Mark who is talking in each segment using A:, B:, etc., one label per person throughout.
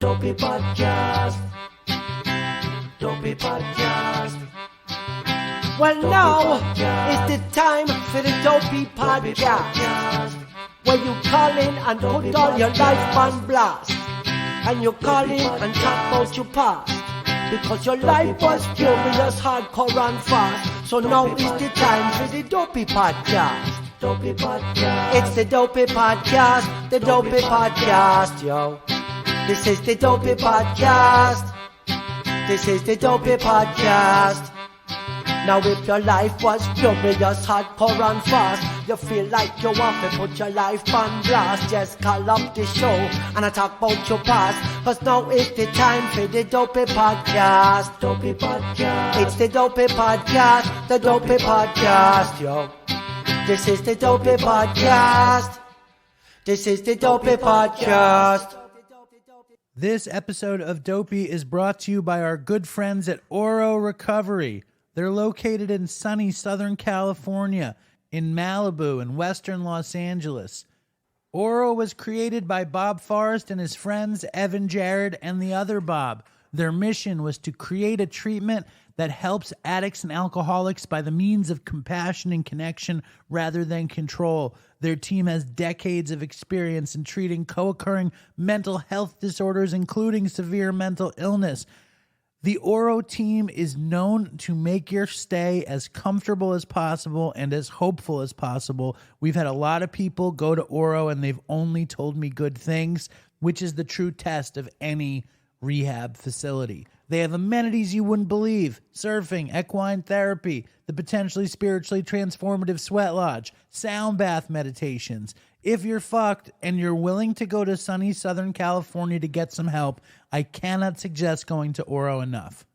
A: Dopey Podcast. Dopey Podcast.
B: Well, now is the time for the Dopey Podcast, where you call in and put all your life on blast, and you call in and talk about your past, because your life was furious, hardcore and fast. So now is the time for the Dopey Podcast.
A: Dopey Podcast.
B: It's the Dopey Podcast, the Dopey Podcast, yo. This is the Dopey Podcast. This is the Dopey Podcast. Now if your life was furious, hardcore and fast, you feel like you want to put your life on blast, just call up the show and I talk about your past, cause now is the time for the Dopey Podcast.
A: Dopey Podcast.
B: It's the Dopey Podcast, the Dopey Podcast, yo. This is the Dopey Podcast. This is the Dopey Podcast.
C: This episode of Dopey is brought to you by our good friends at Oro Recovery. They're located in sunny Southern California, in Malibu, and Western Los Angeles. Oro was created by Bob Forrest and his friends Evan Jared and the other Bob. Their mission was to create a treatment that helps addicts and alcoholics by the means of compassion and connection rather than control. Their team has decades of experience in treating co-occurring mental health disorders, including severe mental illness. The Oro team is known to make your stay as comfortable as possible and as hopeful as possible. We've had a lot of people go to Oro and they've only told me good things, which is the true test of any rehab facility. They have amenities you wouldn't believe: surfing, equine therapy, the potentially spiritually transformative sweat lodge, sound bath meditations. If you're fucked and you're willing to go to sunny Southern California to get some help, I cannot suggest going to Oro enough.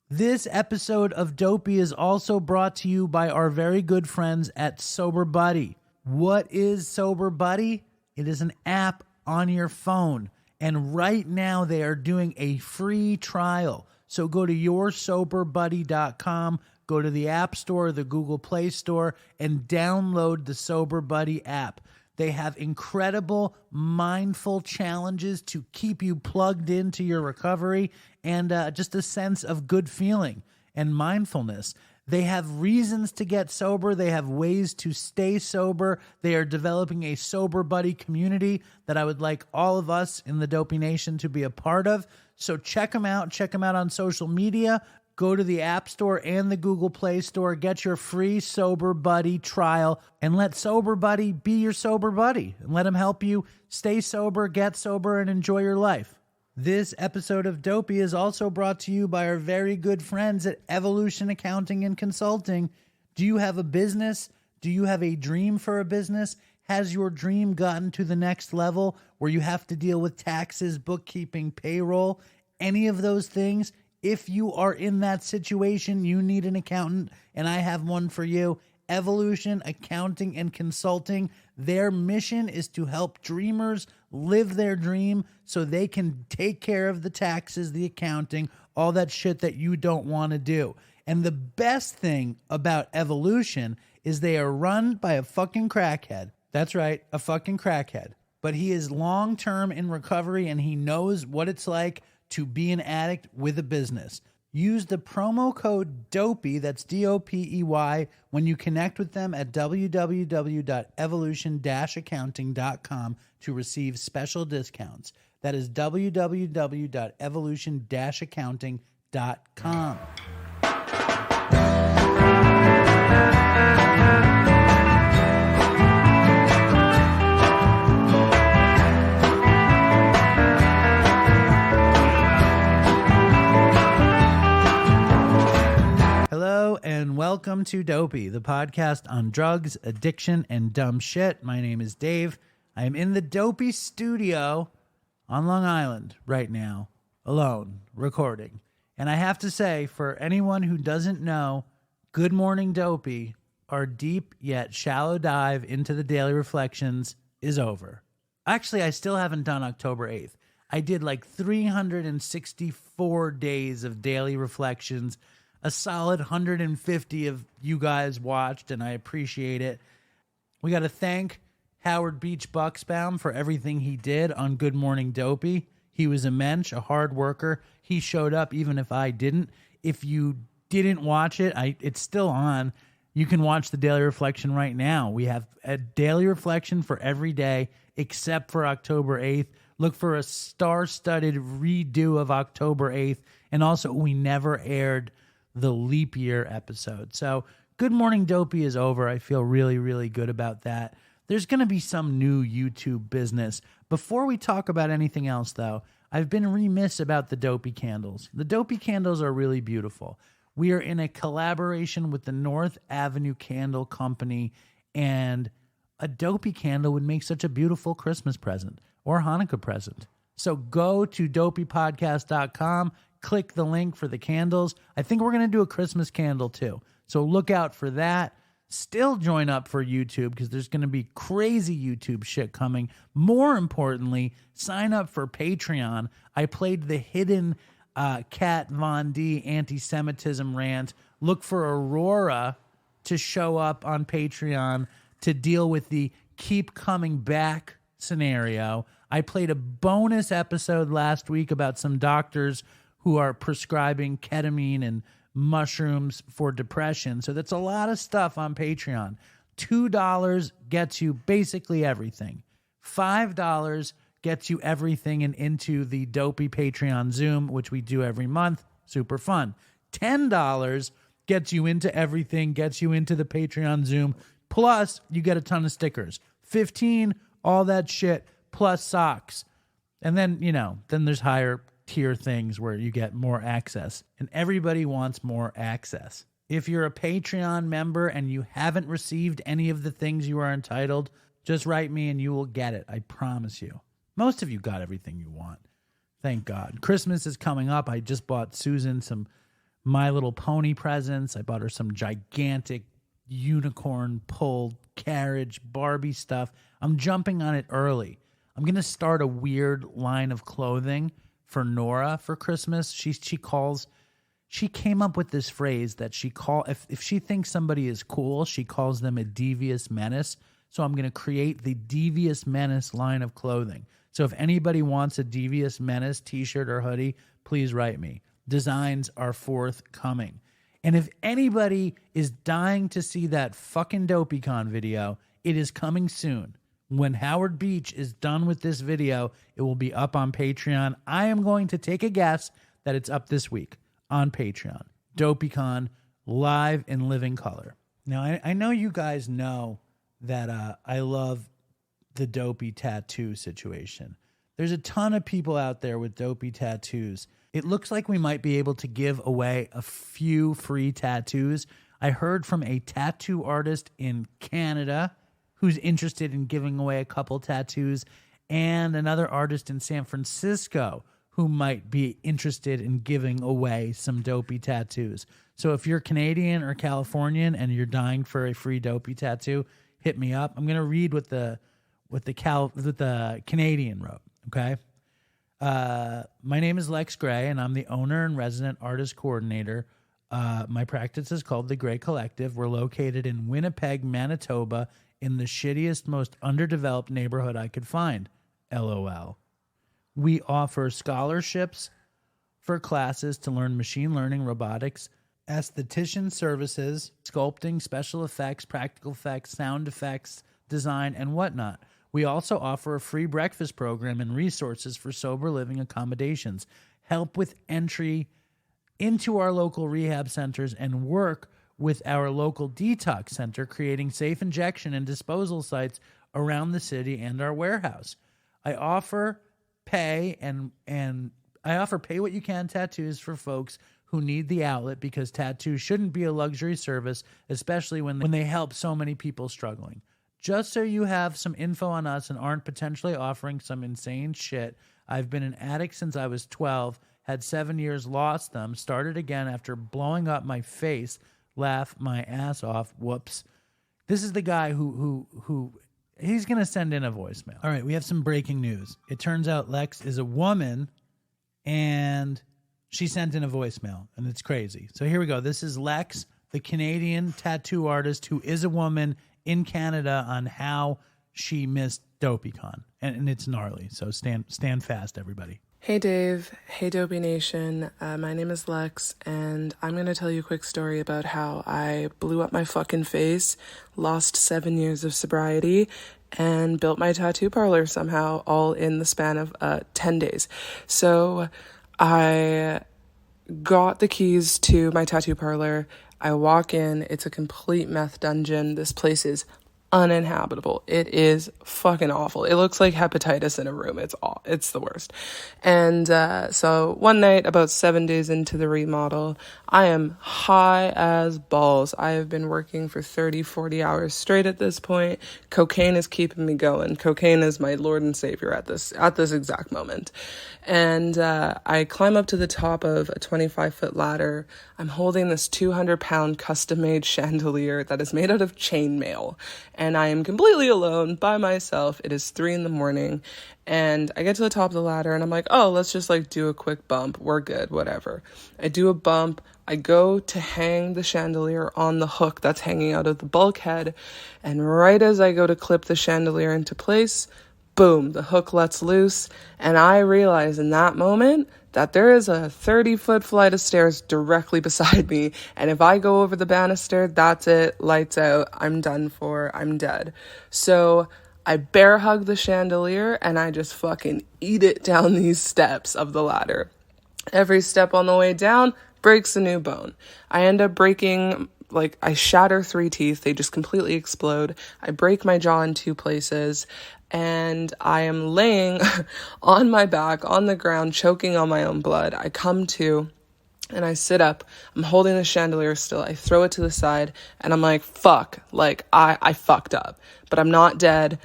C: This episode of Dopey is also brought to you by our very good friends at Sober Buddy. What is Sober Buddy? It is an app on your phone. And right now they are doing a free trial. So go to yoursoberbuddy.com, go to the App Store, the Google Play Store, and download the Sober Buddy app. They have incredible mindful challenges to keep you plugged into your recovery and just a sense of good feeling and mindfulness. They have reasons to get sober. They have ways to stay sober. They are developing a Sober Buddy community that I would like all of us in the Dopey Nation to be a part of. So check them out. Check them out on social media. Go to the App Store and the Google Play Store. Get your free Sober Buddy trial and let Sober Buddy be your Sober Buddy. And let him help you stay sober, get sober, and enjoy your life. This episode of Dopey is also brought to you by our very good friends at Evolution Accounting and Consulting. Do you have a business? Do you have a dream for a business? Has your dream gotten to the next level where you have to deal with taxes, bookkeeping, payroll, any of those things? If you are in that situation, you need an accountant, and I have one for you. Evolution Accounting and Consulting. Their mission is to help dreamers live their dream so they can take care of the taxes, the accounting, all that shit that you don't want to do. And the best thing about Evolution is they are run by a fucking crackhead. That's right, a fucking crackhead. But he is long-term in recovery and he knows what it's like to be an addict with a business. Use the promo code DOPEY, that's DOPEY, when you connect with them at www.evolution-accounting.com to receive special discounts. That is www.evolution-accounting.com. Hello and welcome to Dopey, the podcast on drugs, addiction, and dumb shit. My name is Dave. I am in the Dopey studio on Long Island right now, alone, recording. And I have to say, for anyone who doesn't know, Good Morning Dopey, our deep yet shallow dive into the daily reflections, is over. Actually, I still haven't done October 8th. I did like 364 days of daily reflections. A solid 150 of you guys watched, and I appreciate it. We got to thank Howard Beach Bucksbaum for everything he did on Good Morning Dopey. He was a mensch, a hard worker. He showed up even if I didn't. If you didn't watch it, it's still on. You can watch the Daily Reflection right now. We have a Daily Reflection for every day except for October 8th. Look for a star-studded redo of October 8th. And also, we never aired the leap year episode. So, Good Morning Dopey is over. I feel really, really good about that. There's going to be some new YouTube business. Before we talk about anything else, though, I've been remiss about the Dopey candles. The Dopey candles are really beautiful. We are in a collaboration with the North Avenue Candle Company, and a Dopey candle would make such a beautiful Christmas present or Hanukkah present. So go to dopeypodcast.com, click the link for the candles. I think we're going to do a Christmas candle too. So look out for that. Still join up for YouTube because there's going to be crazy YouTube shit coming. More importantly, sign up for Patreon. I played the hidden Kat Von D anti-Semitism rant. Look for Aurora to show up on Patreon to deal with the keep coming back scenario. I played a bonus episode last week about some doctors who are prescribing ketamine and mushrooms for depression. So that's a lot of stuff on Patreon. $2 gets you basically everything. $5 gets you everything and into the Dopey Patreon Zoom, which we do every month. Super fun. $10 gets you into everything, gets you into the Patreon Zoom. Plus, you get a ton of stickers. $15, all that shit, plus socks. And then, then there's higher tier things where you get more access, and everybody wants more access. If you're a Patreon member and you haven't received any of the things you are entitled, just write me and you will get it. I promise you. Most of you got everything you want. Thank God. Christmas is coming up. I just bought Susan some My Little Pony presents. I bought her some gigantic unicorn pulled carriage Barbie stuff. I'm jumping on it early. I'm going to start a weird line of clothing for Nora for Christmas. She came up with this phrase that if she thinks somebody is cool, she calls them a devious menace. So I'm going to create the Devious Menace line of clothing. So if anybody wants a Devious Menace t-shirt or hoodie, please write me. Designs are forthcoming. And if anybody is dying to see that fucking DopeyCon video, it is coming soon. When Howard Beach is done with this video, it will be up on Patreon. I am going to take a guess that it's up this week on Patreon. DopeyCon, live in living color. Now, I know you guys know that I love the Dopey tattoo situation. There's a ton of people out there with Dopey tattoos. It looks like we might be able to give away a few free tattoos. I heard from a tattoo artist in Canada who's interested in giving away a couple tattoos, and another artist in San Francisco who might be interested in giving away some Dopey tattoos. So if you're Canadian or Californian and you're dying for a free Dopey tattoo, hit me up. I'm going to read what the Canadian wrote, okay? My name is Lex Gray, and I'm the owner and resident artist coordinator. My practice is called The Gray Collective. We're located in Winnipeg, Manitoba, in the shittiest, most underdeveloped neighborhood I could find. LOL. We offer scholarships for classes to learn machine learning, robotics, esthetician services, sculpting, special effects, practical effects, sound effects, design, and whatnot. We also offer a free breakfast program and resources for sober living accommodations, help with entry into our local rehab centers, and work with our local detox center, creating safe injection and disposal sites around the city and our warehouse. I offer pay what you can tattoos for folks who need the outlet, because tattoos shouldn't be a luxury service, especially when they help so many people struggling. Just so you have some info on us and aren't potentially offering some insane shit, I've been an addict since I was 12, had 7 years, lost them, started again after blowing up my face, laugh my ass off. Whoops. This is the guy who he's going to send in a voicemail. All right, we have some breaking news. It turns out Lex is a woman, and she sent in a voicemail, and it's crazy. So here we go. This is Lex, the Canadian tattoo artist who is a woman in Canada, on how she missed DopeyCon. And it's gnarly, so stand fast, everybody.
D: Hey Dave, hey Dopey Nation, my name is Lex, and I'm going to tell you a quick story about how I blew up my fucking face, lost 7 years of sobriety, and built my tattoo parlor somehow, all in the span of 10 days. So I got the keys to my tattoo parlor. I walk in, it's a complete meth dungeon. This place is uninhabitable. It is fucking awful. It looks like hepatitis in a room. It's the worst. And so one night, about 7 days into the remodel, I am high as balls. I have been working for 30, 40 hours straight at this point. Cocaine is keeping me going. Cocaine is my Lord and Savior at this exact moment. And I climb up to the top of a 25-foot ladder. I'm holding this 200-pound custom-made chandelier that is made out of chainmail. And I am completely alone by myself. It is 3 a.m. And I get to the top of the ladder and I'm like, oh, let's just like do a quick bump. We're good, whatever. I do a bump. I go to hang the chandelier on the hook that's hanging out of the bulkhead. And right as I go to clip the chandelier into place, boom, the hook lets loose. And I realize in that moment that there is a 30-foot flight of stairs directly beside me. And if I go over the banister, that's it, lights out, I'm done for, I'm dead. So I bear hug the chandelier and I just fucking eat it down these steps of the ladder. Every step on the way down breaks a new bone. I end up breaking, I shatter 3 teeth. They just completely explode. I break my jaw in 2 places. And I am laying on my back on the ground, choking on my own blood. I come to and I sit up. I'm holding the chandelier still. I throw it to the side and I'm like, fuck, I fucked up, but I'm not dead.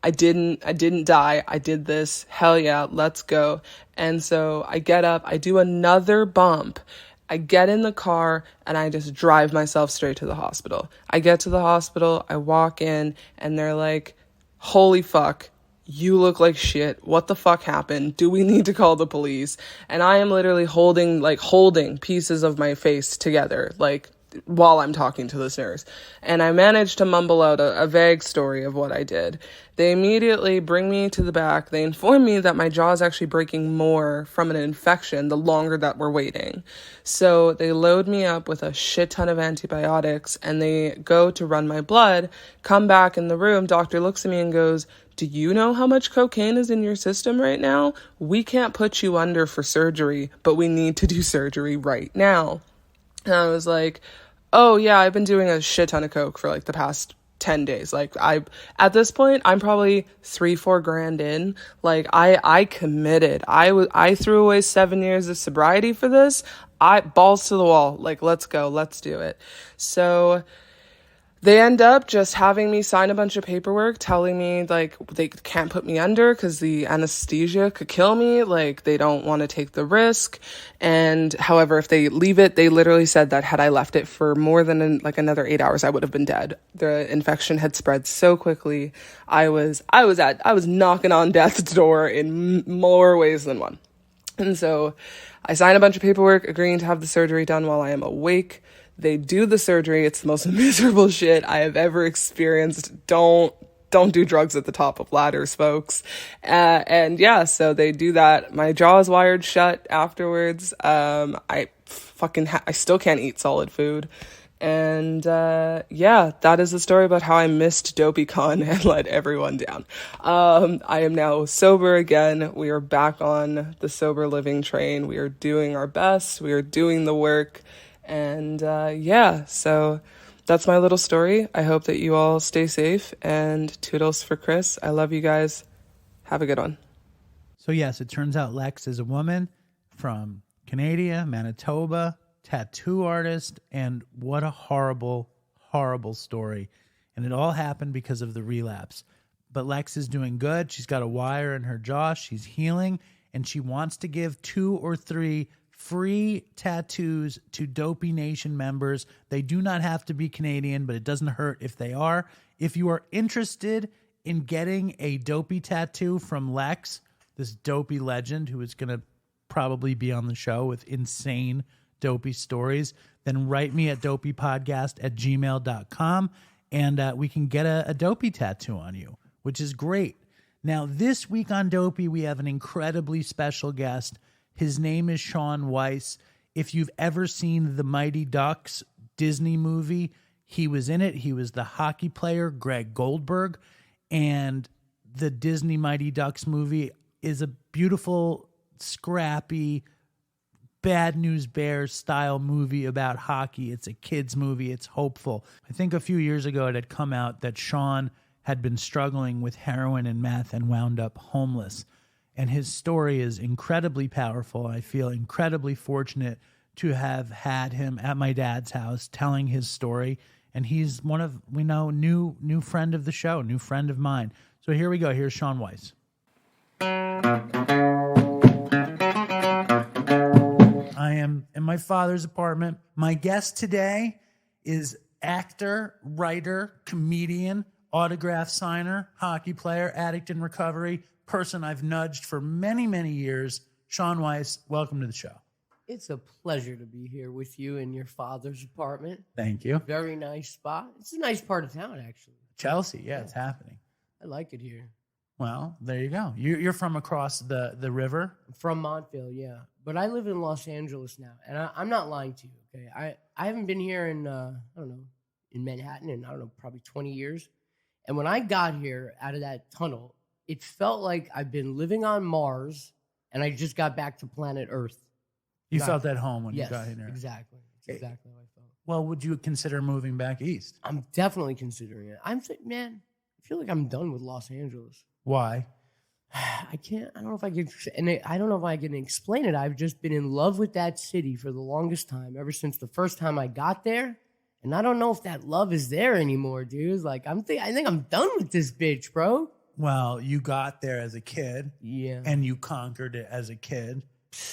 D: I didn't die. I did this. Hell yeah, let's go. And so I get up, I do another bump. I get in the car and I just drive myself straight to the hospital. I get to the hospital, I walk in and they're like, holy fuck, you look like shit. What the fuck happened? Do we need to call the police? And I am literally holding pieces of my face together, while I'm talking to this nurse. And I managed to mumble out a vague story of what I did. They immediately bring me to the back. They inform me that my jaw is actually breaking more from an infection the longer that we're waiting. So they load me up with a shit ton of antibiotics and they go to run my blood, come back in the room. Doctor looks at me and goes, do you know how much cocaine is in your system right now? We can't put you under for surgery, but we need to do surgery right now. And I was like, oh yeah, I've been doing a shit ton of coke for the past 10 days. At this point, I'm probably 3-4 grand in. I committed. I threw away 7 years of sobriety for this. Balls to the wall. Let's go. Let's do it. So they end up just having me sign a bunch of paperwork telling me they can't put me under because the anesthesia could kill me. They don't want to take the risk. And however, if they leave it, they literally said that had I left it for more than another 8 hours, I would have been dead. The infection had spread so quickly. I was knocking on death's door in more ways than one. And so I signed a bunch of paperwork agreeing to have the surgery done while I am awake. They do the surgery. It's the most miserable shit I have ever experienced. Don't do drugs at the top of ladders, folks. And yeah, so they do that. My jaw is wired shut afterwards. I still can't eat solid food. And yeah, that is the story about how I missed DopeyCon and let everyone down. I am now sober again. We are back on the sober living train. We are doing our best. We are doing the work. And yeah, so that's my little story. I hope that you all stay safe, and toodles for Chris. I love you guys. Have a good one.
C: So yes, it turns out Lex is a woman from Canada, Manitoba, tattoo artist, and what a horrible, horrible story. And it all happened because of the relapse. But Lex is doing good. She's got a wire in her jaw. She's healing, and she wants to give 2 or 3 free tattoos to Dopey Nation members. They do not have to be Canadian, but it doesn't hurt if they are. If you are interested in getting a Dopey tattoo from Lex, this Dopey legend who is going to probably be on the show with insane Dopey stories, then write me at dopeypodcast@gmail.com and we can get a Dopey tattoo on you, which is great. Now, this week on Dopey, we have an incredibly special guest. His name is Shaun Weiss. If you've ever seen the Mighty Ducks Disney movie, he was in it. He was the hockey player, Greg Goldberg. And the Disney Mighty Ducks movie is a beautiful, scrappy, Bad News Bears style movie about hockey. It's a kid's movie. It's hopeful. I think a few years ago it had come out that Shaun had been struggling with heroin and meth and wound up homeless. And his story is incredibly powerful. I feel incredibly fortunate to have had him at my dad's house telling his story. And he's one of, we know, new friend of the show, new friend of mine. So here we go. Here's Shaun Weiss. I am in my father's apartment. My guest today is actor, writer, comedian, autograph signer, hockey player, addict in recovery, person I've nudged for many, many years. Shaun Weiss, welcome to the show.
B: It's a pleasure to be here with you in your father's apartment.
C: Thank you.
B: Very nice spot. It's a nice part of town, actually.
C: Chelsea, yeah, it's happening.
B: I like it here.
C: Well, there you go. You're from across the river?
B: From Montville, yeah. But I live in Los Angeles now, and I'm not lying to you, okay? I haven't been here in, in Manhattan in, probably 20 years. And when I got here out of that tunnel, it felt like I've been living on Mars, and I just got back to planet Earth.
C: You felt at home when
B: yes,
C: you got in there?
B: Exactly. That's exactly how I felt.
C: Well, would you consider moving back east?
B: I'm definitely considering it. I'm saying, man, I feel like I'm done with Los Angeles.
C: Why?
B: I don't know if I can, and I don't know if I can explain it. I've just been in love with that city for the longest time, ever since the first time I got there. And I don't know if that love is there anymore, dude. It's like, I think I'm done with this bitch, bro.
C: Well, you got there as a kid.
B: Yeah.
C: And you conquered it as a kid.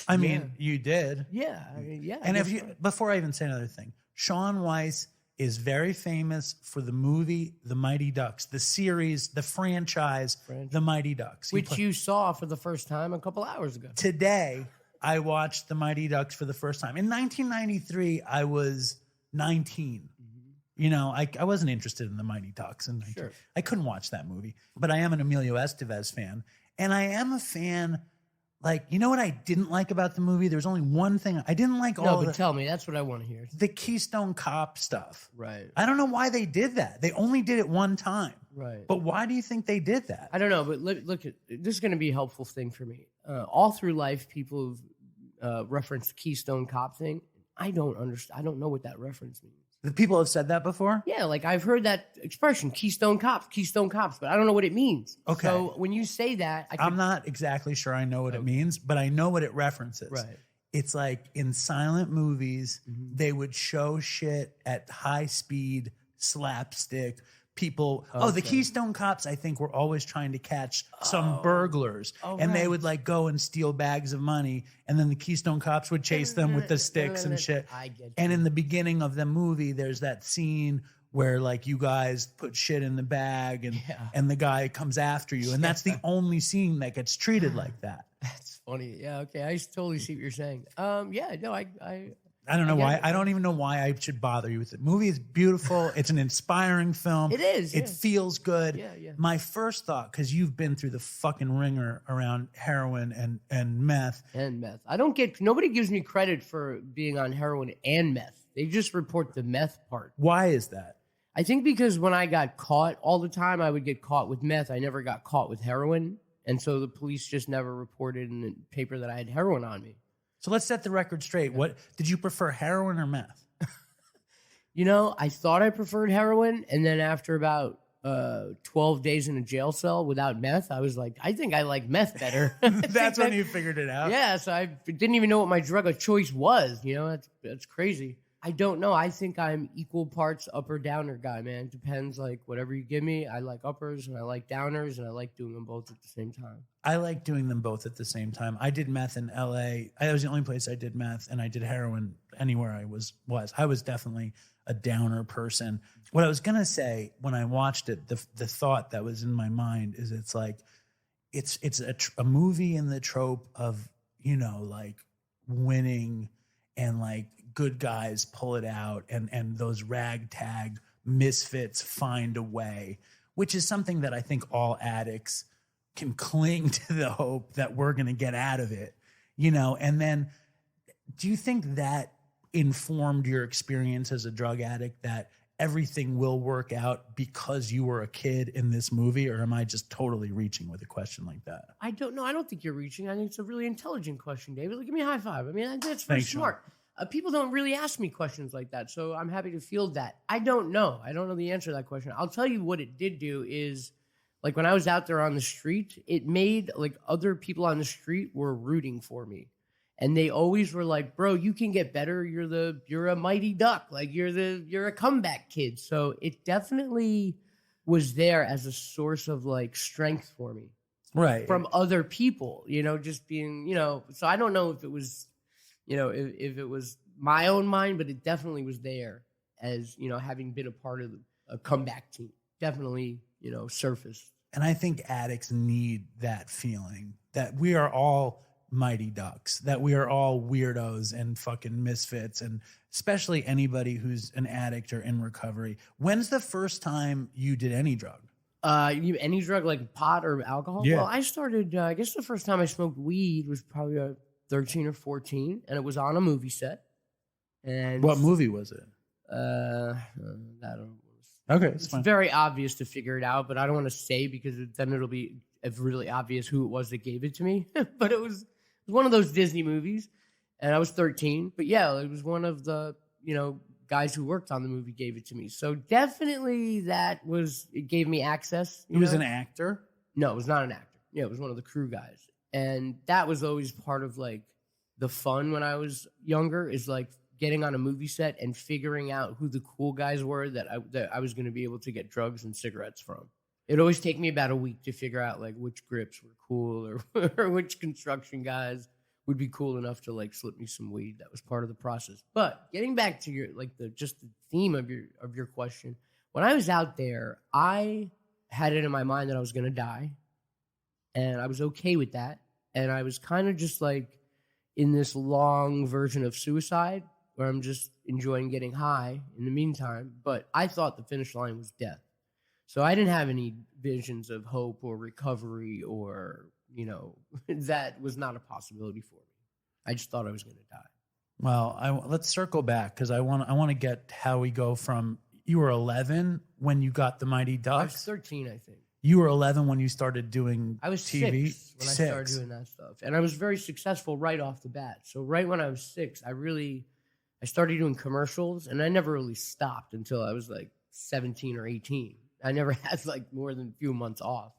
C: I mean, you did.
B: Yeah. Yeah.
C: And before I even say another thing, Shaun Weiss is very famous for the movie The Mighty Ducks, the series, the franchise, The Mighty Ducks.
B: Which you saw for the first time a couple hours ago.
C: Today, I watched The Mighty Ducks for the first time. In 1993, I was 19. You know, I wasn't interested in The Mighty Ducks. And
B: sure.
C: I couldn't watch that movie. But I am an Emilio Estevez fan. And I am a fan. Like, you know what I didn't like about the movie? There was only one thing. I didn't like all
B: tell me. That's what I want to hear.
C: the Keystone Cop stuff.
B: Right.
C: I don't know why they did that. They only did it one time.
B: Right.
C: But why do you think they did that?
B: I don't know, but look at this is going to be a helpful thing for me. All through life, people have referenced the Keystone Cop thing. I don't understand. I don't know what that reference means.
C: The people have said that before?
B: Yeah, like I've heard that expression, Keystone Cops, but I don't know what it means.
C: Okay.
B: So when you say that,
C: I'm not exactly sure I know what it means, but I know what it references.
B: Right.
C: It's like in silent movies, they would show shit at high speed, slapstick. People, the Keystone Cops, I think, were always trying to catch some burglars. And they would like go and steal bags of money. And then the Keystone Cops would chase them with the sticks and shit.
B: I get you.
C: And in the beginning of the movie, there's that scene where like you guys put shit in the bag and the guy comes after you. And that's the only scene that gets treated like that.
B: That's funny. Yeah, okay. I totally see what you're saying.
C: I don't know why. I don't even know why I should bother you with it. The movie is beautiful. It's an inspiring film.
B: It is.
C: It feels good.
B: Yeah.
C: My first thought, because you've been through the fucking ringer around heroin and meth.
B: And meth. Nobody gives me credit for being on heroin and meth. They just report the meth part.
C: Why is that?
B: I think because when I got caught all the time, I would get caught with meth. I never got caught with heroin. And so the police just never reported in the paper that I had heroin on me.
C: So let's set the record straight. What did you prefer, heroin or meth?
B: I thought I preferred heroin, and then after about 12 days in a jail cell without meth, I was like, I think I like meth better.
C: That's when you figured it out?
B: Yeah, so I didn't even know what my drug of choice was. That's crazy. I don't know. I think I'm equal parts up or downer guy, man. Depends, like, whatever you give me. I like uppers, and I like downers, and I like doing them both at the same time.
C: I like doing them both at the same time. I did meth in L.A. That was the only place I did meth, and I did heroin anywhere I was. I was definitely a downer person. What I was going to say when I watched it, the thought that was in my mind is it's like, it's a movie in the trope of, like winning and like good guys pull it out and those ragtag misfits find a way, which is something that I think all addicts can cling to the hope that we're going to get out of it, you know? And then do you think that informed your experience as a drug addict, that everything will work out because you were a kid in this movie? Or am I just totally reaching with a question like that?
E: I don't know. I don't think you're reaching. I think it's a really intelligent question, David. Give me a high five. I mean, that's very
C: Thanks,
E: smart. People don't really ask me questions like that, so I'm happy to field that. I don't know. I don't know the answer to that question. I'll tell you what it did do is, like, when I was out there on the street, it made, like, other people on the street were rooting for me. And they always were like, bro, you can get better. You're a mighty duck. Like, you're a comeback kid. So it definitely was there as a source of, like, strength for me.
C: Right.
E: From other people, you know, just being, you know, so I don't know if it was, you know, if it was my own mind, but it definitely was there as, you know, having been a part of a comeback team. Definitely, you know, surfaced.
C: And I think addicts need that feeling that we are all mighty ducks, that we are all weirdos and fucking misfits, and especially anybody who's an addict or in recovery. When's the first time you did any drug?
E: Any drug, like pot or alcohol?
C: Yeah.
E: Well, I started, I guess the first time I smoked weed was probably 13 or 14, and it was on a movie set. And
C: What movie was it?
E: I don't.
C: Okay,
E: It's very obvious to figure it out, but I don't want to say because then it'll be really obvious who it was that gave it to me. But it was one of those Disney movies, and I was 13. But yeah, it was one of the, you know, guys who worked on the movie gave it to me. So definitely it gave me access.
C: He was an actor?
E: No, it was not an actor. Yeah, it was one of the crew guys. And that was always part of, like, the fun when I was younger, is like getting on a movie set and figuring out who the cool guys were that I was going to be able to get drugs and cigarettes from. It'd always take me about a week to figure out, like, which grips were cool or which construction guys would be cool enough to, like, slip me some weed. That was part of the process. But getting back to your, like, the theme of your question, when I was out there, I had it in my mind that I was going to die, and I was okay with that. And I was kind of just, like, in this long version of suicide where I'm just enjoying getting high in the meantime. But I thought the finish line was death. So I didn't have any visions of hope or recovery or, you know, that was not a possibility for me. I just thought I was going to die.
C: Well, let's circle back because I want to get how we go from, you were 11 when you got the Mighty Ducks.
E: I was 13, I think.
C: You were 11 when you started doing
E: I was
C: TV?
E: 6 when I started doing that stuff. And I was very successful right off the bat. So right when I was 6, I started doing commercials, and I never really stopped until I was like 17 or 18. I never had like more than a few months off.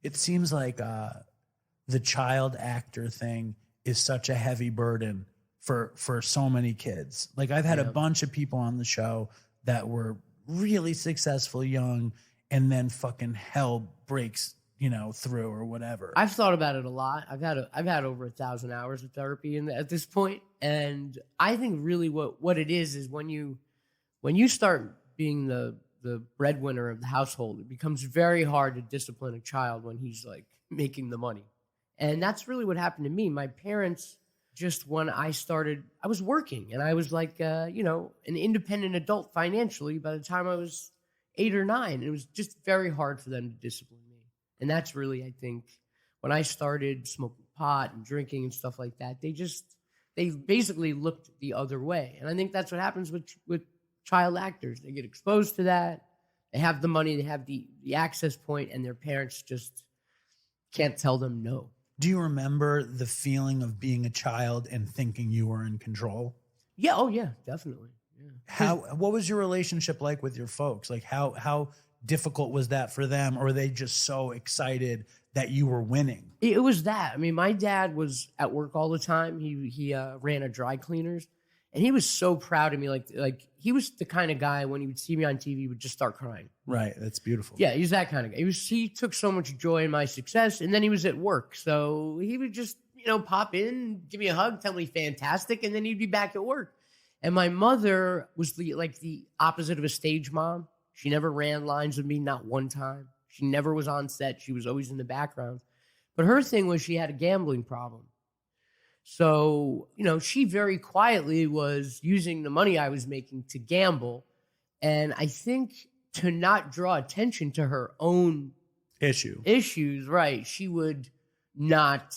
C: It seems like the child actor thing is such a heavy burden for so many kids. Like, I've had a bunch of people on the show that were really successful young, and then fucking hell breaks, you know, through or whatever.
E: I've thought about it a lot. I've had over 1,000 hours of therapy at this point, and I think really what it is when you start being the breadwinner of the household, it becomes very hard to discipline a child when he's like making the money. And that's really what happened to me. My parents, just when I was working, and I was like, you know, an independent adult financially by the time I was 8 or 9. It was just very hard for them to discipline me. And that's really, I think, when I started smoking pot and drinking and stuff like that, they basically looked the other way. And I think that's what happens with child actors. They get exposed to that. They have the money, they have the access point, and their parents just can't tell them no.
C: Do you remember the feeling of being a child and thinking you were in control?
E: Yeah, oh yeah, definitely. Yeah.
C: What was your relationship like with your folks? Like, how difficult was that for them? Or were they just so excited that you were winning?
E: It was that. I mean, my dad was at work all the time. He ran a dry cleaners, and he was so proud of me. Like he was the kind of guy, when he would see me on TV, he would just start crying.
C: Right. That's beautiful.
E: Yeah, he's that kind of guy. He took so much joy in my success, and then he was at work. So he would just, you know, pop in, give me a hug, tell me fantastic, and then he'd be back at work. And my mother was the opposite of a stage mom. She never ran lines with me, not one time. She never was on set. She was always in the background. But her thing was she had a gambling problem. So, you know, she very quietly was using the money I was making to gamble. And I think to not draw attention to her own issues, right, she would not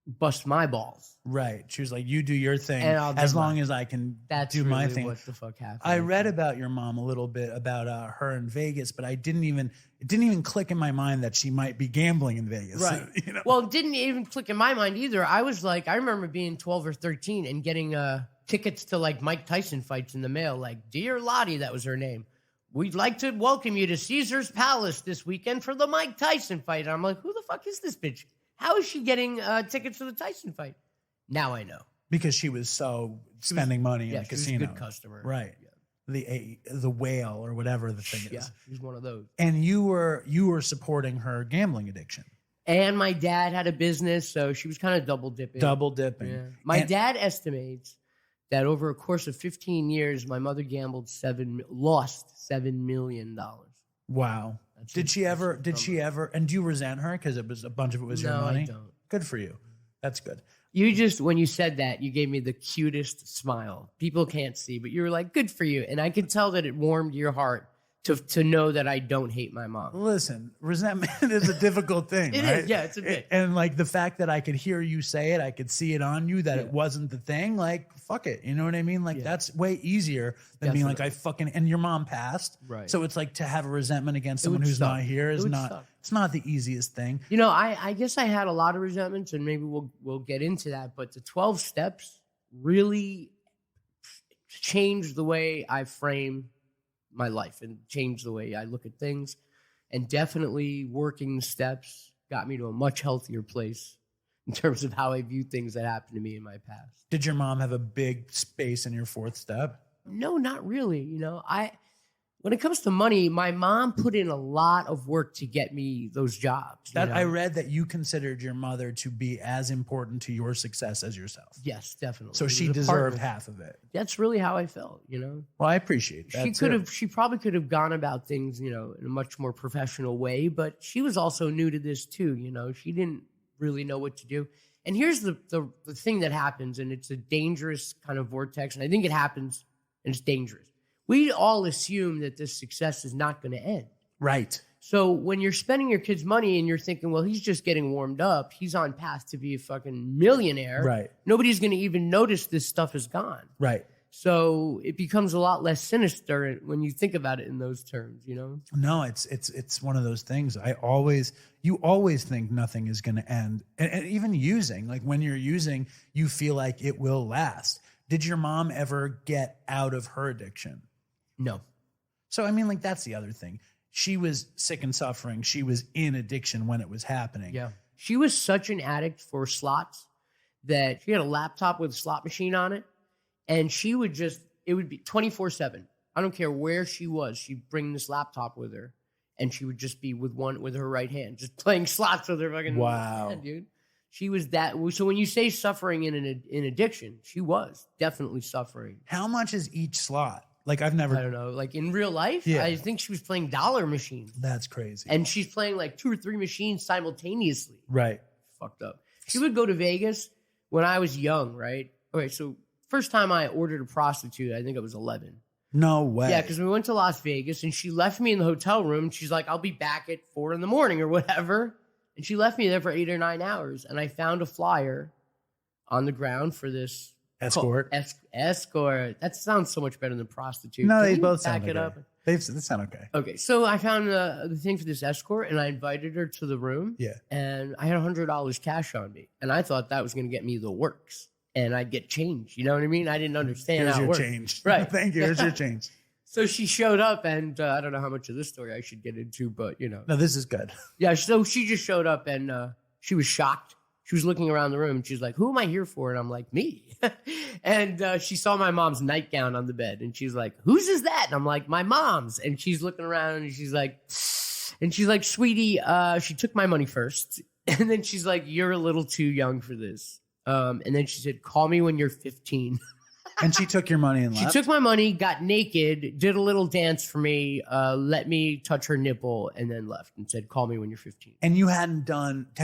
E: bust my balls.
C: Right. She was like, you do your thing
E: And I'll do
C: as long
E: mine.
C: as I can
E: That's
C: do my
E: really
C: thing.
E: what the fuck happened.
C: I read about your mom a little bit about her in Vegas, but it didn't even click in my mind that she might be gambling in Vegas.
E: Right.
C: You know?
E: Well, it didn't even click in my mind either. I was like, I remember being 12 or 13 and getting tickets to like Mike Tyson fights in the mail. Like, dear Lottie, that was her name. We'd like to welcome you to Caesar's Palace this weekend for the Mike Tyson fight. And I'm like, who the fuck is this bitch? How is she getting tickets to the Tyson fight? Now I know.
C: Because she was spending money in the
E: She was
C: casino.
E: a good customer.
C: Right.
E: Yeah.
C: The whale or whatever the thing
E: Yeah,
C: is.
E: she's one of those.
C: And you were supporting her gambling addiction.
E: And my dad had a business, so she was kind of double dipping.
C: Double dipping.
E: Yeah. My
C: And-
E: dad estimates that over a course of 15 years, my mother gambled lost $7 million.
C: Wow. Did she ever, and do you resent her? Because a bunch of it was your
E: No,
C: money?
E: I don't.
C: Good for you. That's good.
E: When you said that, you gave me the cutest smile. People can't see, but you were like, good for you. And I could tell that it warmed your heart to know that I don't hate my mom.
C: Listen, resentment is a difficult thing.
E: It
C: right?
E: is, yeah, it's a bit.
C: And like the fact that I could hear you say it, I could see it on you that it wasn't the thing. Like, fuck it. You know what I mean? Like, that's way easier than being like, and your mom passed.
E: Right.
C: So it's like to have a resentment against someone
E: would
C: who's
E: suck.
C: not here is
E: It would
C: not,
E: suck.
C: it's not the easiest thing.
E: You know, I guess I had a lot of resentments, and maybe we'll get into that. But the 12 steps really changed the way I frame my life and changed the way I look at things. And definitely working the steps got me to a much healthier place in terms of how I view things that happened to me in my past.
C: Did your mom have a big space in your fourth step?
E: No, not really. You know, when it comes to money, my mom put in a lot of work to get me those jobs. you know?
C: I read that you considered your mother to be as important to your success as yourself.
E: Yes, definitely.
C: So
E: It
C: she
E: was a
C: deserved
E: partner.
C: half of it.
E: That's really how I felt, you know?
C: Well, I appreciate that.
E: She probably could have gone about things, you know, in a much more professional way, but she was also new to this too, you know? She didn't really know what to do. And here's the thing that happens, and it's a dangerous kind of vortex, and I think it happens, and it's dangerous. We all assume that this success is not going to end.
C: Right.
E: So when you're spending your kid's money and you're thinking, well, he's just getting warmed up, he's on path to be a fucking millionaire.
C: Right.
E: Nobody's going to even notice this stuff is gone.
C: Right.
E: So it becomes a lot less sinister when you think about it in those terms, you know?
C: No, it's one of those things. You always think nothing is going to end. And even using, like when you're using, you feel like it will last. Did your mom ever get out of her addiction?
E: No.
C: So, I mean, like, that's the other thing. She was sick and suffering. She was in addiction when it was happening.
E: Yeah. She was such an addict for slots that she had a laptop with a slot machine on it. And she would it would be 24/7. I don't care where she was. She'd bring this laptop with her. And she would just be with her right hand, just playing slots with her fucking hand, dude. She was that. So when you say suffering in addiction, she was definitely suffering.
C: How much is each slot? Like, I don't
E: know. Like in real life,
C: Yeah.
E: I think she was playing dollar machines.
C: That's crazy.
E: And she's playing like 2 or 3 machines simultaneously.
C: Right.
E: Fucked up. She would go to Vegas when I was young, right? Okay, so first time I ordered a prostitute, I think I was 11.
C: No way.
E: Yeah, because we went to Las Vegas and she left me in the hotel room. And she's like, I'll be back at 4 a.m. or whatever. And she left me there for 8 or 9 hours. And I found a flyer on the ground for this
C: escort.
E: Escort. That sounds so much better than prostitute.
C: No,
E: Can
C: they
E: we
C: both
E: back
C: sound
E: it
C: okay.
E: up?
C: They sound okay.
E: Okay, so I found the thing for this escort, and I invited her to the room.
C: Yeah.
E: And I had $100 cash on me, and I thought that was going to get me the works, and I'd get change. You know what I mean? I didn't understand
C: Here's
E: how it
C: your
E: worked.
C: change.
E: Right.
C: Thank you. Here's
E: Yeah.
C: your change.
E: So she showed up, and I don't know how much of this story I should get into, but you know.
C: No, this is good.
E: Yeah, so she just showed up, and she was shocked. She was looking around the room, and she's like, who am I here for? And I'm like, me. And she saw my mom's nightgown on the bed, and she's like, whose is that? And I'm like, my mom's. And she's looking around, and she's like, sweetie, she took my money first. And then she's like, you're a little too young for this. And then she said, call me when you're 15.
C: And she took your money and
E: She
C: left?
E: took my money, got naked, did a little dance for me, let me touch her nipple, and then left and said, call me when you're 15.
C: And you had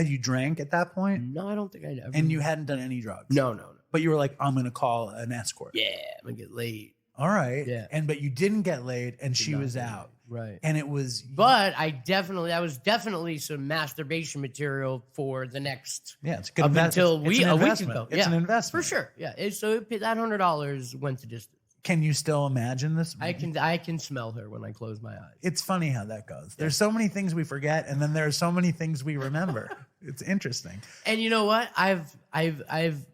C: you drank at that point?
E: No, I don't think I'd ever.
C: And you hadn't done any drugs?
E: No.
C: But you were like, I'm going to call an escort.
E: Yeah, I'm going to get laid.
C: All right.
E: Yeah.
C: But you didn't get laid, and she
E: not
C: was
E: get
C: out.
E: Right.
C: And it was,
E: But that was definitely some masturbation material for the next.
C: yeah, it's a good
E: up
C: investment.
E: until
C: It's
E: a
C: an
E: week
C: investment.
E: ago.
C: It's an investment.
E: for sure. Yeah, that $100 went to distance.
C: Can you still imagine this?
E: I can smell her when I close my eyes.
C: It's funny how that goes. There's so many things we forget, and then there's so many things we remember. It's interesting.
E: And you know what? I've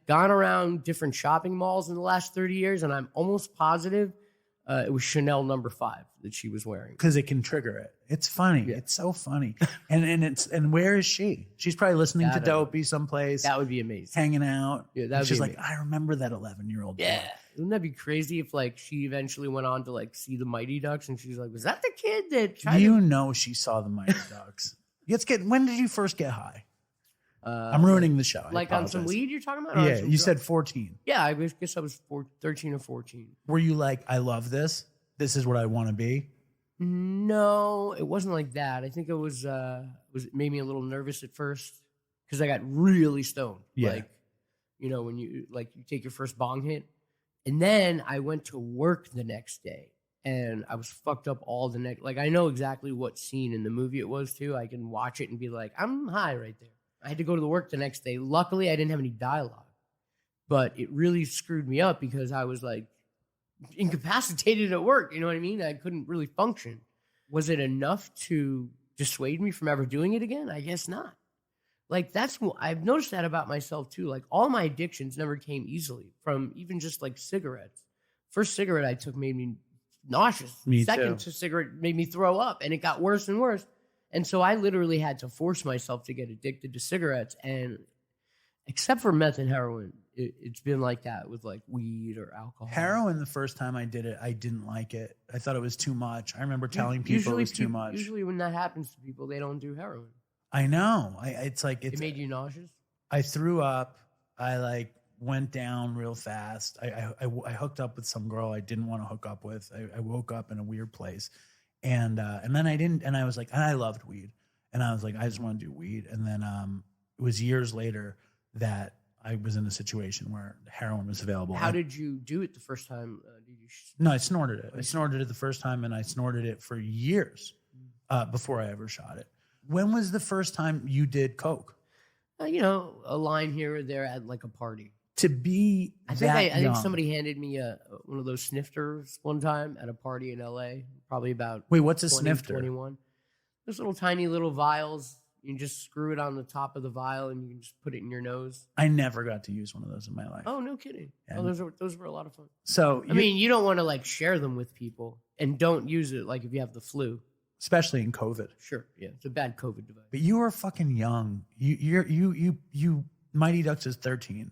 E: gone around different shopping malls in the last 30 years, and I'm almost positive it was Chanel number 5 that she was wearing.
C: Because it can trigger it. It's funny.
E: Yeah.
C: It's so funny. And where is she? She's probably listening to
E: I don't know.
C: Dopey someplace,
E: That would be amazing.
C: hanging out.
E: Yeah,
C: And
E: that'd
C: she's
E: be
C: like,
E: amazing.
C: I remember that 11-year-old.
E: Yeah. Wouldn't that be crazy if like she eventually went on to like see the Mighty Ducks and she's like, was that the kid that tried
C: You
E: to...
C: know she saw the Mighty Ducks. When did you first get high? I'm ruining the show. I
E: Like on some
C: apologize.
E: weed you're talking about? Or on
C: Yeah,
E: some
C: you
E: drugs?
C: said 14.
E: Yeah, I guess I was 13 or 14.
C: Were you like, I love this? This is what I want to be?
E: No, it wasn't like that. I think it made me a little nervous at first because I got really stoned.
C: Yeah.
E: Like, when you take your first bong hit. And then I went to work the next day and I was fucked up all the next. Like, I know exactly what scene in the movie it was too. I can watch it and be like, I'm high right there. I had to go to the work the next day. Luckily, I didn't have any dialogue, but it really screwed me up because I was like incapacitated at work. You know what I mean? I couldn't really function. Was it enough to dissuade me from ever doing it again? I guess not. Like I've noticed that about myself too. Like all my addictions never came easily from even just like cigarettes. First cigarette I took made me nauseous.
C: Me
E: Second
C: too.
E: cigarette made me throw up and it got worse and worse. And so I literally had to force myself to get addicted to cigarettes. And except for meth and heroin, it's been like that with like weed or alcohol.
C: Heroin, the first time I did it, I didn't like it. I thought it was too much. I remember telling people it was too much.
E: Usually when that happens to people, they don't do heroin.
C: I know. It
E: Made you nauseous?
C: I threw up. I like went down real fast. I hooked up with some girl I didn't want to hook up with. I woke up in a weird place, and then I didn't. And I was like, and I loved weed, and I was like, I just want to do weed. And then it was years later that I was in a situation where heroin was available.
E: How did you do it the first time?
C: No, I snorted it. I snorted it the first time, and I snorted it for years before I ever shot it. When was the first time you did coke?
E: A line here or there at like a party.
C: To be
E: I think
C: young.
E: somebody handed me one of those snifters one time at a party in LA, probably about
C: Wait, what's a
E: 20,
C: snifter?
E: 21. Those little tiny little vials. You just screw it on the top of the vial and you can just put it in your nose.
C: I never got to use one of those in my life.
E: Oh, no kidding.
C: Yeah.
E: Oh, those were a lot of fun.
C: So
E: I mean, you don't want to like share them with people and don't use it like if you have the flu.
C: especially in COVID.
E: Sure, yeah, it's a bad COVID device.
C: But you were fucking young. You Mighty Ducks is 13.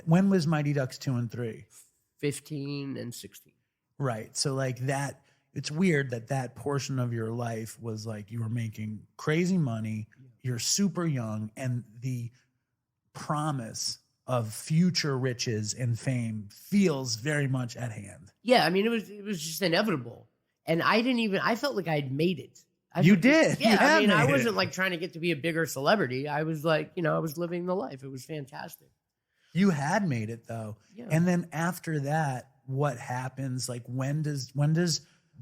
C: When was Mighty Ducks 2 and 3?
E: 15 and 16.
C: Right. So like that, it's weird that portion of your life was like you were making crazy money. You're super young, and the promise of future riches and fame feels very much at hand.
E: Yeah, I mean, it was just inevitable. And I felt like I'd made it.
C: You did.
E: Yeah,
C: You have
E: I mean, I
C: made it.
E: wasn't like trying to get to be a bigger celebrity. I was like, I was living the life. It was fantastic.
C: You had made it though.
E: Yeah.
C: And then after that, what happens? Like when does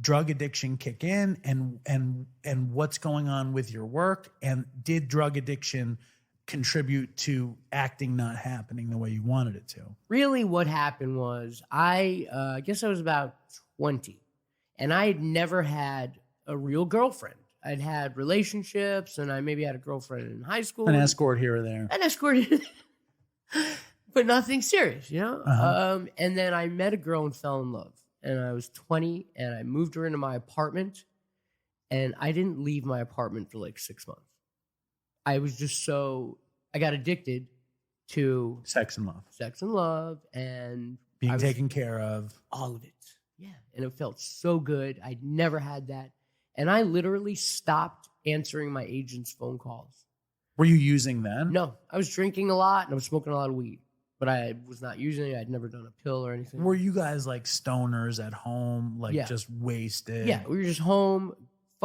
C: drug addiction kick in, and what's going on with your work? And did drug addiction contribute to acting not happening the way you wanted it to?
E: Really, what happened was I guess I was about 20, and I had never had a real girlfriend. I'd had relationships, and I maybe had a girlfriend in high school.
C: An escort here or there.
E: An escort, but nothing serious,
C: Uh-huh.
E: And then I met a girl and fell in love. And I was 20, and I moved her into my apartment, and I didn't leave my apartment for like 6 months. I was just I got addicted to
C: Sex and love.
E: and
C: Being taken care of.
E: all of it. Yeah. And it felt so good. I'd never had that. And I literally stopped answering my agent's phone calls.
C: Were you using then?
E: No, I was drinking a lot and I was smoking a lot of weed, but I was not using it. I'd never done a pill or anything.
C: Were you guys like stoners at home, like
E: Yeah.
C: just wasted?
E: Yeah, we were just home,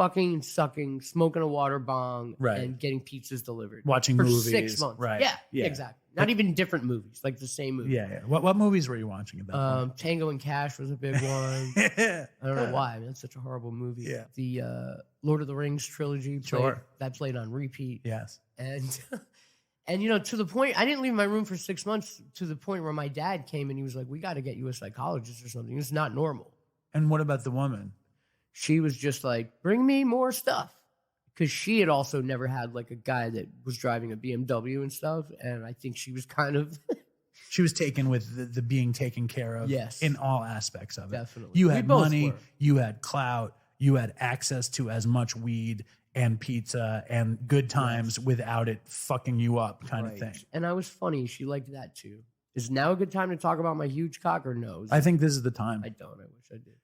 E: fucking and sucking, smoking a water bong,
C: Right.
E: and getting pizzas delivered.
C: Watching
E: for
C: movies.
E: 6 months.
C: Right.
E: Yeah, exactly. Not even different movies, like the same movie.
C: Yeah. What movies were you watching at that point?
E: Tango and Cash was a big one. I don't know why, man. It's such a horrible movie.
C: Yeah.
E: The Lord of the Rings trilogy that played on repeat.
C: Yes.
E: And and to the point, I didn't leave my room for 6 months, to the point where my dad came and he was like, "We got to get you a psychologist or something. It's not normal."
C: And what about the woman?
E: She was just like, "Bring me more stuff." Because she had also never had like a guy that was driving a BMW and stuff. And I think she was kind of...
C: She was taken with the being taken care of.
E: Yes.
C: In all aspects of it.
E: Definitely.
C: You
E: We
C: had
E: both
C: money,
E: were.
C: you had clout, you had access to as much weed and pizza and good times without it fucking you up kind of thing.
E: And I was funny. She liked that too. Is now a good time to talk about my huge cock or no?
C: I think this is the time.
E: I don't. I wish I did.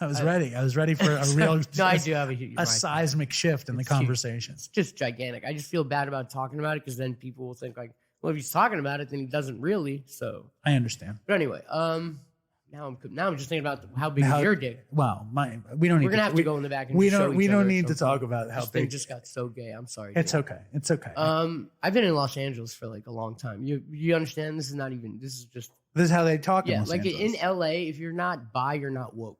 C: I was ready. I was ready for a real
E: No, I do have a huge.
C: seismic shift in the
E: It's huge.
C: conversation.
E: It's just gigantic. I just feel bad about talking about it because then people will think like, well, if he's talking about it, then he doesn't really. So,
C: I understand.
E: but anyway, now I'm just thinking about how big is your dick.
C: Well, we don't need.
E: We're gonna have to go in the back and
C: we
E: show
C: don't. We
E: each
C: don't
E: other
C: need to
E: something.
C: talk about how
E: This thing
C: big.
E: just got so gay. I'm sorry.
C: It's
E: dude.
C: okay. It's okay.
E: I've been in Los Angeles for like a long time. You understand? This is just
C: This is how they talk.
E: yeah.
C: in Los
E: Like
C: Angeles.
E: in LA, if you're not bi, you're not woke.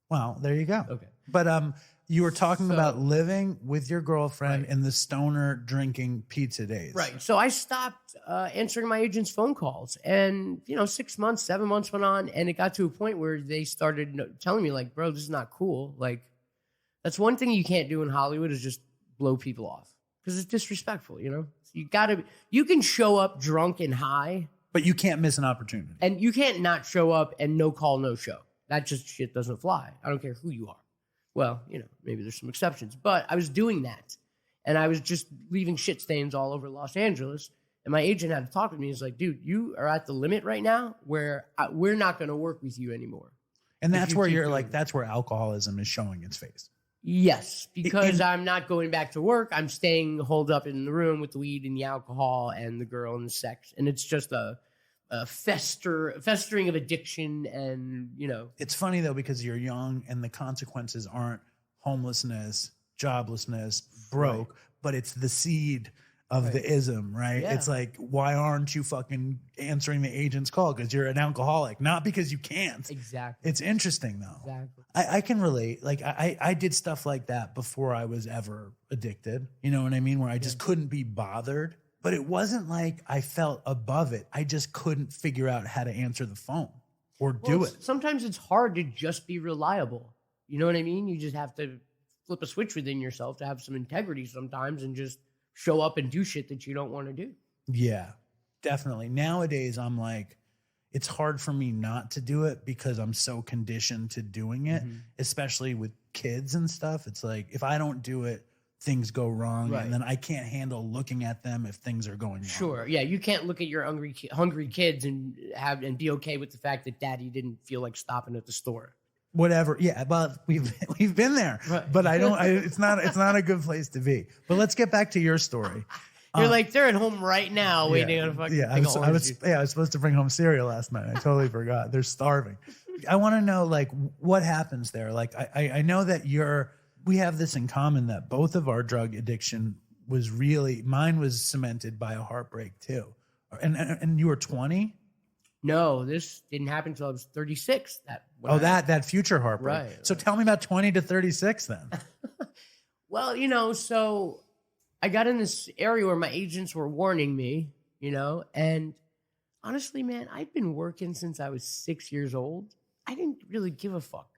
C: Well, there you go.
E: Okay.
C: But you were talking
E: So-
C: about living with your girlfriend
E: Right.
C: in the stoner drinking pizza days.
E: Right. So I stopped answering my agent's phone calls, and 6 months, 7 months went on, and it got to a point where they started telling me like, "Bro, this is not cool. Like, that's one thing you can't do in Hollywood is just blow people off because it's disrespectful. You can show up drunk and high,
C: But you can't miss an opportunity.
E: and you can't not show up and no call, no show. That just shit doesn't fly. I don't care who you are. Well, maybe there's some exceptions, but I was doing that. And I was just leaving shit stains all over Los Angeles. And my agent had to talk with me. He's like, dude, you are at the limit right now where we're not going to work with you anymore.
C: And
E: if
C: that's
E: you
C: where
E: keep
C: you're
E: doing
C: like,
E: it.
C: that's where alcoholism is showing its face.
E: Yes, because
C: And-
E: I'm not going back to work. I'm staying holed up in the room with the weed and the alcohol and the girl and the sex. And it's just a festering of addiction and,
C: It's funny though, because you're young and the consequences aren't homelessness, joblessness, broke, but it's the seed of the ism, right?
E: Yeah.
C: It's like, why aren't you fucking answering the agent's call? Because you're an alcoholic, not because you can't.
E: Exactly.
C: It's interesting though.
E: Exactly.
C: I can relate. Like I did stuff like that before I was ever addicted. You know what I mean? Where I just couldn't be bothered. But it wasn't like I felt above it. I just couldn't figure out how to answer the phone or do it.
E: Sometimes it's hard to just be reliable. You know what I mean? You just have to flip a switch within yourself to have some integrity sometimes and just show up and do shit that you don't want to do.
C: Yeah, definitely. Nowadays, I'm like, it's hard for me not to do it because I'm so conditioned to doing it, especially with kids and stuff. It's like, if I don't do it, things go wrong.
E: Right.
C: And then I can't handle looking at them if things are going wrong.
E: Sure. Yeah, you can't look at your hungry kids and be okay with the fact that daddy didn't feel like stopping at the store.
C: Whatever. Yeah, but we've been there.
E: Right.
C: But it's not a good place to be. But let's get back to your story.
E: You're like, they're at home right now waiting on a fucking
C: Yeah,
E: thing
C: I
E: of orange
C: was
E: juice.
C: supposed to bring home cereal last night. I totally forgot. They're starving. I want to know like what happens there. Like I know that we have this in common, that both of our drug addiction was mine was cemented by a heartbreak too. And you were 20?
E: No, this didn't happen until I was 36.
C: That future heartbreak.
E: Right,
C: So tell me about 20 to 36 then.
E: Well, so I got in this area where my agents were warning me, and honestly, man, I've been working since I was 6 years old. I didn't really give a fuck.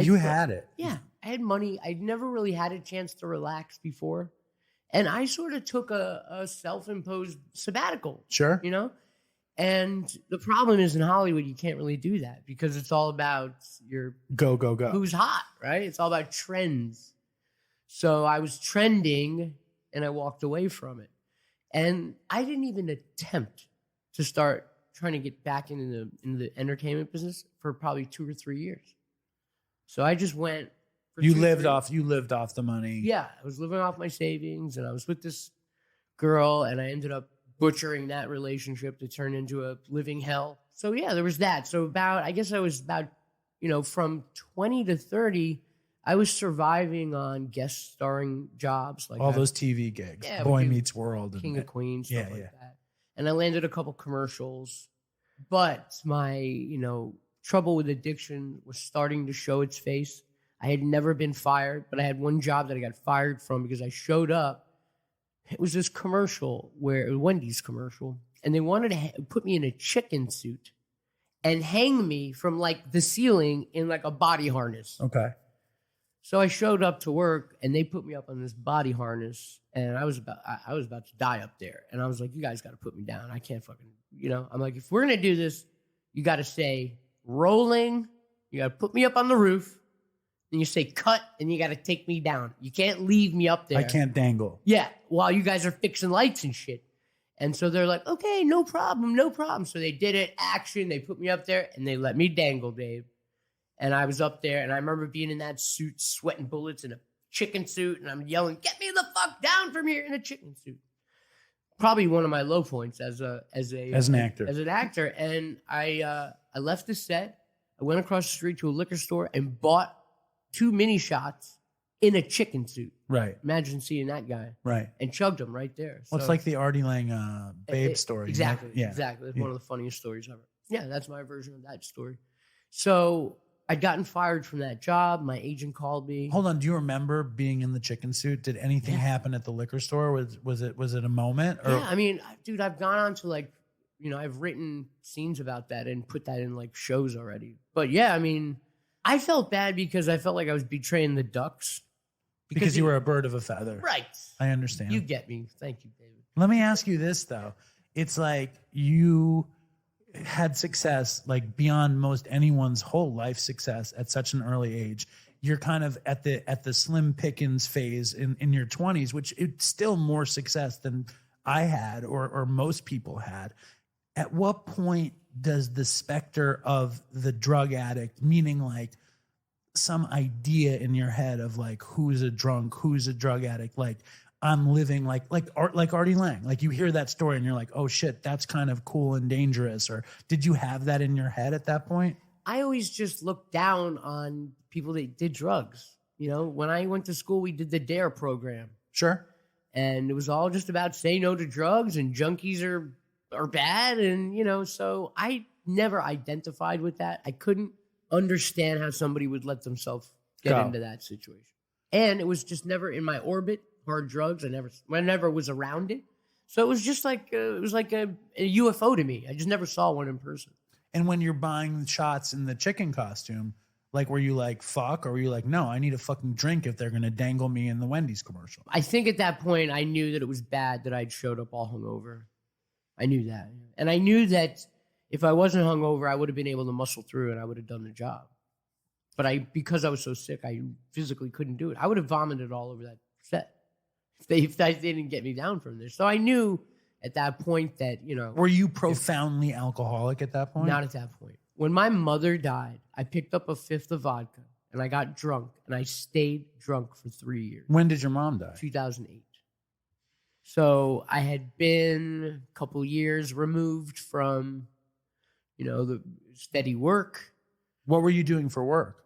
C: You had it.
E: Yeah, I had money. I'd never really had a chance to relax before. And I sort of took a self-imposed sabbatical,
C: Sure.
E: And the problem is in Hollywood, you can't really do that because it's all about your
C: Go.
E: who's hot, right? It's all about trends. So I was trending and I walked away from it. And I didn't even attempt to start trying to get back into the entertainment business for probably 2 or 3 years. So I just went.
C: You lived off the money.
E: Yeah, I was living off my savings, and I was with this girl, and I ended up butchering that relationship to turn into a living hell. So yeah, there was that. So I guess I was about, from 20 to 30, I was surviving on guest starring jobs. Like
C: All those TV gigs.
E: Yeah,
C: Boy
E: we do
C: Meets World.
E: King of Queens,
C: Yeah,
E: stuff like
C: yeah.
E: that. And I landed a couple commercials. But my, trouble with addiction was starting to show its face. I had never been fired, but I had one job that I got fired from because I showed up. It was this commercial a Wendy's commercial, and they wanted to put me in a chicken suit and hang me from like the ceiling in like a body harness.
C: Okay.
E: So I showed up to work, and they put me up on this body harness, and I was about to die up there. And I was like, you guys got to put me down. I can't fucking, I'm like, if we're going to do this, you got to say rolling. You got to put me up on the roof. Then you say cut, and you got to take me down. You can't leave me up there.
C: I can't dangle.
E: Yeah, while you guys are fixing lights and shit. And so they're like, okay, no problem, no problem. So they did it, action. They put me up there, and they let me dangle, Dave. And I was up there, and I remember being in that suit, sweating bullets in a chicken suit, and I'm yelling, get me the fuck down from here in a chicken suit. Probably one of my low points as an actor. And I left the set. I went across the street to a liquor store and bought 2 mini shots in a chicken suit.
C: Right.
E: Imagine seeing that guy.
C: Right.
E: And chugged them right there.
C: Well, it's like the Artie Lang Babe story.
E: Exactly.
C: Yeah.
E: Exactly. It's one of the funniest stories ever. Yeah, that's my version of that story. So I'd gotten fired from that job. My agent called me.
C: Hold on. Do you remember being in the chicken suit? Did anything happen at the liquor store? Was it a moment? Or?
E: Yeah, I mean, dude, I've gone on to like, I've written scenes about that and put that in like shows already. But yeah, I mean, I felt bad because I felt like I was betraying the ducks.
C: Because you were a bird of a feather.
E: Right.
C: I understand.
E: You get me. Thank you, David.
C: Let me ask you this, though. It's like you had success like beyond most anyone's whole life success at such an early age. You're kind of at the slim pickings phase in your 20s, which it's still more success than I had or most people had. At what point does the specter of the drug addict, meaning like some idea in your head of like who's a drunk, who's a drug addict, like I'm living like Artie Lang, like you hear that story and you're like, oh shit, that's kind of cool and dangerous. Or did you have that in your head at that point?
E: I always just looked down on people that did drugs. When I went to school, we did the DARE program.
C: Sure.
E: And it was all just about say no to drugs, and junkies are bad. And, so I never identified with that. I couldn't understand how somebody would let themselves get into that situation. And it was just never in my orbit, hard drugs. I never was around it. So it was just like, a UFO to me. I just never saw one in person.
C: And when you're buying shots in the chicken costume, like, were you like, fuck? Or were you like, no, I need a fucking drink if they're going to dangle me in the Wendy's commercial?
E: I think at that point, I knew that it was bad that I'd showed up all hungover. I knew that. And I knew that if I wasn't hungover, I would have been able to muscle through and I would have done the job. But because I was so sick, I physically couldn't do it. I would have vomited all over that set if they didn't get me down from there. So I knew at that point that,
C: Were you profoundly alcoholic at that point?
E: Not at that point. When my mother died, I picked up a fifth of vodka and I got drunk and I stayed drunk for 3 years.
C: When did your mom die?
E: 2008. So I had been a couple years removed from, the steady work.
C: What were you doing for work?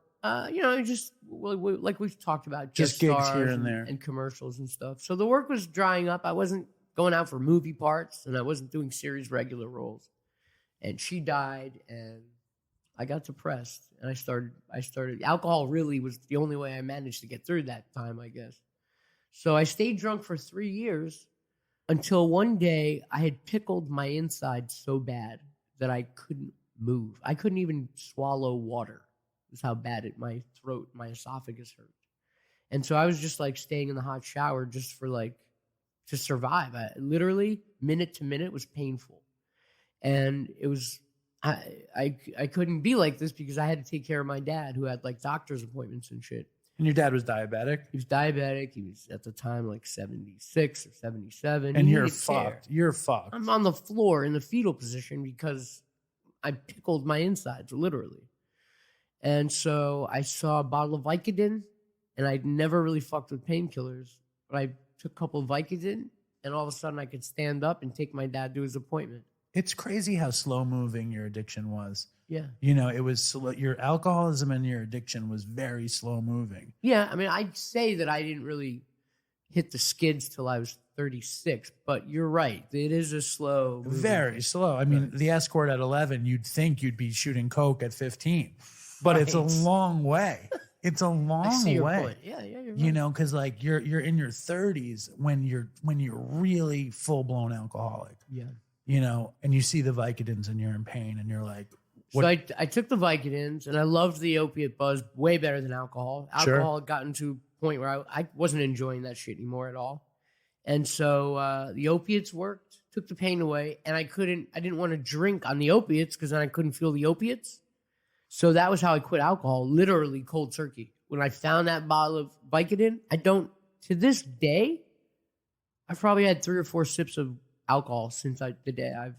E: Just like we've talked about,
C: just gigs here and there
E: and commercials and stuff. So the work was drying up. I wasn't going out for movie parts and I wasn't doing series regular roles. And she died and I got depressed and I started alcohol really was the only way I managed to get through that time, I guess. So I stayed drunk for 3 years until one day I had pickled my insides so bad that I couldn't move. I couldn't even swallow water. That's how bad my throat, my esophagus hurt. And so I was just like staying in the hot shower just for like to survive. Literally minute to minute was painful. And it was, I couldn't be like this because I had to take care of my dad who had like doctor's appointments and shit.
C: And your dad was diabetic?
E: He was diabetic. He was at the time like 76 or 77.
C: And you're fucked. You're fucked.
E: I'm on the floor in the fetal position because I pickled my insides, literally. And so I saw a bottle of Vicodin, and I'd never really fucked with painkillers. But I took a couple of Vicodin, and all of a sudden I could stand up and take my dad to his appointment.
C: It's crazy how slow moving your addiction was.
E: Yeah.
C: You know, it was slow, your alcoholism and your addiction was very slow moving.
E: Yeah. I mean, I'd say that I didn't really hit the skids till I was 36, but you're right. It is a slow.
C: Very slow. I mean, the escort at 11, you'd think you'd be shooting coke at 15, but it's a long way. It's a long
E: I see your
C: way.
E: point. Yeah, you're right.
C: You know, because like you're in your 30s when you're really full blown alcoholic.
E: Yeah.
C: You know, and you see the Vicodins and you're in pain, and you're like,
E: so I took the Vicodins, and I loved the opiate buzz way better than alcohol. Alcohol had gotten to a point where I wasn't enjoying that shit anymore at all. And so the opiates worked, took the pain away, and I didn't want to drink on the opiates because then I couldn't feel the opiates. So that was how I quit alcohol, literally cold turkey. When I found that bottle of Vicodin, to this day, I've probably had 3 or 4 sips of alcohol since the day I've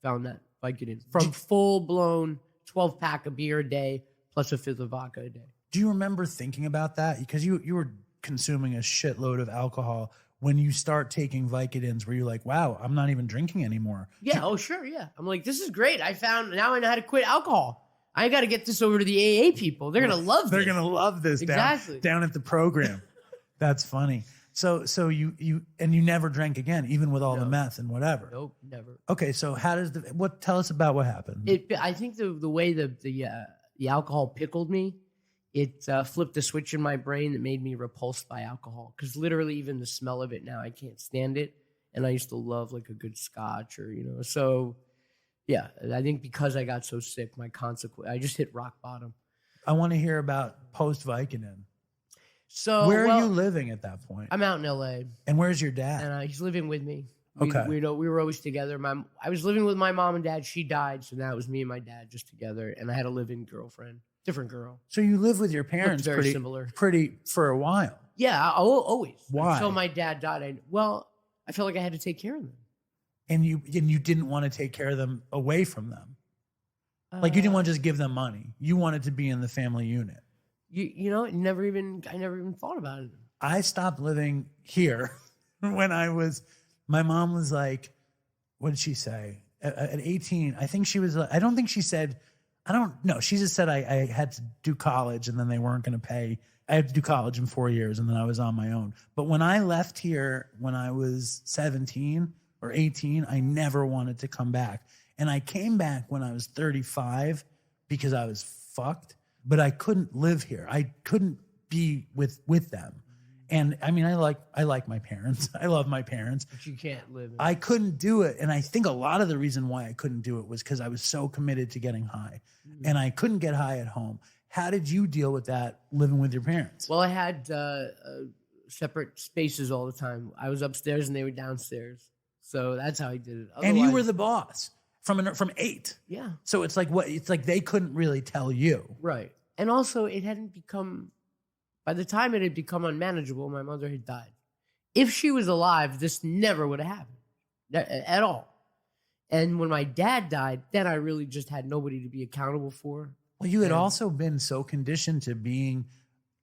E: found that Vicodin. From full-blown 12-pack of beer a day plus a 5th of vodka a day.
C: do you remember thinking about that? Because you were consuming a shitload of alcohol. When you start taking Vicodins, where you're like, wow, I'm not even drinking anymore.
E: Yeah, sure, yeah. I'm like, this is great. Now I know how to quit alcohol. I got to get this over to the AA people. They're going to love this.
C: They're going to love this
E: exactly.
C: down at the program. That's funny. So you never drank again, even with all the meth and whatever.
E: Nope, never.
C: Okay, so tell us about what happened.
E: I think the way the alcohol pickled me, it flipped a switch in my brain that made me repulsed by alcohol. Because literally even the smell of it now, I can't stand it. And I used to love like a good scotch so yeah, I think because I got so sick, I just hit rock bottom.
C: I want to hear about post-Vicodin.
E: So
C: where are you living at that point?
E: I'm out in LA.
C: And where's your dad?
E: And he's living with me.
C: Okay.
E: We were always together. I was living with my mom and dad. She died, so now it was me and my dad just together. And I had a live-in girlfriend, different girl.
C: So you live with your parents
E: very similar.
C: Pretty for a while.
E: Yeah, always.
C: Why?
E: Until my dad died. I felt like I had to take care of them.
C: And you didn't want to take care of them away from them. Like you didn't want to just give them money. You wanted to be in the family unit.
E: I never even thought about it.
C: I stopped living here when my mom was like, what did she say? At 18, I think she was, I don't think she said, I don't know. She just said I had to do college and then they weren't going to pay. I had to do college in 4 years and then I was on my own. But when I left here, when I was 17 or 18, I never wanted to come back. And I came back when I was 35 because I was fucked, but I couldn't live here. I couldn't be with them. And I mean, I like my parents. I love my parents.
E: But you can't live.
C: I couldn't do it. And I think a lot of the reason why I couldn't do it was because I was so committed to getting high. And I couldn't get high at home. How did you deal with that living with your parents?
E: Well, I had separate spaces all the time. I was upstairs and they were downstairs. So that's how I did it.
C: And you were the boss from 8.
E: Yeah.
C: So it's like they couldn't really tell you.
E: Right. And also it hadn't become, by the time it had become unmanageable, my mother had died. If she was alive, this never would have happened at all. And when my dad died, then I really just had nobody to be accountable for.
C: Well, you had also been so conditioned to being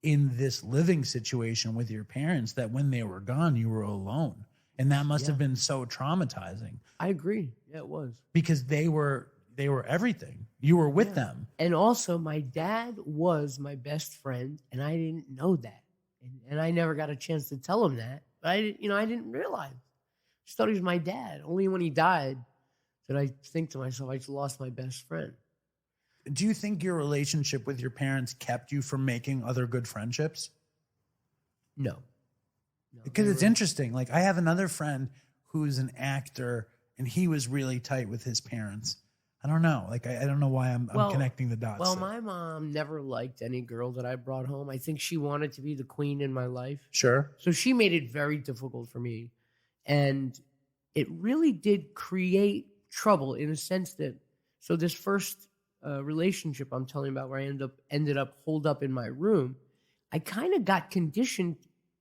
C: in this living situation with your parents that when they were gone, you were alone. And that must have been so traumatizing.
E: I agree. Yeah, it was.
C: Because they were everything. You were with them.
E: And also, my dad was my best friend, and I didn't know that. And I never got a chance to tell him that. But I didn't realize. I just thought he was my dad. Only when he died did I think to myself, I just lost my best friend.
C: Do you think your relationship with your parents kept you from making other good friendships?
E: No.
C: Because it's interesting. Like, I have another friend who's an actor, and he was really tight with his parents. I don't know. Like, I don't know why I'm connecting the dots.
E: Well, my mom never liked any girl that I brought home. I think she wanted to be the queen in my life.
C: Sure.
E: So she made it very difficult for me. And it really did create trouble in a sense that, so this first relationship I'm telling you about where I ended up holed up in my room, I kind of got conditioned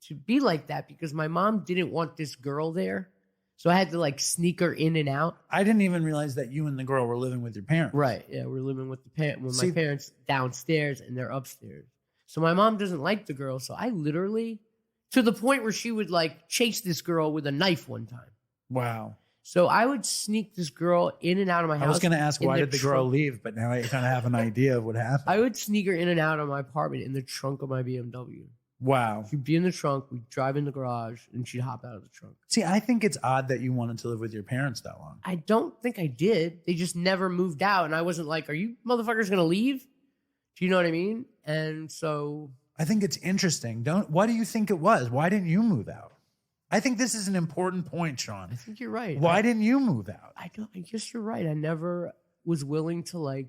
E: to be like that because my mom didn't want this girl there. So I had to like sneak her in and out.
C: I didn't even realize that you and the girl were living with your parents.
E: Right. Yeah, we're living with my parents downstairs and they're upstairs. So my mom doesn't like the girl. So I literally, to the point where she would like chase this girl with a knife one time.
C: Wow.
E: So I would sneak this girl in and out of my house.
C: I was going to ask,
E: in
C: why did the girl
E: trunk.
C: leave? But now I kind of have an idea of what happened.
E: I would sneak her in and out of my apartment in the trunk of my BMW.
C: Wow.
E: She'd be in the trunk, we'd drive in the garage, and she'd hop out of the trunk.
C: See, I think it's odd that you wanted to live with your parents that long.
E: I don't think I did. They just never moved out, and I wasn't like, are you motherfuckers going to leave? Do you know what I mean? And so...
C: I think it's interesting. What do you think it was? Why didn't you move out? I think this is an important point, Shaun.
E: I think you're right.
C: Why didn't you move out?
E: I guess you're right. I never was willing to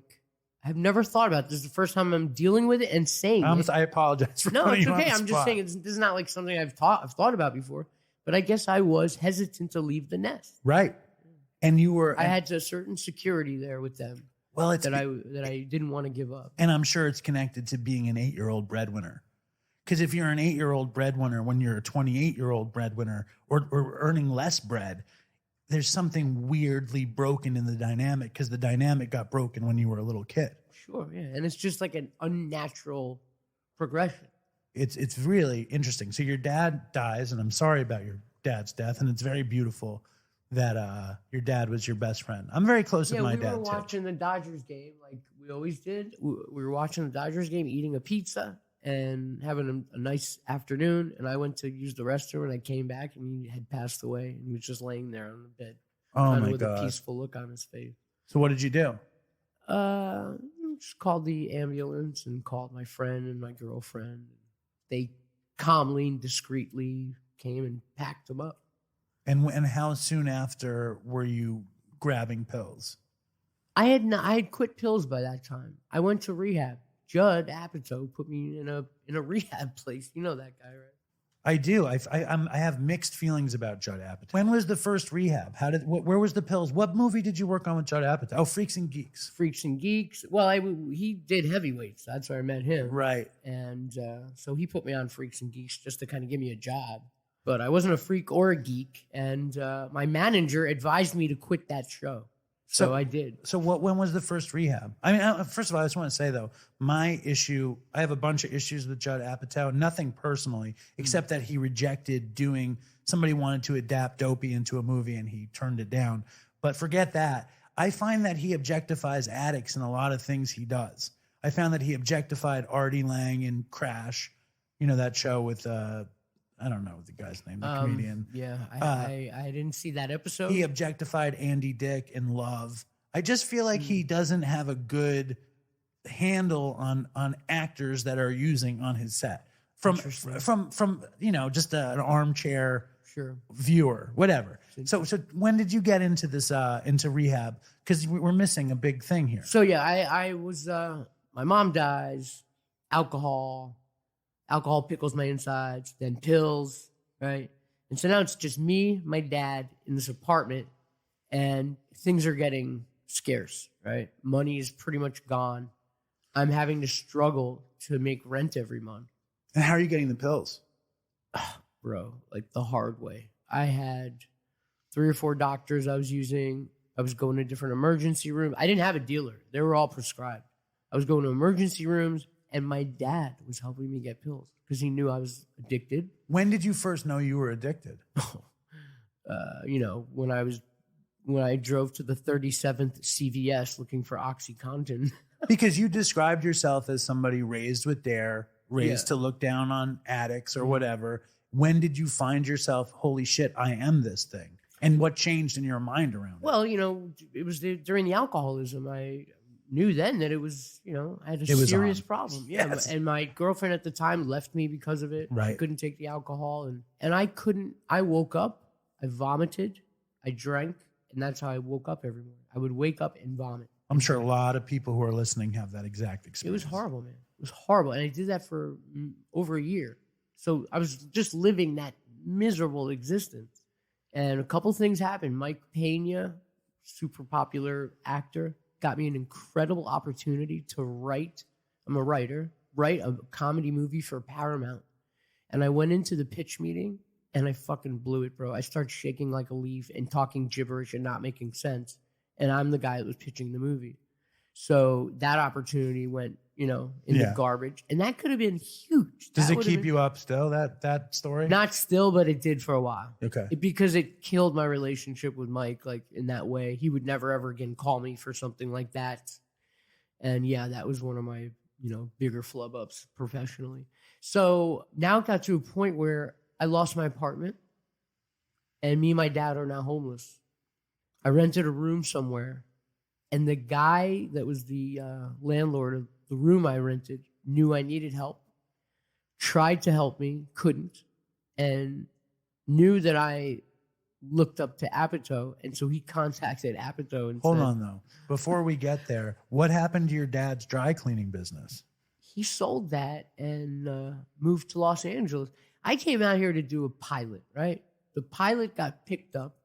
E: I've never thought about it. This is the first time I'm dealing with it and saying it.
C: I apologize for
E: No,
C: putting
E: it's
C: you on
E: okay.
C: the
E: I'm just
C: spot.
E: saying this is not like something I've thought about before. But I guess I was hesitant to leave the nest.
C: Right. And you were...
E: I had a certain security there with them that I didn't want to give up.
C: And I'm sure it's connected to being an 8-year-old breadwinner. Because if you're an 8-year-old breadwinner when you're a 28-year-old breadwinner or earning less bread, there's something weirdly broken in the dynamic because the dynamic got broken when you were a little kid.
E: Sure, yeah. And it's just like an unnatural progression.
C: It's really interesting. So your dad dies, and I'm sorry about your dad's death, and it's very beautiful that your dad was your best friend. I'm very close with my dad, too.
E: We were watching the Dodgers game like we always did. We were watching the Dodgers game, eating a pizza, and having a nice afternoon. And I went to use the restroom, and I came back, and he had passed away, and he was just laying there on the bed.
C: Oh, my
E: with
C: God.
E: a peaceful look on his face.
C: So what did you do?
E: Just called the ambulance and called my friend and my girlfriend. They calmly and discreetly came and packed him up.
C: And how soon after were you grabbing pills?
E: I had quit pills by that time. I went to rehab. Judd Apatow put me in a rehab place. You know that guy, right?
C: I do. I have mixed feelings about Judd Apatow. When was the first rehab? Where was the pills? What movie did you work on with Judd Apatow? Oh, Freaks and Geeks.
E: Freaks and Geeks. Well, he did Heavyweights. That's where I met him.
C: Right.
E: And so he put me on Freaks and Geeks just to kind of give me a job. But I wasn't a freak or a geek. And my manager advised me to quit that show. So I did.
C: So when was the first rehab? I mean, first of all, I just want to say, though, I have a bunch of issues with Judd Apatow, nothing personally, except that he rejected somebody wanted to adapt Dopey into a movie and he turned it down. But forget that. I find that he objectifies addicts in a lot of things he does. I found that he objectified Artie Lang in Crash, that show with, I don't know the guy's name, the comedian.
E: Yeah, I didn't see that episode.
C: He objectified Andy Dick in Love. I just feel like he doesn't have a good handle on actors that are using on his set. From just an armchair viewer, whatever. So when did you get into this into rehab? Because we're missing a big thing here.
E: So yeah, I was my mom dies, alcohol pickles my insides, then pills, right? And so now it's just me, my dad in this apartment, and things are getting scarce, right? Money is pretty much gone. I'm having to struggle to make rent every month.
C: And how are you getting the pills?
E: Bro, like the hard way. I had 3 or 4 doctors I was using. I was going to different emergency rooms. I didn't have a dealer. They were all prescribed. I was going to emergency rooms, and my dad was helping me get pills because he knew I was addicted.
C: When did you first know you were addicted?
E: When I drove to the 37th CVS looking for OxyContin.
C: Because you described yourself as somebody raised with DARE, raised to look down on addicts or whatever. When did you find yourself, holy shit, I am this thing? And what changed in your mind around it?
E: Well, it was during the alcoholism. I knew then that it was, I had a serious problem. Yeah.
C: Yes.
E: And my girlfriend at the time left me because of it.
C: Right.
E: I couldn't take the alcohol. And I woke up, I vomited, I drank, and that's how I woke up every morning. I would wake up and vomit.
C: I'm sure a lot of people who are listening have that exact experience.
E: It was horrible, man. It was horrible. And I did that for over a year. So I was just living that miserable existence. And a couple things happened. Mike Pena, super popular actor, got me an incredible opportunity to write. I'm a writer. Write a comedy movie for Paramount. And I went into the pitch meeting and I fucking blew it, bro. I started shaking like a leaf and talking gibberish and not making sense. And I'm the guy that was pitching the movie. So that opportunity went in the
C: Yeah.
E: garbage. And that could have been huge.
C: Does
E: That
C: it
E: would have
C: keep
E: been-
C: you up still, that story?
E: Not still, but it did for a while.
C: Okay.
E: Because it killed my relationship with Mike, like in that way. He would never ever again call me for something like that. And yeah, that was one of my, bigger flub ups professionally. So now it got to a point where I lost my apartment and me and my dad are now homeless. I rented a room somewhere and the guy that was the landlord of the room I rented knew I needed help, tried to help me, couldn't, and knew that I looked up to Apatow, and so he contacted Apatow and
C: Hold
E: said,
C: on, though. Before we get there, what happened to your dad's dry cleaning business?
E: he sold that and moved to Los Angeles. I came out here to do a pilot, right? The pilot got picked up,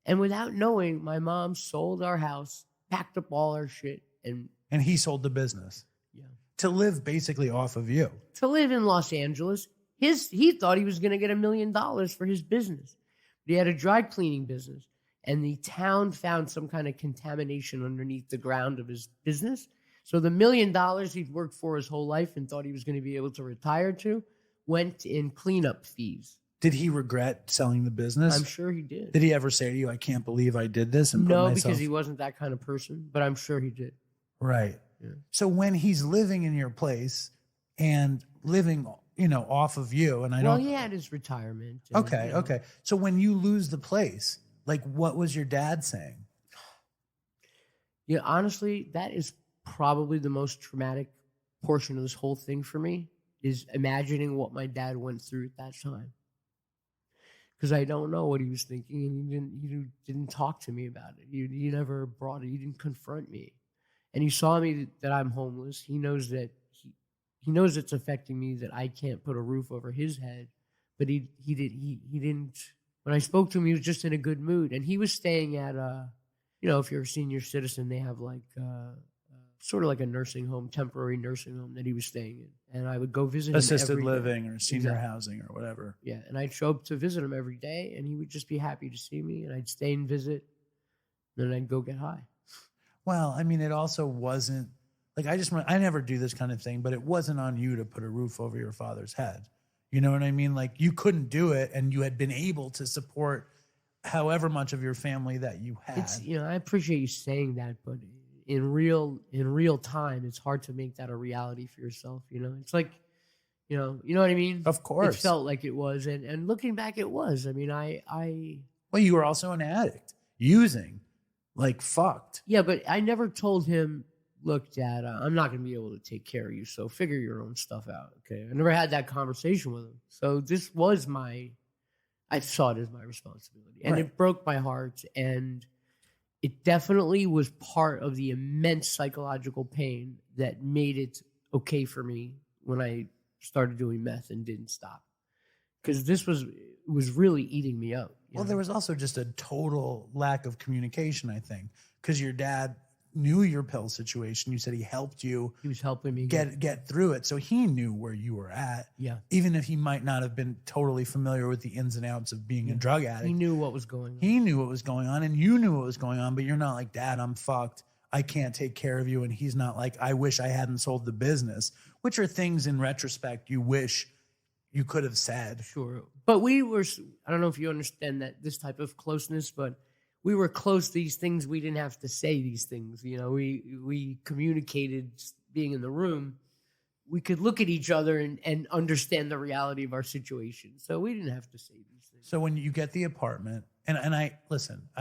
E: and without knowing, my mom sold our house, packed up all our shit, and
C: And he sold the business
E: yeah,
C: to live basically off of you.
E: to live in Los Angeles. He thought he was going to get $1 million for his business. But he had a dry cleaning business, and the town found some kind of contamination underneath the ground of his business. So the $1 million he'd worked for his whole life and thought he was going to be able to retire to went in cleanup fees.
C: Did he regret selling the business?
E: I'm sure he did.
C: Did he ever say to you, I can't believe I did this? And
E: No,
C: put myself...
E: because he wasn't that kind of person, but I'm sure he did.
C: Right.
E: Yeah.
C: So when he's living in your place and living, off of you, and
E: Well, he had his retirement. and,
C: Okay, okay. So when you lose the place, like what was your dad saying?
E: Yeah, honestly, that is probably the most traumatic portion of this whole thing for me, is imagining what my dad went through at that time. Because I don't know what he was thinking, and he didn't talk to me about it. He never brought it. He didn't confront me, and he saw me that I'm homeless. He knows that he knows it's affecting me, that I can't put a roof over his head. But he didn't. When I spoke to him, he was just in a good mood, and he was staying at if you're a senior citizen, they have like sort of like a nursing home, temporary nursing home that he was staying in. And I would go visit him
C: Assisted
E: every day.
C: living or senior
E: Exactly.
C: housing or whatever.
E: Yeah, and I'd show up to visit him every day, and he would just be happy to see me, and I'd stay and visit, and then I'd go get high.
C: Well, I mean, it also wasn't like I never do this kind of thing, but it wasn't on you to put a roof over your father's head. You know what I mean? Like you couldn't do it, and you had been able to support however much of your family that you had.
E: It's I appreciate you saying that, but in real time, it's hard to make that a reality for yourself. It's like, you know what I mean?
C: Of course.
E: It felt like it was, and looking back, it was. I mean,
C: Well, you were also an addict, using, like fucked.
E: yeah, but I never told him, look, Dad, I'm not going to be able to take care of you, so figure your own stuff out, okay? I never had that conversation with him. So this was I saw it as my responsibility. And
C: Right.
E: it broke my heart, and it definitely was part of the immense psychological pain that made it okay for me when I started doing meth and didn't stop. Because this was really eating me up.
C: Well, there was also just a total lack of communication, I think, because your dad knew your pill situation. You said he helped you
E: He was helping me
C: get through it, so he knew where you were at.
E: Yeah.
C: Even if he might not have been totally familiar with the ins and outs of being a drug addict,
E: He knew what was going on.
C: he knew what was going on, and you knew what was going on. But you're not like, Dad, I'm fucked. I can't take care of you. And he's not like, I wish I hadn't sold the business, which are things in retrospect you wish you could have said.
E: Sure. But I don't know if you understand that this type of closeness, but we were close to these things. We didn't have to say these things. We communicated being in the room. We could look at each other and understand the reality of our situation. So we didn't have to say these things.
C: So when you get the apartment, and I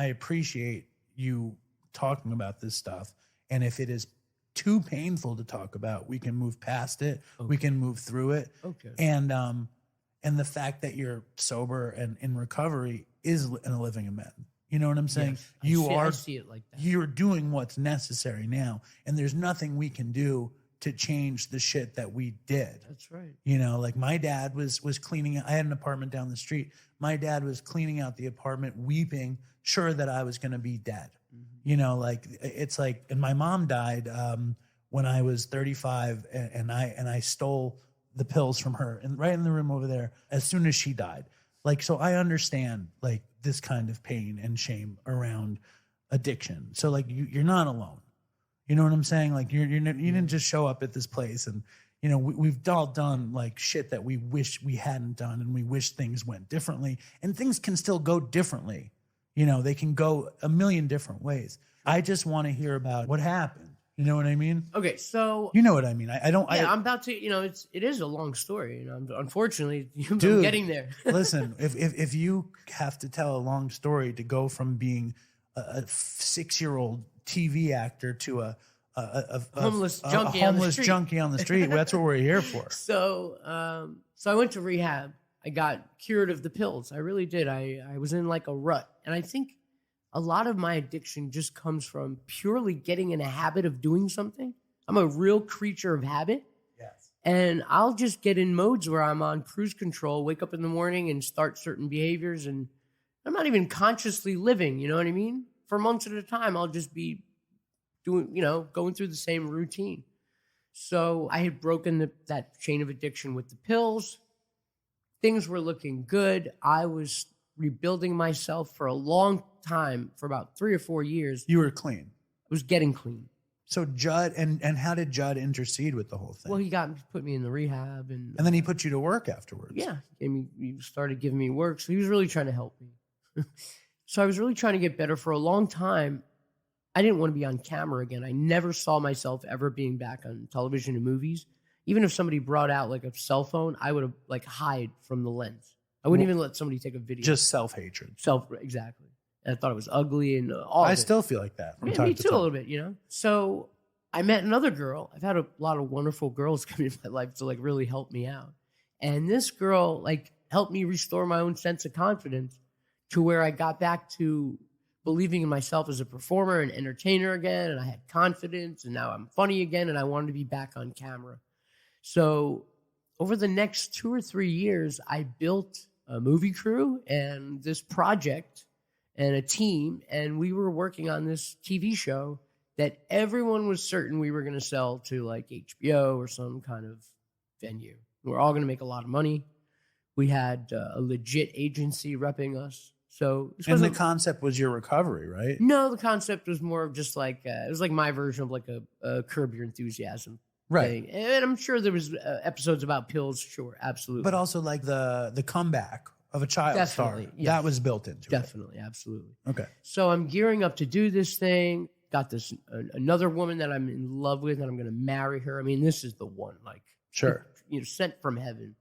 C: appreciate you talking about this stuff. And if it is too painful to talk about, we can move past it.
E: Okay.
C: We can move through it.
E: Okay.
C: And the fact that you're sober and in recovery is a living amend. You know what I'm saying?
E: Yes, I see it like that.
C: You're doing what's necessary now, and there's nothing we can do to change the shit that we did.
E: That's right.
C: Like my dad was cleaning. I had an apartment down the street. My dad was cleaning out the apartment, weeping, sure that I was going to be dead. It's like, and my mom died when I was 35, and I stole the pills from her, and right in the room over there as soon as she died. So I understand this kind of pain and shame around addiction. So you're not alone. You know what I'm saying? Like you didn't just show up at this place and, you know, we've all done like shit that we wish we hadn't done and we wish things went differently, and things can still go differently. You know, they can go a million different ways. I just want to hear about what happened. You know what I mean?
E: Okay, so
C: you know what I mean. I don't.
E: Yeah, I'm about to. You know, it is a long story. You know, unfortunately, I'm
C: Dude,
E: getting there.
C: Listen, if you have to tell a long story to go from being a 6-year-old TV actor to a
E: homeless junkie
C: on the street, that's what we're here for.
E: So I went to rehab. I got cured of the pills. I really did. I was in like a rut, and I think a lot of my addiction just comes from purely getting in a habit of doing something. I'm a real creature of habit.
C: Yes.
E: And I'll just get in modes where I'm on cruise control, wake up in the morning and start certain behaviors. And I'm not even consciously living, you know what I mean? For months at a time, I'll just be doing, you know, going through the same routine. So I had broken that chain of addiction with the pills. Things were looking good. I was rebuilding myself for a long time, for about 3 or 4 years.
C: You were clean.
E: I was getting clean.
C: So Judd, and how did Judd intercede with the whole thing?
E: Well, he put me in the rehab, and
C: then he put you to work afterwards.
E: Yeah, he started giving me work. So he was really trying to help me. So I was really trying to get better for a long time. I didn't want to be on camera again. I never saw myself ever being back on television and movies. Even if somebody brought out like a cell phone, I would have like hide from the lens. I wouldn't even let somebody take a video.
C: Just self-hatred.
E: Exactly. And I thought it was ugly and all of it.
C: I still feel like that from time
E: me
C: to
E: too,
C: time.
E: a little bit, you know? So I met another girl. I've had a lot of wonderful girls come into my life to like really help me out. And this girl like helped me restore my own sense of confidence to where I got back to believing in myself as a performer and entertainer again. And I had confidence, and now I'm funny again, and I wanted to be back on camera. So over the next 2 or 3 years, I built a movie crew and this project and a team, and we were working on this TV show that everyone was certain we were going to sell to like HBO or some kind of venue. We were all going to make a lot of money. We had a legit agency repping us. So
C: and the concept was your recovery, right?
E: No, the concept was more of just like it was like my version of like a Curb Your Enthusiasm.
C: Right.
E: Thing. And I'm sure there was episodes about pills. Sure. Absolutely.
C: But also like the comeback of a child star.
E: Yes.
C: That was built into it.
E: Definitely. Absolutely.
C: Okay.
E: So I'm gearing up to do this thing. Got this another woman that I'm in love with, and I'm going to marry her. I mean, this is the one, like,
C: sure,
E: you know, sent from heaven.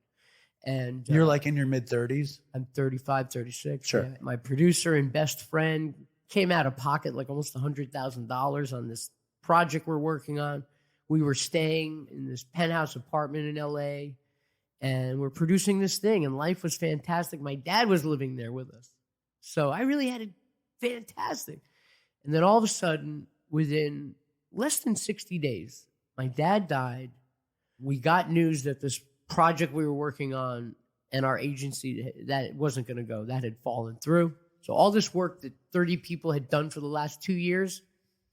E: And
C: you're like in your mid-30s?
E: I'm 35, 36.
C: Sure.
E: Yeah. My producer and best friend came out of pocket like almost $100,000 on this project we're working on. We were staying in this penthouse apartment in LA, and we're producing this thing, and life was fantastic. My dad was living there with us. So I really had it fantastic. And then all of a sudden, within less than 60 days, my dad died. We got news that this project we were working on and our agency, that it wasn't going to go. That had fallen through. So all this work that 30 people had done for the last 2 years,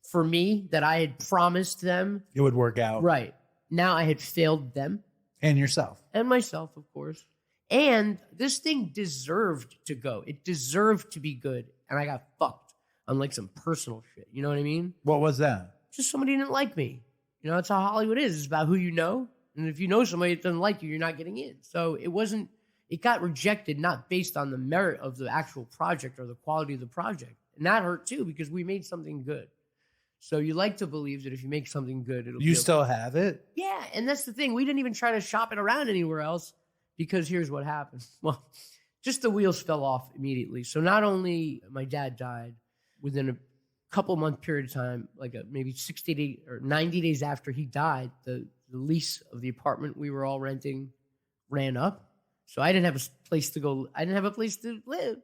E: for me, that I had promised them,
C: it would work out.
E: Right. Now I had failed them.
C: And yourself.
E: And myself, of course. And this thing deserved to go. It deserved to be good. And I got fucked on like some personal shit. You know what I mean?
C: What was that?
E: Just somebody didn't like me. You know, that's how Hollywood is. It's about who you know. And if you know somebody that doesn't like you, you're not getting in. So it got rejected not based on the merit of the actual project or the quality of the project. And that hurt too, because we made something good. So you like to believe that if you make something good, it'll be
C: You still have it?
E: Yeah, and that's the thing. We didn't even try to shop it around anywhere else, because here's what happened. Well, just the wheels fell off immediately. So not only my dad died within a couple month period of time, like maybe 60 or 90 days after he died, the lease of the apartment we were all renting ran up. So I didn't have a place to go. I didn't have a place to live.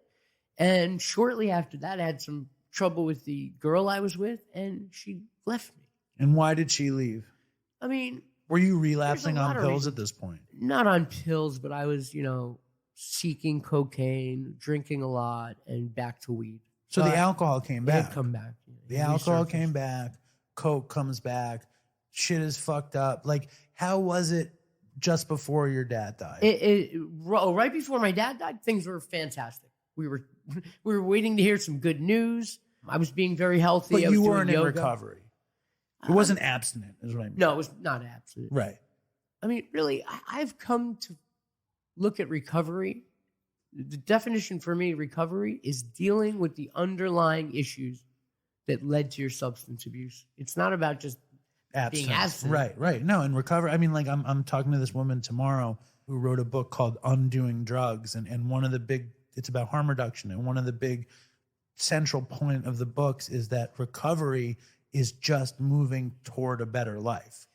E: And shortly after that, I had some trouble with the girl I was with, and she left me.
C: And why did she leave?
E: I mean,
C: were you relapsing on pills
E: reasons.
C: at this point?
E: Not on pills, but I was, you know, seeking cocaine, drinking a lot, and back to weed.
C: So the alcohol came back.
E: It had come back.
C: The alcohol came back. Coke comes back. Shit is fucked up. Like, how was it just before your dad died?
E: Right before my dad died, things were fantastic. We were waiting to hear some good news. I was being very healthy.
C: But
E: I was
C: you
E: doing
C: weren't in
E: yoga.
C: recovery. It wasn't abstinent, is what I mean.
E: No, it was not abstinent.
C: Right.
E: I mean, really, I've come to look at recovery. The definition for me, recovery, is dealing with the underlying issues that led to your substance abuse. It's not about just being abstinent.
C: Right. No, and recover. I mean, like I'm talking to this woman tomorrow who wrote a book called Undoing Drugs, and one of the big, it's about harm reduction, and one of the big central point of the books is that recovery is just moving toward a better life,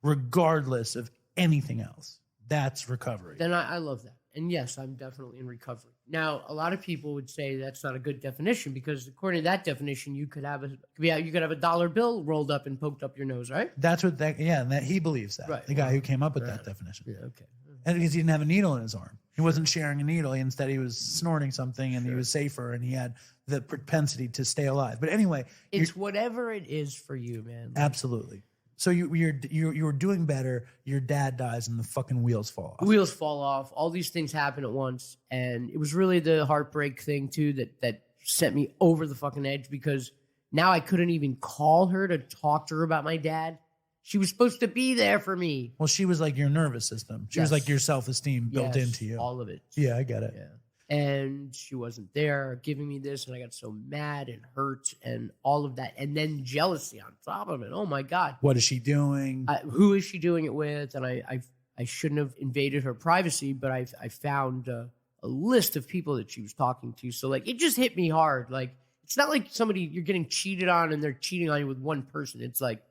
C: regardless of anything else. That's recovery.
E: Then I love that. And yes, I'm definitely in recovery. Now, a lot of people would say that's not a good definition because according to that definition, you could have a dollar bill rolled up and poked up your nose, right?
C: That's what and that he believes that.
E: Right.
C: The guy who came up with that definition.
E: Yeah, okay.
C: And because he didn't have a needle in his arm. He wasn't sharing a needle. Instead, he was snorting something and he was safer and he had the propensity to stay alive. But anyway.
E: It's whatever it is for you, man.
C: Absolutely. So you're doing better. Your dad dies and the fucking wheels fall off.
E: Wheels fall off. All these things happen at once. And it was really the heartbreak thing, too, that sent me over the fucking edge because now I couldn't even call her to talk to her about my dad. She was supposed to be there for me.
C: Well, she was like your nervous system. She was like your self-esteem built into you.
E: All of it.
C: Yeah, I get it.
E: Yeah. And she wasn't there giving me this, and I got so mad and hurt and all of that. And then jealousy on top of it. Oh, my God.
C: What is she doing?
E: Who is she doing it with? And I shouldn't have invaded her privacy, but I found a list of people that she was talking to. So, like, it just hit me hard. Like, it's not like you're getting cheated on and they're cheating on you with one person. It's like.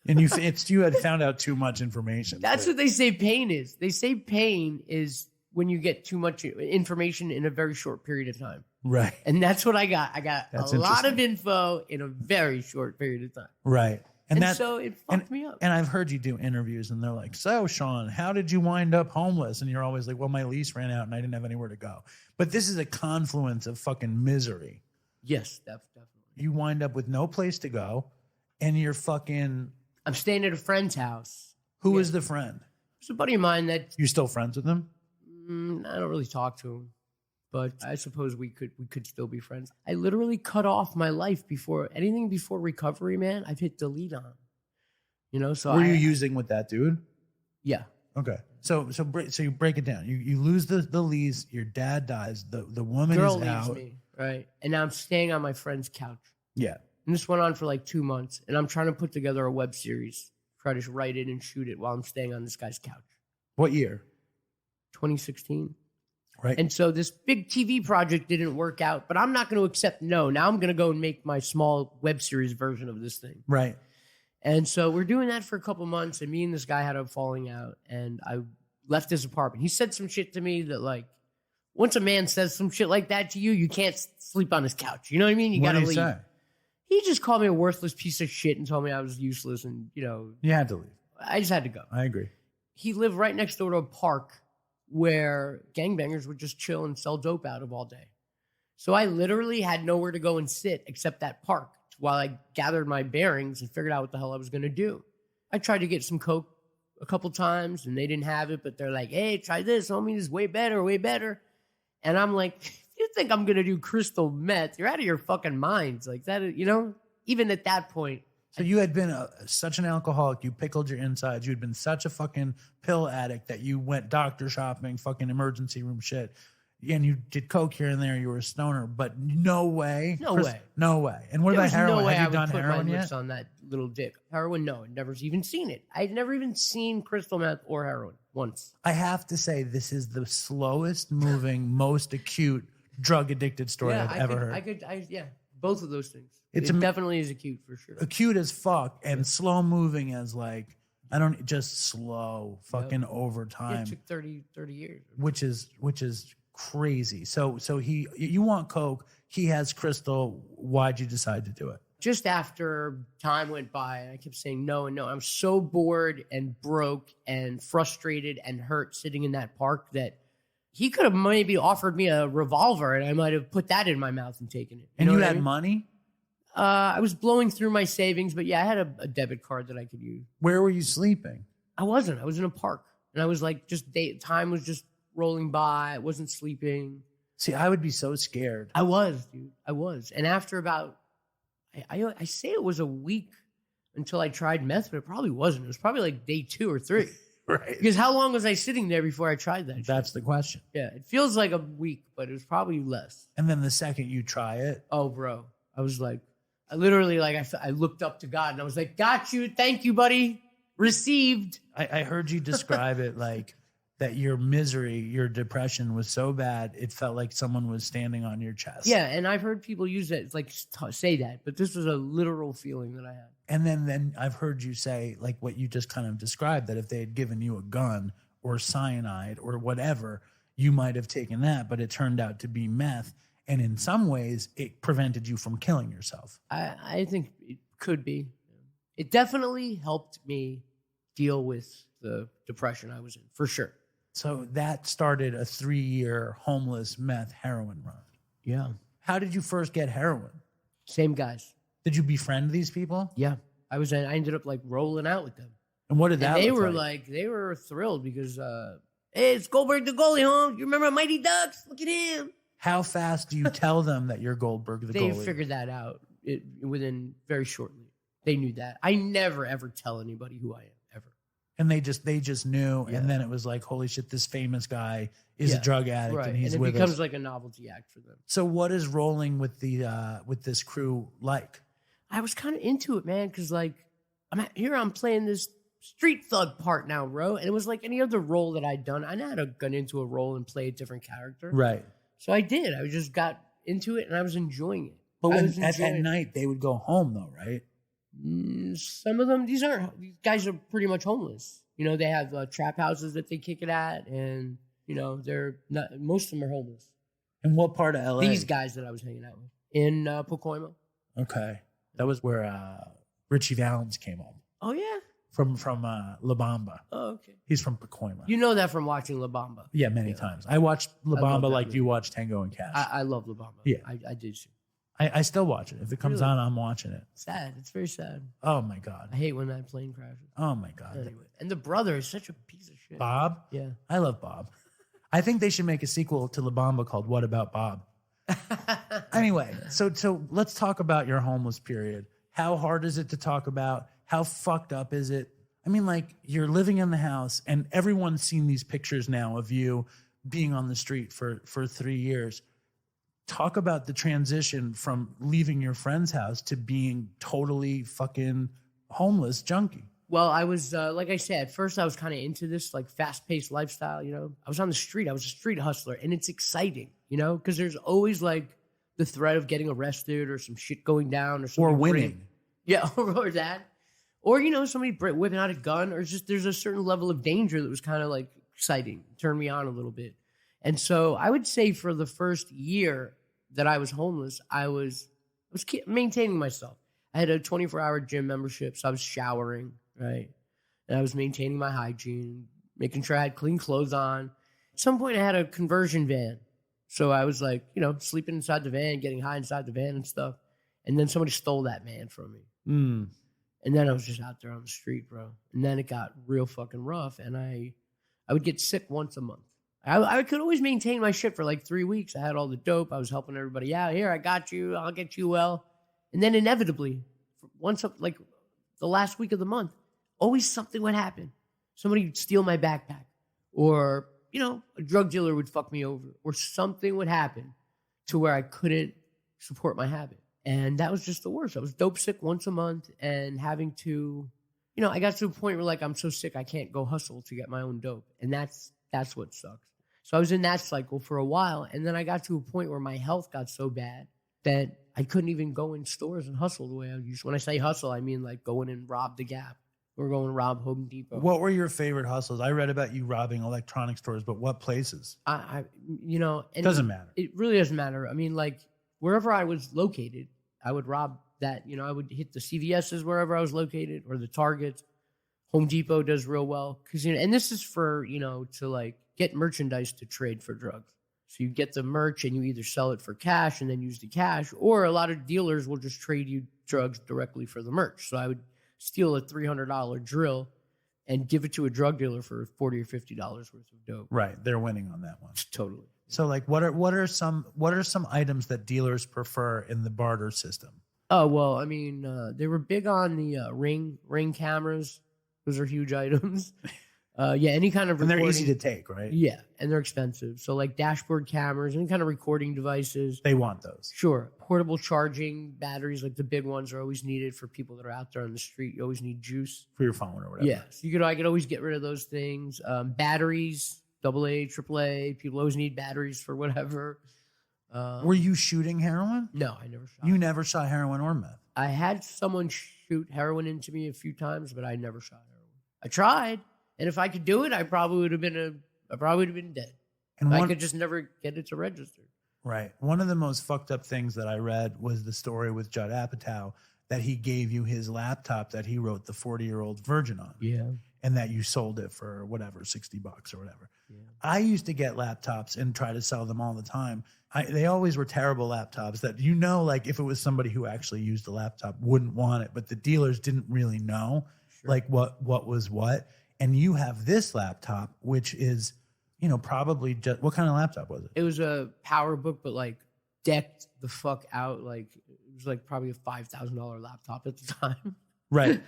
C: And you had found out too much information.
E: That's what they say pain is. They say pain is when you get too much information in a very short period of time.
C: Right.
E: And that's what I got. I got a lot of info in a very short period of time.
C: Right. And
E: so it fucked me up.
C: And I've heard you do interviews and they're like, so Shaun, how did you wind up homeless? And you're always like, well, my lease ran out and I didn't have anywhere to go. But this is a confluence of fucking misery.
E: Yes, definitely.
C: You wind up with no place to go and you're fucking...
E: I'm staying at a friend's house.
C: Who is the friend?
E: It's a buddy of mine that...
C: You still friends with him?
E: I don't really talk to him, but I suppose we could still be friends. I literally cut off my life before recovery, man. I've hit delete on. You know, so
C: were you using with that dude?
E: Yeah.
C: Okay. So you break it down. You lose the lease. Your dad dies. The woman
E: Girl
C: is out.
E: leaves me, right? And now I'm staying on my friend's couch.
C: Yeah.
E: And this went on for like 2 months, and I'm trying to put together a web series, try to write it and shoot it while I'm staying on this guy's couch.
C: What year?
E: 2016.
C: Right.
E: And so this big TV project didn't work out, but I'm not going to accept no. Now I'm going to go and make my small web series version of this thing.
C: Right.
E: And so we're doing that for a couple months, and me and this guy had a falling out, and I left his apartment. He said some shit to me that, like, once a man says some shit like that to you, you can't sleep on his couch. You know what I mean? You got to leave. Say? He just called me a worthless piece of shit and told me I was useless, and, you know.
C: You had to leave.
E: I just had to go.
C: I agree.
E: He lived right next door to a park where gangbangers would just chill and sell dope out of all day. So I literally had nowhere to go and sit except that park while I gathered my bearings and figured out what the hell I was going to do. I tried to get some coke a couple times and they didn't have it, but they're like, hey, try this, homie, this is way better, way better. And I'm like, if you think I'm going to do crystal meth, you're out of your fucking minds. Like that, you know, even at that point.
C: So you had been such an alcoholic, you pickled your insides, you had been such a fucking pill addict that you went doctor shopping, fucking emergency room shit, and you did coke here and there, you were a stoner, but no way.
E: No way.
C: No way. And what about heroin?
E: No way
C: Have you
E: I would
C: done
E: put
C: heroin
E: my
C: yet?
E: lips on that little dick. Heroin, no, I'd never even seen it. I'd never even seen crystal meth or heroin once.
C: I have to say, this is the slowest moving, most acute drug addicted story I've ever heard.
E: Yeah, both of those things. It definitely is acute for sure.
C: Acute as fuck and slow moving as like, just slow fucking over time.
E: It took 30 years.
C: Which is crazy. So you want coke, he has crystal. Why'd you decide to do it?
E: Just after time went by, I kept saying no and no. I'm so bored and broke and frustrated and hurt sitting in that park that he could have maybe offered me a revolver and I might have put that in my mouth and taken it.
C: And you had money?
E: I was blowing through my savings, but yeah, I had a debit card that I could use.
C: Where were you sleeping?
E: I wasn't. I was in a park. And I was like, time was just rolling by. I wasn't sleeping.
C: See, I would be so scared.
E: I was, dude. I was. And after about, I say it was a week until I tried meth, but it probably wasn't. It was probably like day 2 or 3.
C: Right.
E: Because how long was I sitting there before I tried that shit?
C: That's the question.
E: Yeah, it feels like a week, but it was probably less.
C: And then the second you try it,
E: Oh, bro. I was like, I literally, like, I looked up to God and I was like, got you. Thank you, buddy. Received.
C: I heard you describe it like that your misery, your depression was so bad, it felt like someone was standing on your chest.
E: Yeah, and I've heard people use that, like, say that, but this was a literal feeling that I had.
C: And then I've heard you say, like what you just kind of described, that if they had given you a gun or cyanide or whatever, you might have taken that, but it turned out to be meth. And in some ways, it prevented you from killing yourself.
E: I think it could be. It definitely helped me deal with the depression I was in, for sure.
C: So that started a 3-year homeless meth heroin run.
E: Yeah.
C: How did you first get heroin?
E: Same guys.
C: Did you befriend these people?
E: Yeah. I ended up like rolling out with them.
C: And what did that
E: And they
C: look
E: were
C: like?
E: they were thrilled because, hey, it's Goldberg the goalie, huh? You remember Mighty Ducks? Look at him.
C: How fast do you tell them that you're Goldberg the
E: They
C: goalie?
E: figured that out within very shortly. They knew that. I never, ever tell anybody who I am, ever.
C: And they just knew,
E: Yeah.
C: and then it was like, holy shit, this famous guy is a
E: Yeah.
C: drug addict,
E: Right.
C: and he's
E: it
C: with
E: becomes
C: us.
E: like a novelty act for them.
C: So what is rolling with the with this crew like?
E: I was kind of into it, man, because like I'm playing this street thug part now, bro. And it was like any other role that I'd done. I know how to gun into a role and play a different character.
C: Right.
E: So I did. I just got into it and I was enjoying it.
C: But
E: I
C: when,
E: was
C: at
E: enjoying it.
C: night, they would go home though, right?
E: Some of them, these guys are pretty much homeless. You know, they have trap houses that they kick it at, and you know, most of them are homeless.
C: And what part of LA?
E: These guys that I was hanging out with in Pacoima.
C: Okay. That was where Richie Valens came up
E: Oh yeah.
C: from La Bamba.
E: Oh okay.
C: He's from Pacoima.
E: You know that from watching La Bamba.
C: Yeah, many times. I watched La
E: love
C: Bamba
E: that
C: like
E: movie.
C: you watch Tango and Cash.
E: I love La Bamba.
C: Yeah.
E: I did too.
C: I still watch it. If it comes
E: Really?
C: on, I'm watching it.
E: Sad. It's very sad.
C: Oh my God.
E: I hate when that plane crashes.
C: Oh my God.
E: Anyway, and the brother is such a piece of shit.
C: Bob?
E: Yeah.
C: I love Bob. I think they should make a sequel to La Bamba called What About Bob? Anyway, so let's talk about your homeless period. How hard is it to talk about? How fucked up is it? I mean, like, you're living in the house and everyone's seen these pictures now of you being on the street for 3 years. Talk about the transition from leaving your friend's house to being totally fucking homeless junkie.
E: Well, I was, like I said, at first I was kind of into this like fast-paced lifestyle, you know. I was on the street. I was a street hustler, and it's exciting, you know, because there's always like the threat of getting arrested or some shit going down or something.
C: Or winning.
E: Yeah, or that. Or, you know, somebody whipping out a gun, or just there's a certain level of danger that was kind of like exciting, turned me on a little bit. And so I would say for the first year that I was homeless, I was maintaining myself. I had a 24-hour gym membership, so I was showering, right? And I was maintaining my hygiene, making sure I had clean clothes on. At some point, I had a conversion van. So I was like, you know, sleeping inside the van, getting high inside the van and stuff. And then somebody stole that van from me. And then I was just out there on the street, bro. And then it got real fucking rough. And I would get sick once a month. I could always maintain my shit for like 3 weeks. I had all the dope. I was helping everybody out. Here, I got you. I'll get you well. And then inevitably, like the last week of the month, always something would happen. Somebody would steal my backpack. Or, you know, a drug dealer would fuck me over. Or something would happen to where I couldn't support my habit. And that was just the worst. I was dope sick once a month and having to, you know, I got to a point where like I'm so sick I can't go hustle to get my own dope. And that's what sucks. So I was in that cycle for a while. And then I got to a point where my health got so bad that I couldn't even go in stores and hustle the way I used to. When I say hustle, I mean like going and rob the Gap or going and rob Home Depot.
C: What were your favorite hustles? I read about you robbing electronic stores, but what places?
E: You know, and
C: Doesn't matter.
E: It really doesn't matter. I mean, like wherever I was located, I would rob that. You know, I would hit the CVS's wherever I was located or the Targets. Home Depot does real well because, you know, and this is for, you know, to like get merchandise to trade for drugs. So you get the merch and you either sell it for cash and then use the cash, or a lot of dealers will just trade you drugs directly for the merch. So I would steal a $300 drill and give it to a drug dealer for $40 or $50 worth of dope.
C: Right, they're winning on that one.
E: Totally.
C: So, like, what are some items that dealers prefer in the barter system?
E: Oh, well, I mean, they were big on the ring cameras. Those are huge items. Yeah, any kind of
C: And
E: recording.
C: they're easy to take, right?
E: Yeah, and they're expensive. So like dashboard cameras, any kind of recording devices.
C: They want those.
E: Sure. Portable charging batteries, like the big ones, are always needed for people that are out there on the street. You always need juice.
C: For your phone or whatever.
E: Yeah, so I could always get rid of those things. Batteries, AA, AAA. People always need batteries for whatever.
C: Were you shooting heroin?
E: No, I never shot.
C: You never shot heroin or meth?
E: I had someone shoot heroin into me a few times, but I never shot heroin. I tried, and if I could do it, I probably would have been dead.
C: And
E: I could just never get it to register.
C: Right. One of the most fucked up things that I read was the story with Judd Apatow that he gave you his laptop that he wrote the 40-year-old virgin on.
E: Yeah.
C: And that you sold it for whatever, $60 or whatever.
E: Yeah.
C: I used to get laptops and try to sell them all the time. They always were terrible laptops that, like if it was somebody who actually used the laptop wouldn't want it, but the dealers didn't really know like what was what. And you have this laptop, which is, probably just, what kind of laptop was it?
E: It was a PowerBook, but like decked the fuck out. Like it was like probably a $5,000 laptop at the time.
C: Right.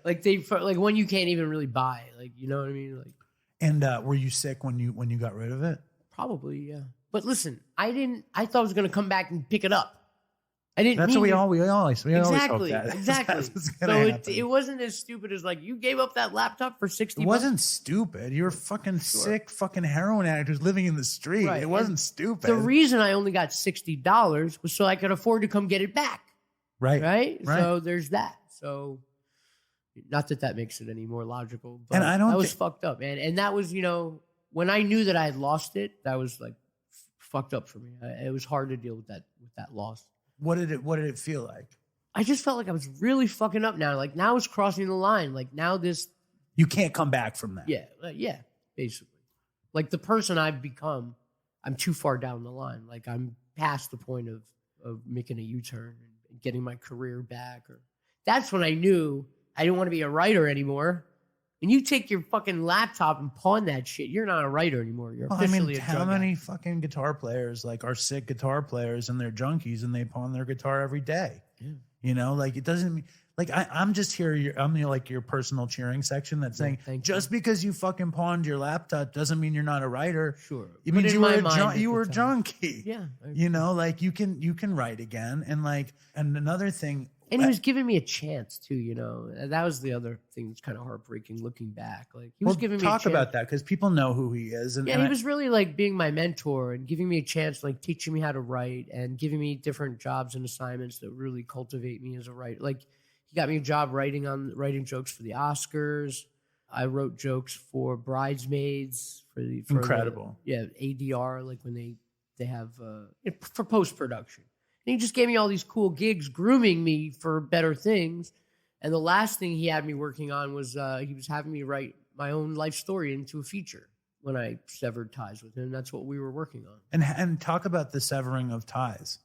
E: like one you can't even really buy. Like, you know what I mean? Like,
C: and were you sick when you got rid of it?
E: probably, yeah. But listen, I thought I was going to come back and pick it up. I didn't.
C: That's what we always hope
E: Exactly.
C: that.
E: Exactly.
C: That's what's
E: So
C: gonna happen.
E: it wasn't as stupid as like you gave up that laptop for $60.
C: It wasn't stupid. You're a fucking sick fucking heroin addict who's living in the street.
E: Right.
C: It wasn't
E: And
C: stupid.
E: The reason I only got $60 was so I could afford to come get it back.
C: right.
E: Right.
C: Right.
E: So there's that. So not that makes it any more logical, but
C: And I don't
E: that was
C: thi-
E: fucked up, man. And that was, when I knew that I had lost it, that was like fucked up for me. It was hard to deal with that loss.
C: What did it feel like?
E: I just felt like I was really fucking up now. Like now it's crossing the line. Like now this,
C: You can't come back from that.
E: yeah, basically. Like the person I've become, I'm too far down the line. Like I'm past the point of making a U-turn and getting my career back. Or that's when I knew I didn't want to be a writer anymore. When you take your fucking laptop and pawn that shit, you're not a writer anymore. You're
C: Well,
E: officially a
C: how
E: drug
C: many
E: addict.
C: fucking guitar players are sick guitar players and they're junkies and they pawn their guitar every day?
E: Yeah.
C: It doesn't mean I'm just here. I'm your personal cheering section that's saying
E: thank
C: just because you fucking pawned your laptop doesn't mean you're not a writer.
E: Sure.
C: It
E: But
C: means
E: in
C: you were
E: my
C: a
E: mind at
C: you
E: the
C: were a
E: time-
C: junkie.
E: Yeah.
C: You can write again and another thing.
E: And he was giving me a chance too, And that was the other thing that's kind of heartbreaking looking back. Like he was giving me a
C: talk
E: chance.
C: about that because people know who he is. And,
E: Yeah,
C: and
E: he
C: I-
E: was really like being my mentor and giving me a chance, like teaching me how to write and giving me different jobs and assignments that really cultivate me as a writer. Like he got me a job writing jokes for the Oscars. I wrote jokes for Bridesmaids for
C: Incredible.
E: ADR, like when they have for post production. And he just gave me all these cool gigs, grooming me for better things. And the last thing he had me working on was he was having me write my own life story into a feature when I severed ties with him. That's what we were working on.
C: and talk about the severing of ties.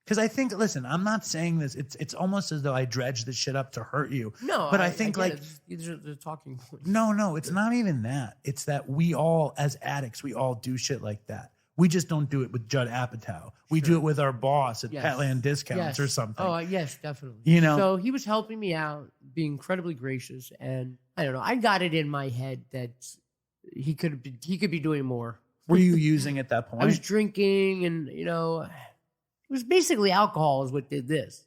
C: Because I think, listen, I'm not saying this. It's almost as though I dredged this shit up to hurt you.
E: No,
C: but I think
E: get it. These are the talking points.
C: No, it's not even that. It's that we all, as addicts, we all do shit like that. We just don't do it with Judd Apatow. We do it with our boss at
E: Yes.
C: Petland Discounts
E: Yes.
C: or something.
E: Oh, yes, definitely. So he was helping me out, being incredibly gracious, and I don't know. I got it in my head that he could be doing more.
C: Were you using at that point?
E: I was drinking, and it was basically alcohol is what did this.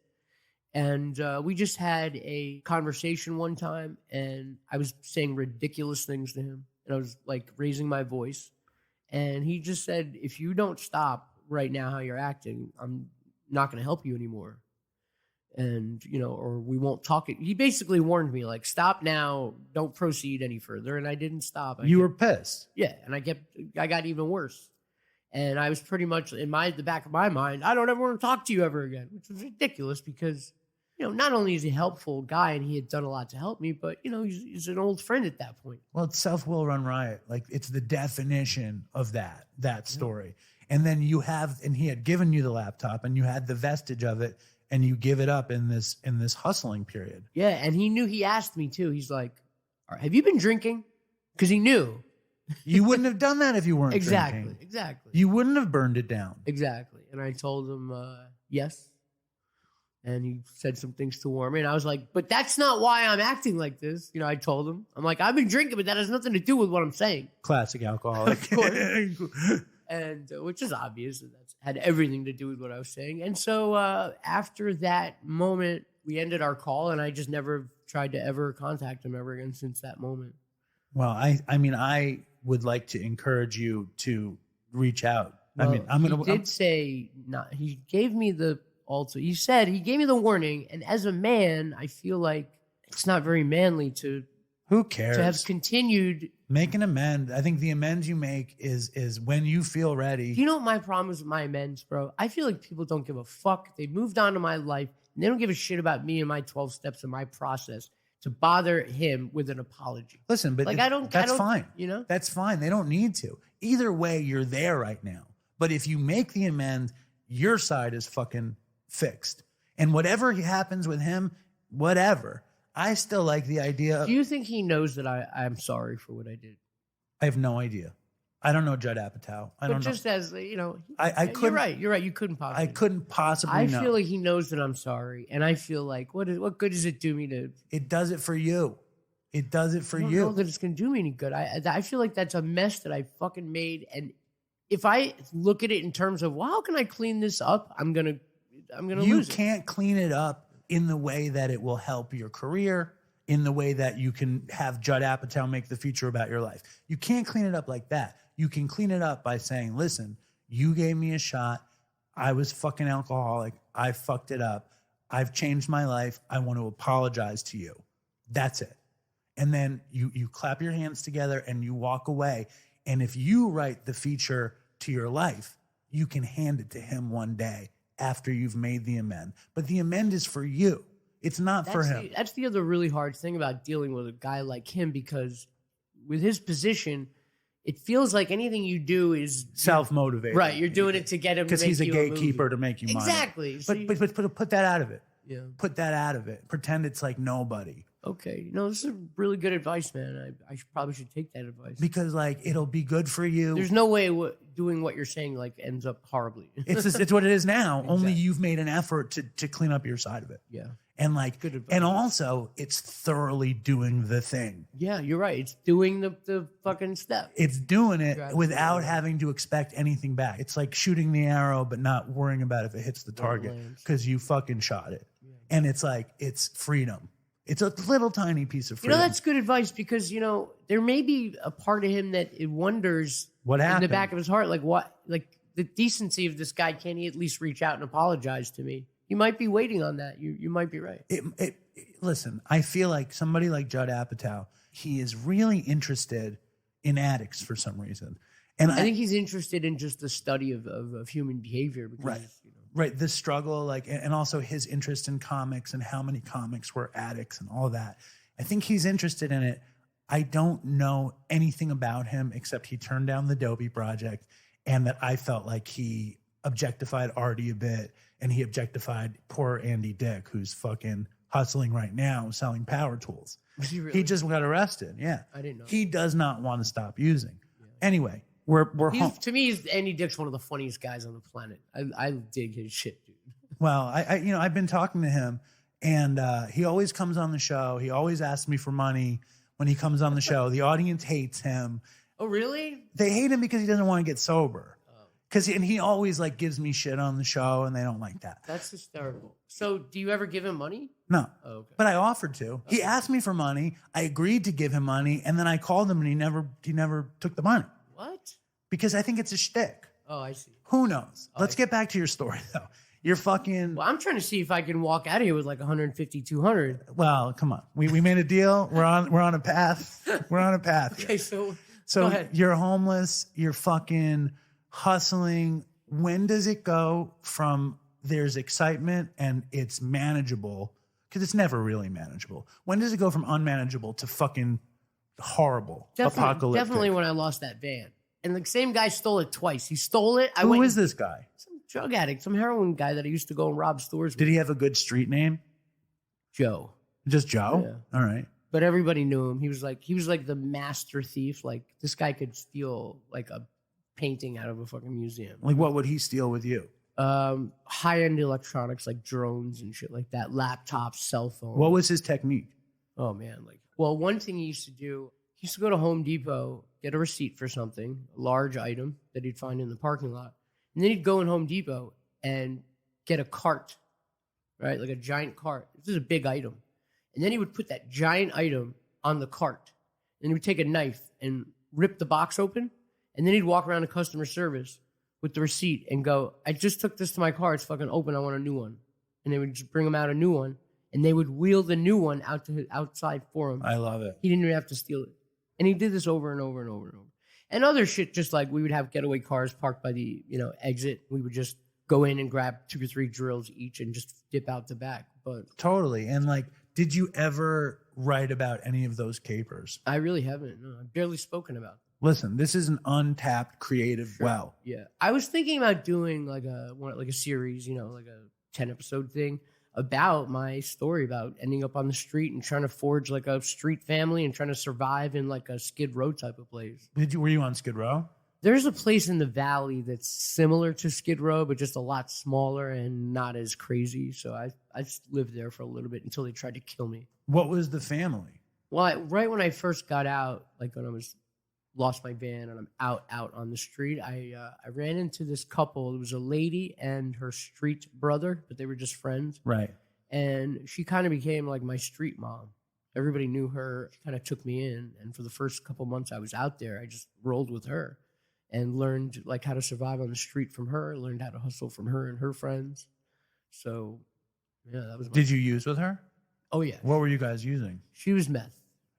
E: And we just had a conversation one time, and I was saying ridiculous things to him, and I was like raising my voice. And he just said, if you don't stop right now how you're acting, I'm not going to help you anymore. And, or we won't talk. He basically warned me, like, stop now, don't proceed any further. And I didn't stop.
C: You were pissed.
E: Yeah. And I got even worse. And I was pretty much in the back of my mind, I don't ever want to talk to you ever again, which was ridiculous because, not only is he a helpful guy and he had done a lot to help me, but, he's an old friend at that point.
C: Well, it's self-will run riot. Like it's the definition of that story. And then and he had given you the laptop and you had the vestige of it and you give it up in this hustling period.
E: Yeah. And he asked me too. He's like, all right, have you been drinking? Because he knew.
C: You wouldn't have done that if you weren't drinking.
E: Exactly.
C: You wouldn't have burned it down.
E: Exactly. And I told him, yes. And he said some things to warm me. And I was like, but that's not why I'm acting like this. You know, I told him. I'm like, I've been drinking, but that has nothing to do with what I'm saying.
C: Classic alcoholic.
E: Of course. And which is obvious. That had everything to do with what I was saying. And so after that moment, we ended our call. And I just never tried to ever contact him ever again since that moment.
C: Well, I mean, I would like to encourage you to reach out.
E: Well,
C: I mean, I'm going to...
E: He did say, not. He gave me the... Also, he said he gave me the warning, and as a man, I feel like it's not very manly to
C: who cares
E: to have continued.
C: Make an amend. I think the amends you make is when you feel ready.
E: Do you know what my problem is with my amends, bro? I feel like people don't give a fuck. They moved on to my life, and they don't give a shit about me and my 12 steps and my process to bother him with an apology.
C: Listen, but
E: like
C: that's fine.
E: You know,
C: that's fine. They don't need to. Either way, you're there right now. But if you make the amend, your side is fucking fixed. And whatever happens with him, whatever. I still like the idea of...
E: Do you think he knows that I'm sorry for what I did?
C: I have no idea. I don't know Judd Apatow. I don't know.
E: Just as, you know...
C: I couldn't...
E: You're right. You couldn't possibly...
C: I couldn't possibly know.
E: I feel like he knows that I'm sorry. And I feel like, what good does it do me to...
C: It does it for you. It does it for you.
E: I don't know that it's going to do me any good. I feel like that's a mess that I fucking made. And if I look at it in terms of, well, how can I clean this up? I'm going to lose
C: You
E: it.
C: can't clean it up in the way that it will help your career, in the way that you can have Judd Apatow make the future about your life. You can't clean it up like that. You can clean it up by saying, listen, you gave me a shot. I was fucking alcoholic. I fucked it up. I've changed my life. I want to apologize to you. That's it. And then you clap your hands together and you walk away. And if you write the feature to your life, you can hand it to him one day after you've made the amend. But the amend is for you. It's not for him.
E: That's the other really hard thing about dealing with a guy like him, because with his position, it feels like anything you do is
C: self-motivated.
E: Right. You're doing it to get him,
C: because he's a gatekeeper to make you money.
E: Exactly.
C: But put that out of it.
E: Yeah.
C: Put that out of it. Pretend it's like nobody.
E: Okay. No, this is really good advice, man. I probably should take that advice.
C: Because like it'll be good for you.
E: There's no way doing what you're saying like ends up horribly.
C: It's what it is now.
E: Exactly.
C: Only you've made an effort to clean up your side of it.
E: Yeah.
C: And like,
E: good advice.
C: And also it's thoroughly doing the thing.
E: Yeah, you're right. It's doing the fucking step.
C: It's doing it without having to expect anything back. It's like shooting the arrow, but not worrying about if it hits the target because you fucking shot it. Yeah. And it's like, it's freedom. It's a little tiny piece of freedom.
E: You know, that's good advice because, you know, there may be a part of him that it wonders
C: what happened
E: in the back of his heart, like what, like the decency of this guy. Can he at least reach out and apologize to me? You might be waiting on that. You might be right.
C: Listen, I feel like somebody like Judd Apatow, he is really interested in addicts for some reason. And
E: I think he's interested in just the study of human behavior. Because,
C: right. You know, right. The struggle, like, and also his interest in comics and how many comics were addicts and all that. I think he's interested in it. I don't know anything about him except he turned down the Dopey project and that I felt like he objectified Artie a bit. And he objectified poor Andy Dick, who's fucking hustling right now, selling power tools.
E: Was he really?
C: He just got arrested. Yeah.
E: I didn't know.
C: He does not want to stop using. Yeah. Anyway, we're home.
E: To me, Andy Dick's one of the funniest guys on the planet. I dig his shit, dude.
C: Well, I've been talking to him, and he always comes on the show. He always asks me for money when he comes on the show. The audience hates him.
E: Oh, really?
C: They hate him because he doesn't want to get sober. And he always like gives me shit on the show, and they don't like that.
E: That's hysterical. So, do you ever give him money?
C: No.
E: Oh, okay.
C: But I offered to.
E: Okay.
C: He asked me for money. I agreed to give him money, and then I called him, and he never took the money.
E: What?
C: Because I think it's a shtick.
E: Oh, I see.
C: Who knows? Let's get back to your story, though. You're fucking...
E: Well, I'm trying to see if I can walk out of here with like 150, 200.
C: Well, come on. We made a deal. We're on a path. We're on a path.
E: Okay, so
C: go
E: ahead.
C: You're homeless. You're fucking hustling. When does it go from there's excitement and it's manageable? Because it's never really manageable. When does it go from unmanageable to fucking horrible, apocalyptic?
E: Definitely when I lost that van. And the same guy stole it twice. He stole it.
C: Who is this guy?
E: Some drug addict, some heroin guy that I used to go and rob stores with.
C: Did he have a good street name?
E: Joe.
C: Just Joe?
E: Yeah.
C: All right.
E: But everybody knew him. He was like the master thief. Like this guy could steal like a painting out of a fucking museum.
C: Like what would he steal with you?
E: high-end electronics like drones and shit like that, laptops, cell phones.
C: What was his technique?
E: Oh man, well, one thing he used to do, he used to go to Home Depot, get a receipt for something, a large item that he'd find in the parking lot, and then he'd go in Home Depot and get a cart, right? Like a giant cart. This is a big item. And then he would put that giant item on the cart. And he would take a knife and rip the box open. And then he'd walk around to customer service with the receipt and go, I just took this to my car. It's fucking open. I want a new one. And they would just bring him out a new one. And they would wheel the new one outside for him.
C: I love it.
E: He didn't even have to steal it. And he did this over and over and over and over. And other shit, just like we would have getaway cars parked by the, exit. We would just go in and grab 2 or 3 drills each and just dip out the back. But
C: totally. And did you ever write about any of those capers?
E: I really haven't. No, I've barely spoken about them.
C: Listen, this is an untapped creative well.
E: Yeah. I was thinking about doing like a series, like a 10-episode thing about my story about ending up on the street and trying to forge like a street family and trying to survive in like a Skid Row type of place.
C: Were you on Skid Row?
E: There's a place in the valley that's similar to Skid Row, but just a lot smaller and not as crazy. So I just lived there for a little bit until they tried to kill me.
C: What was the family?
E: Well, right when I first got out, like when I lost my van and I'm out on the street, I ran into this couple. It was a lady and her street brother, but they were just friends.
C: Right.
E: And she kind of became like my street mom. Everybody knew her, kind of took me in. And for the first couple months I was out there, I just rolled with her and learned like how to survive on the street from her, learned how to hustle from her and her friends. So, yeah, that was
C: Did you use with her?
E: Oh, yeah.
C: What were you guys using?
E: She was meth.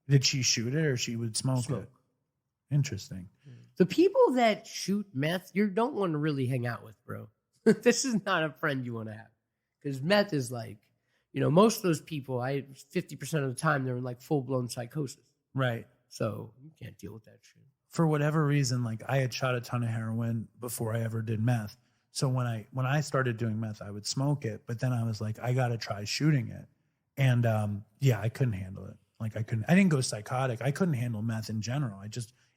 C: Did she shoot it or she would smoke it? Interesting.
E: The people that shoot meth, you don't want to really hang out with, bro. This is not a friend you want to have. Because meth is like, most of those people, 50% of the time, they're in like full-blown psychosis.
C: Right.
E: So you can't deal with that shit.
C: For whatever reason, I had shot a ton of heroin before I ever did meth. So when I started doing meth, I would smoke it, but then I was like, I got to try shooting it. And I couldn't handle it. I didn't go psychotic. I couldn't handle meth in general.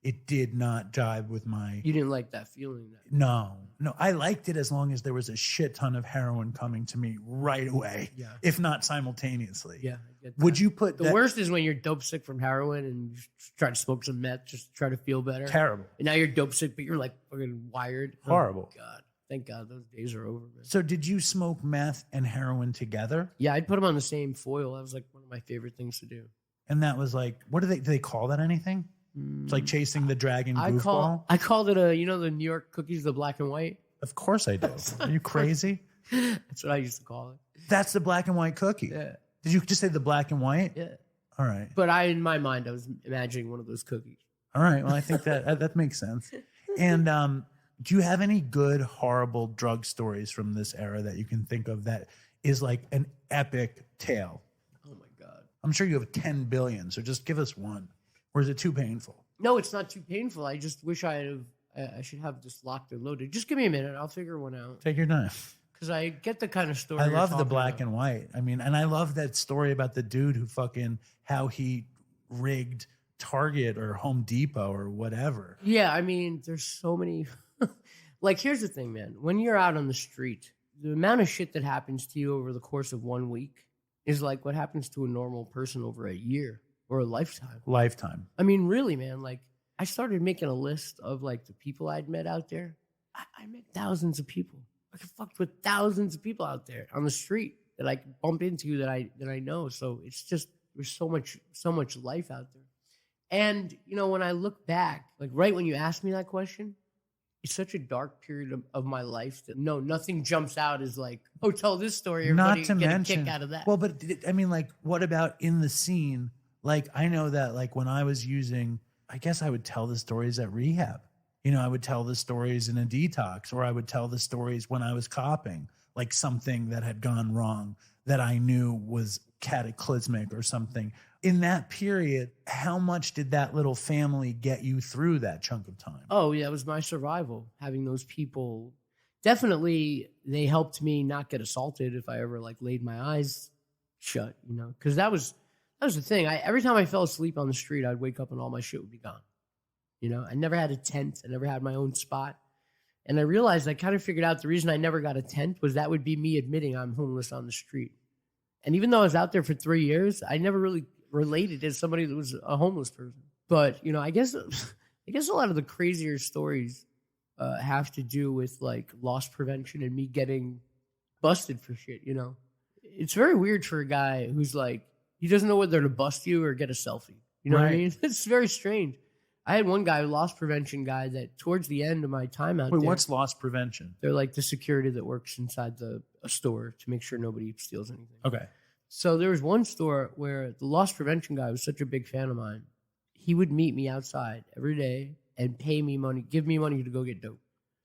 C: It did not jive with my...
E: You didn't like that feeling?
C: No. I liked it as long as there was a shit ton of heroin coming to me right away, if not simultaneously.
E: Yeah. I get that.
C: Would you put
E: The worst is when you're dope sick from heroin and you try to smoke some meth just to try to feel better.
C: Terrible.
E: And now you're dope sick, but you're like fucking wired.
C: Horrible.
E: Oh, God. Thank God those days are over, man.
C: So did you smoke meth and heroin together?
E: Yeah, I'd put them on the same foil. That was like one of my favorite things to do.
C: And that was like, what do they call that anything? It's like chasing the dragon goofball.
E: I called it the New York cookies, the black and white.
C: Of course I do. Are you crazy?
E: That's what I used to call it.
C: That's the black and white cookie.
E: Yeah.
C: Did you just say the black and white?
E: Yeah.
C: All right.
E: But in my mind, I was imagining one of those cookies.
C: All right. Well, I think that makes sense. And do you have any good, horrible drug stories from this era that you can think of that is like an epic tale?
E: Oh my God.
C: I'm sure you have 10 billion, so just give us one. Or is it too painful?
E: No, it's not too painful. I just wish I should have this locked and loaded. Just give me a minute. I'll figure one out.
C: Take your time.
E: Because I get the kind of story.
C: I
E: you're
C: love the
E: talking
C: black
E: about.
C: and white. I mean, and I love that story about the dude who how he rigged Target or Home Depot or whatever.
E: Yeah, I mean, there's so many. Here's the thing, man. When you're out on the street, the amount of shit that happens to you over the course of 1 week is like what happens to a normal person over a year or a lifetime.
C: Lifetime.
E: I mean, really, man. I started making a list of the people I'd met out there. I met thousands of people. I fucked with thousands of people out there on the street that I bump into that I know. So it's just there's so much life out there. And when I look back, right when you asked me that question, it's such a dark period of my life that nothing jumps out as tell this story. Everybody
C: Not to
E: get
C: mention,
E: a kick out of that.
C: Well, but I mean, what about in the scene? I know that when I was using, I guess I would tell the stories at rehab. I would tell the stories in a detox, or I would tell the stories when I was copping, something that had gone wrong that I knew was cataclysmic or something. In that period, how much did that little family get you through that chunk of time? Oh,
E: yeah, it was my survival. Having those people, definitely they helped me not get assaulted if I ever laid my eyes shut, because that was the thing. Every time I fell asleep on the street, I'd wake up and all my shit would be gone. I never had a tent. I never had my own spot. And I realized I kind of figured out the reason I never got a tent was that would be me admitting I'm homeless on the street. And even though I was out there for 3 years, I never really related as somebody that was a homeless person. But, you know, I guess a lot of the crazier stories have to do with like loss prevention and me getting busted for shit, you know. It's very weird for a guy who's like, he doesn't know whether to bust you or get a selfie. You know what I mean? It's very strange. I had one guy, a loss prevention guy, that towards the end of my time out there.
C: Wait, what's loss prevention?
E: They're like the security that works inside a store to make sure nobody steals anything.
C: Okay.
E: So there was one store where the loss prevention guy was such a big fan of mine. He would meet me outside every day and pay me money, give me money to go get dope.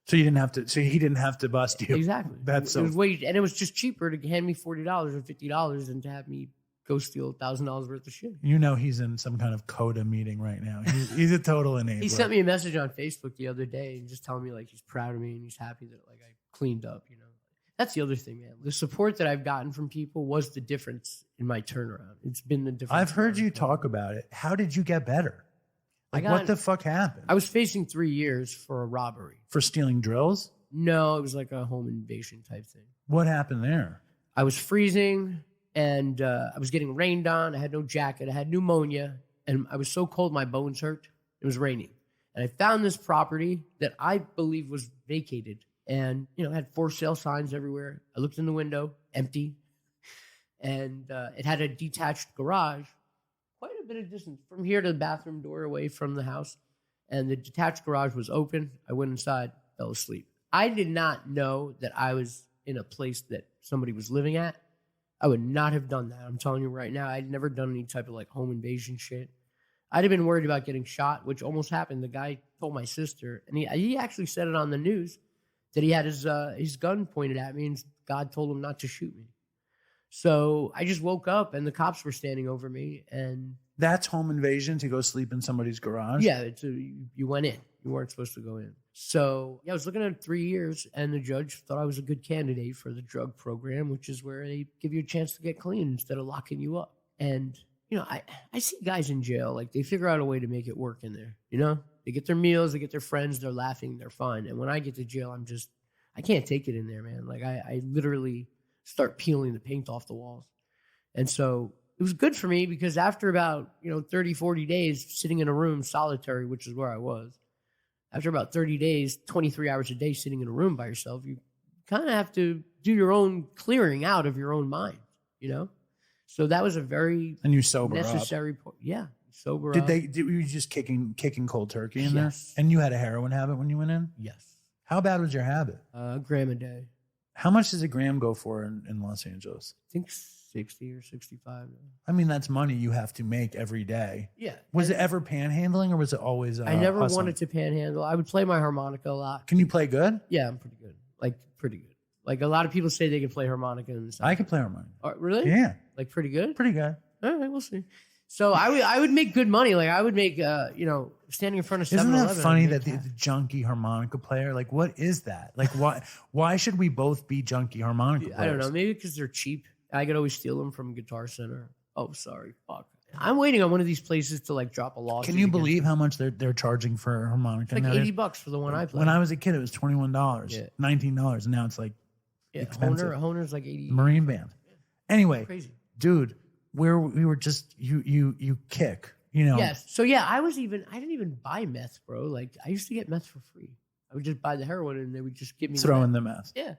C: So you didn't have to. So he didn't have to bust you.
E: Exactly.
C: That's
E: it was and it was just cheaper to hand me $40 or $50 than to have me go steal $1,000 worth of shit.
C: You know he's in some kind of coda meeting right now. He's a total enabler.
E: He sent me a message on Facebook the other day and just telling me like he's proud of me and he's happy that like I cleaned up, you know. That's the other thing, man. The support that I've gotten from people was the difference in my turnaround. It's been the difference.
C: I've heard you talk about it. How did you get better? Like, what the fuck happened?
E: I was facing 3 years for a robbery.
C: For stealing drills?
E: No, it was like a home invasion type thing.
C: What happened there?
E: I was freezing and I was getting rained on. I had no jacket. I had pneumonia and I was so cold my bones hurt. It was raining. And I found this property that I believe was vacated and, you know, had for sale signs everywhere. I looked in the window, empty. And it had a detached garage, quite a bit of distance from here to the bathroom door away from the house. And the detached garage was open. I went inside, fell asleep. I did not know that I was in a place that somebody was living at. I would not have done that. I'm telling you right now, I'd never done any type of like home invasion shit. I'd have been worried about getting shot, which almost happened. The guy told my sister, and he actually said it on the news, that he had his gun pointed at me and God told him not to shoot me. So I just woke up and the cops were standing over me. And
C: that's home invasion, to go sleep in somebody's garage?
E: Yeah, you went in. You weren't supposed to go in. So yeah, I was looking at 3 years and the judge thought I was a good candidate for the drug program, which is where they give you a chance to get clean instead of locking you up. And, you know, I see guys in jail, like they figure out a way to make it work in there, you know? They get their meals, they get their friends, they're laughing, they're fine. And when I get to jail, I can't take it in there, man. Like I literally start peeling the paint off the walls. And so it was good for me because after about, 30, 40 days sitting in a room solitary, which is where I was, after about 30 days, 23 hours a day sitting in a room by yourself, you kind of have to do your own clearing out of your own mind, you know? So that was a very
C: and you sober
E: necessary
C: up.
E: point. Yeah, sober
C: Did
E: up.
C: were you just kicking cold turkey in
E: Yes.
C: there? And you had a heroin habit when you went in?
E: Yes.
C: How bad was your habit?
E: A gram a day.
C: How much does a gram go for in Los Angeles?
E: I think 60 or 65.
C: I mean, that's money you have to make every day.
E: Yeah.
C: Was it ever panhandling or was it always
E: I never
C: hustling?
E: wanted to panhandle. I would play my harmonica a lot.
C: Can you play good?
E: Yeah, I'm pretty good. Like, pretty good. Like, a lot of people say they can play harmonica.
C: I can play harmonica.
E: Oh, really?
C: Yeah.
E: Like, pretty good?
C: Pretty good.
E: All right, we'll see. So I would make good money. Like, I would make, standing in front of 7-Eleven.
C: Isn't that funny that the junkie harmonica player, like, what is that? Like, why should we both be junkie harmonica players?
E: I don't know. Maybe because they're cheap. I could always steal them from Guitar Center. Oh, sorry. Fuck. I'm waiting on one of these places to, like, drop a lawsuit.
C: Can you believe how much they're charging for a harmonica?
E: It's like
C: now?
E: $80 for the one I play.
C: When I was a kid, it was $21,
E: Yeah.
C: $19, and now it's like expensive.
E: Honer's like 80.
C: Marine band. Anyway,
E: Crazy.
C: dude, we were just you kick, you know.
E: Yes. So yeah, I didn't even buy meth, bro. Like I used to get meth for free. I would just buy the heroin and they would just give me
C: Throw in the meth.
E: Yeah.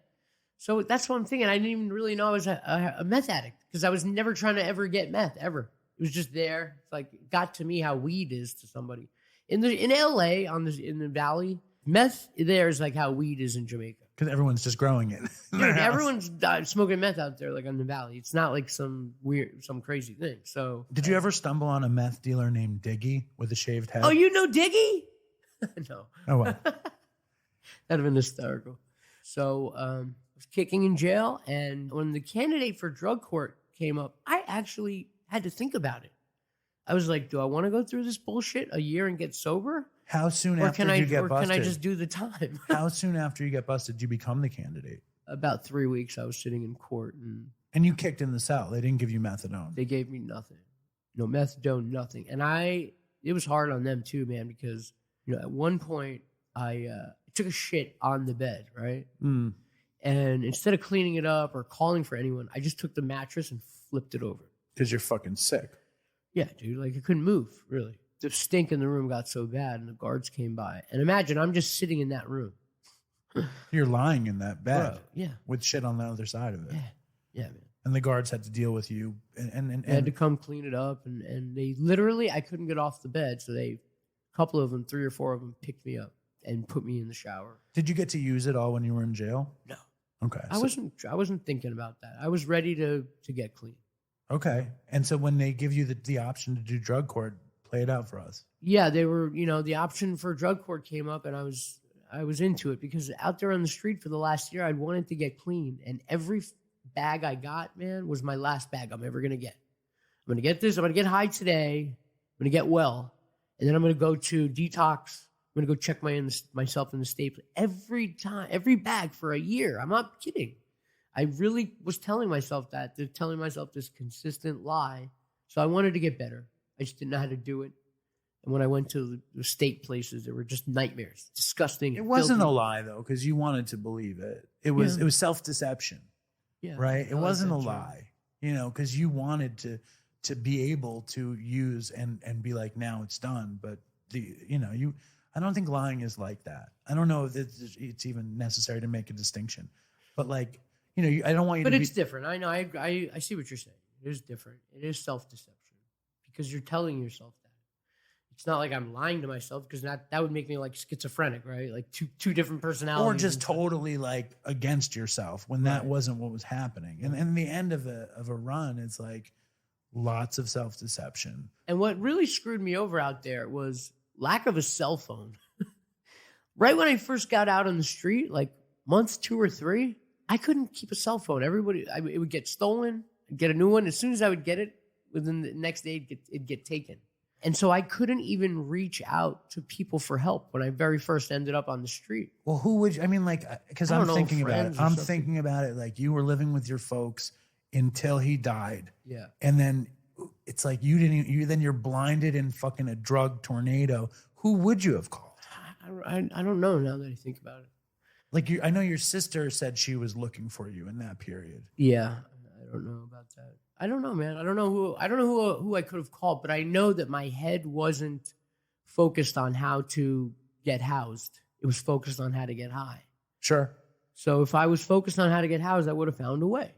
E: So that's what I'm thinking. I didn't even really know I was a meth addict because I was never trying to ever get meth ever. It was just there. It's like it got to me how weed is to somebody in LA in the valley. Meth there is like how weed is in Jamaica.
C: Because everyone's just growing it.
E: Dude, everyone's smoking meth out there, like in the valley. It's not like some crazy thing. So,
C: did you ever stumble on a meth dealer named Diggy with a shaved head?
E: Oh, you know Diggy? No.
C: Oh, well.
E: That'd have been hysterical. So, I was kicking in jail, and when the candidate for drug court came up, I actually had to think about it. I was like, do I want to go through this bullshit a year and get sober?
C: How soon after you get busted?
E: Or can I just do the time?
C: How soon after you get busted did you become the candidate?
E: About 3 weeks, I was sitting in court.
C: And you kicked in the cell. They didn't give you methadone.
E: They gave me nothing. No methadone, nothing. And it was hard on them too, man, because, at one point I took a shit on the bed, right?
C: Mm.
E: And instead of cleaning it up or calling for anyone, I just took the mattress and flipped it over.
C: Because you're fucking sick.
E: Yeah, dude, like I couldn't move, really. The stink in the room got so bad, and the guards came by. And imagine, I'm just sitting in that room.
C: You're lying in that bed.
E: Bro, yeah.
C: With shit on the other side of it.
E: Yeah, man.
C: And the guards had to deal with you. And
E: They had to come clean it up, and they literally, I couldn't get off the bed, so a couple of them, 3 or 4 of them, picked me up and put me in the shower.
C: Did you get to use it all when you were in jail?
E: No.
C: Okay.
E: I wasn't thinking about that. I was ready to get clean.
C: Okay. And so when they give you the option to do drug court, play it out for us.
E: Yeah, they were, the option for drug court came up, and I was into it because out there on the street for the last year, I'd wanted to get clean, and every bag I got, man, was my last bag I'm ever gonna get. I'm gonna get this. I'm gonna get high today. I'm gonna get well, and then I'm gonna go to detox. I'm gonna go check myself in the state every time, every bag for a year. I'm not kidding. I really was telling myself telling myself this consistent lie. So I wanted to get better. I just didn't know how to do it. And when I went to the state places, they were just nightmares, disgusting.
C: It wasn't
E: filthy.
C: a lie though, because you wanted to believe it. It was self-deception.
E: Yeah,
C: Right? It
E: I like
C: wasn't a
E: that term.
C: lie. Because you wanted to be able to use and be like, now it's done. But I don't think lying is like that. I don't know if it's even necessary to make a distinction. But like, I don't want you
E: But
C: to
E: it's different. I know. I see what you're saying. It is different. It is self-deception because you're telling yourself that. It's not like I'm lying to myself because that would make me like schizophrenic, right? Like two different personalities.
C: or just totally like against yourself when that wasn't what was happening. And the end of a run, it's like lots of self-deception.
E: And what really screwed me over out there was lack of a cell phone. Right when I first got out on the street, like month 2 or 3, I couldn't keep a cell phone. It would get stolen. I'd get a new one. As soon as I would get it, within the next day, it'd get taken. And so I couldn't even reach out to people for help when I very first ended up on the street.
C: Well, who would because
E: I
C: I'm
E: don't know,
C: thinking about it.
E: friends or
C: I'm
E: something.
C: thinking about it like you were living with your folks until he died.
E: Yeah.
C: And then it's like then you're blinded in fucking a drug tornado. Who would you have called?
E: I don't know now that I think about it.
C: Like I know your sister said she was looking for you in that period.
E: Yeah, I don't know about that. I don't know, man. I don't know who I could have called, but I know that my head wasn't focused on how to get housed. It was focused on how to get high.
C: Sure.
E: So if I was focused on how to get housed, I would have found a way.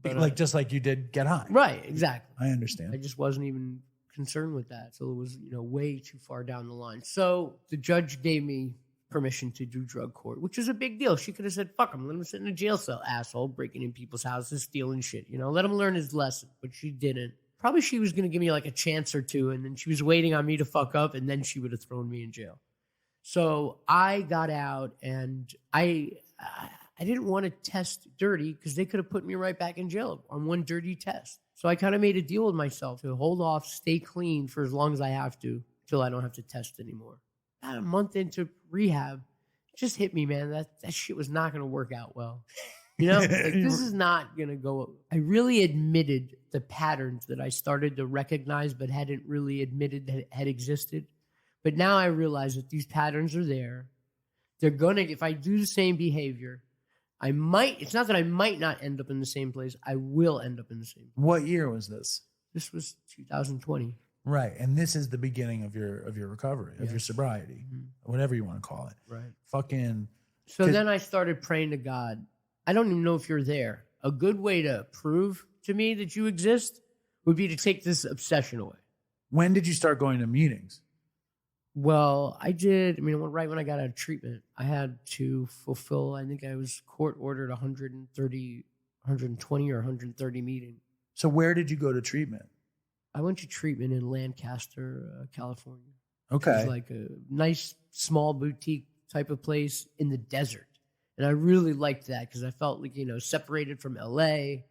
E: But,
C: just like you did get high.
E: right, exactly.
C: I understand.
E: I just wasn't even concerned with that. So it was, way too far down the line. So the judge gave me permission to do drug court, which is a big deal. She could have said, fuck him, let him sit in a jail cell, asshole, breaking in people's houses, stealing shit, let him learn his lesson. But she didn't. Probably she was going to give me like a chance or two, and then she was waiting on me to fuck up, and then she would have thrown me in jail. So I got out, and I didn't want to test dirty because they could have put me right back in jail on one dirty test. So I kind of made a deal with myself to hold off, stay clean for as long as I have to, till I don't have to test anymore. About a month into rehab, it just hit me, man. That shit was not going to work out well. Like, this is not going to go. I really admitted the patterns that I started to recognize, but hadn't really admitted that had existed. But now I realize that these patterns are there. They're going to, if I do the same behavior, it's not that I might not end up in the same place. I will end up in the same place.
C: What year was this?
E: This was 2020.
C: Right. And this is the beginning of your recovery, of your sobriety, whatever you want to call it.
E: Right.
C: Fucking.
E: So then I started praying to God. I don't even know if you're there. A good way to prove to me that you exist would be to take this obsession away.
C: When did you start going to meetings?
E: Well, I did. Right when I got out of treatment, I had to fulfill, I think I was court ordered 120 or 130 meetings.
C: So where did you go to treatment?
E: I went to treatment in Lancaster, California.
C: Okay.
E: It was like a nice, small boutique type of place in the desert. And I really liked that because I felt like, separated from LA.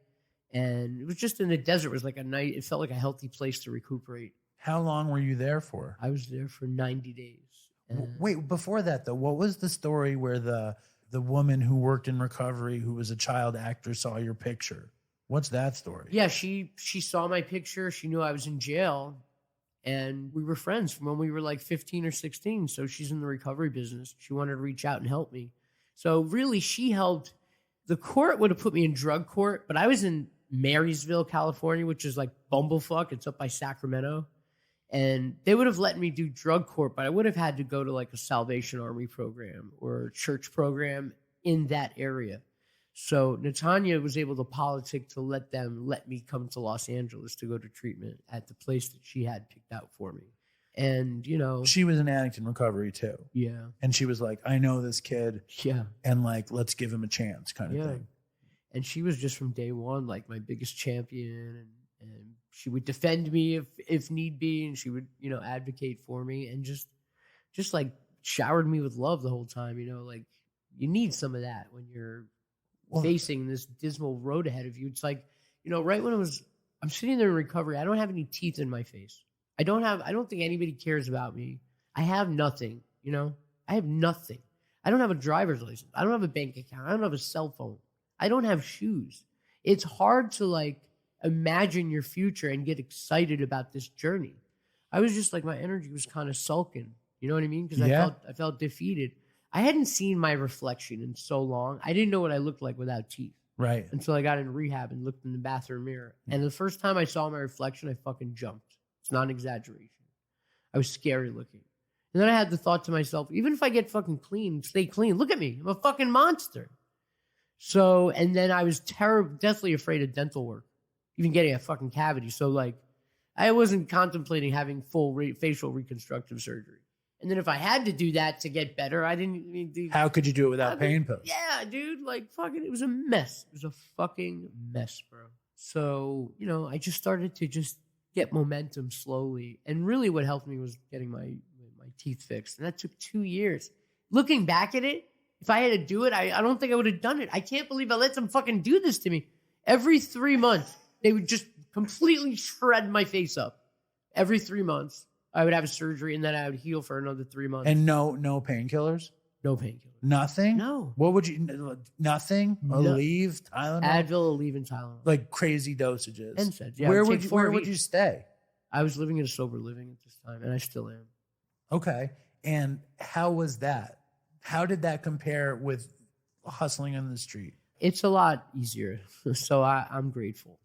E: And it was just in the desert. It was like it felt like a healthy place to recuperate.
C: How long were you there for?
E: I was there for 90 days. And
C: Wait, before that though, what was the story where the woman who worked in recovery, who was a child actor, saw your picture? What's that story?
E: yeah, she saw my picture. She knew I was in jail. And we were friends from when we were like 15 or 16. So she's in the recovery business. She wanted to reach out and help me. So really, she helped. The court would have put me in drug court, but I was in Marysville, California, which is like bumblefuck. It's up by Sacramento. And they would have let me do drug court, but I would have had to go to like a Salvation Army program or a church program in that area. So Natanya was able to politic to let me come to Los Angeles to go to treatment at the place that she had picked out for me. And, you know.
C: She was an addict in recovery too.
E: Yeah.
C: And she was like, I know this kid.
E: Yeah.
C: And like, let's give him a chance kind of thing.
E: And she was just from day one, like my biggest champion. And she would defend me if need be. And she would, you know, advocate for me and just like showered me with love the whole time. You know, like you need some of that when you're facing this dismal road ahead of you. It's like, you know, right when I'm sitting there in recovery, I don't have any teeth in my face. I don't think anybody cares about me. I have nothing, you know? I have nothing. I don't have a driver's license. I don't have a bank account. I don't have a cell phone. I don't have shoes. It's hard to like imagine your future and get excited about this journey. I was just like, my energy was kind of sulking. You know what I mean? Because I felt defeated. I hadn't seen my reflection in so long. I didn't know what I looked like without teeth.
C: Right.
E: Until I got in rehab and looked in the bathroom mirror. And the first time I saw my reflection, I fucking jumped. It's not an exaggeration. I was scary looking. And then I had the thought to myself, even if I get fucking clean, stay clean, look at me. I'm a fucking monster. So, and then I was deathly afraid of dental work, even getting a fucking cavity. So like, I wasn't contemplating having full facial reconstructive surgery. And then if I had to do that to get better, I didn't do.
C: How could you do it without pain pills?
E: Yeah, dude, like fucking, it was a mess. It was a fucking mess, bro. So, you know, I just started to just get momentum slowly. And really what helped me was getting my teeth fixed. And that took 2 years. Looking back at it, if I had to do it, I don't think I would have done it. I can't believe I let them fucking do this to me. Every 3 months, they would just completely shred my face up. Every 3 months, I would have a surgery and then I would heal for another 3 months.
C: And no painkillers?
E: No painkillers.
C: Nothing?
E: No.
C: What would you, nothing? Aleve, Tylenol?
E: Advil, Aleve, and Tylenol.
C: Like crazy dosages.
E: NSAIDs, yeah.
C: Where would you stay?
E: I was living in a sober living at this time, and I still am.
C: Okay. And how was that? How did that compare with hustling on the street?
E: It's a lot easier. So I'm grateful.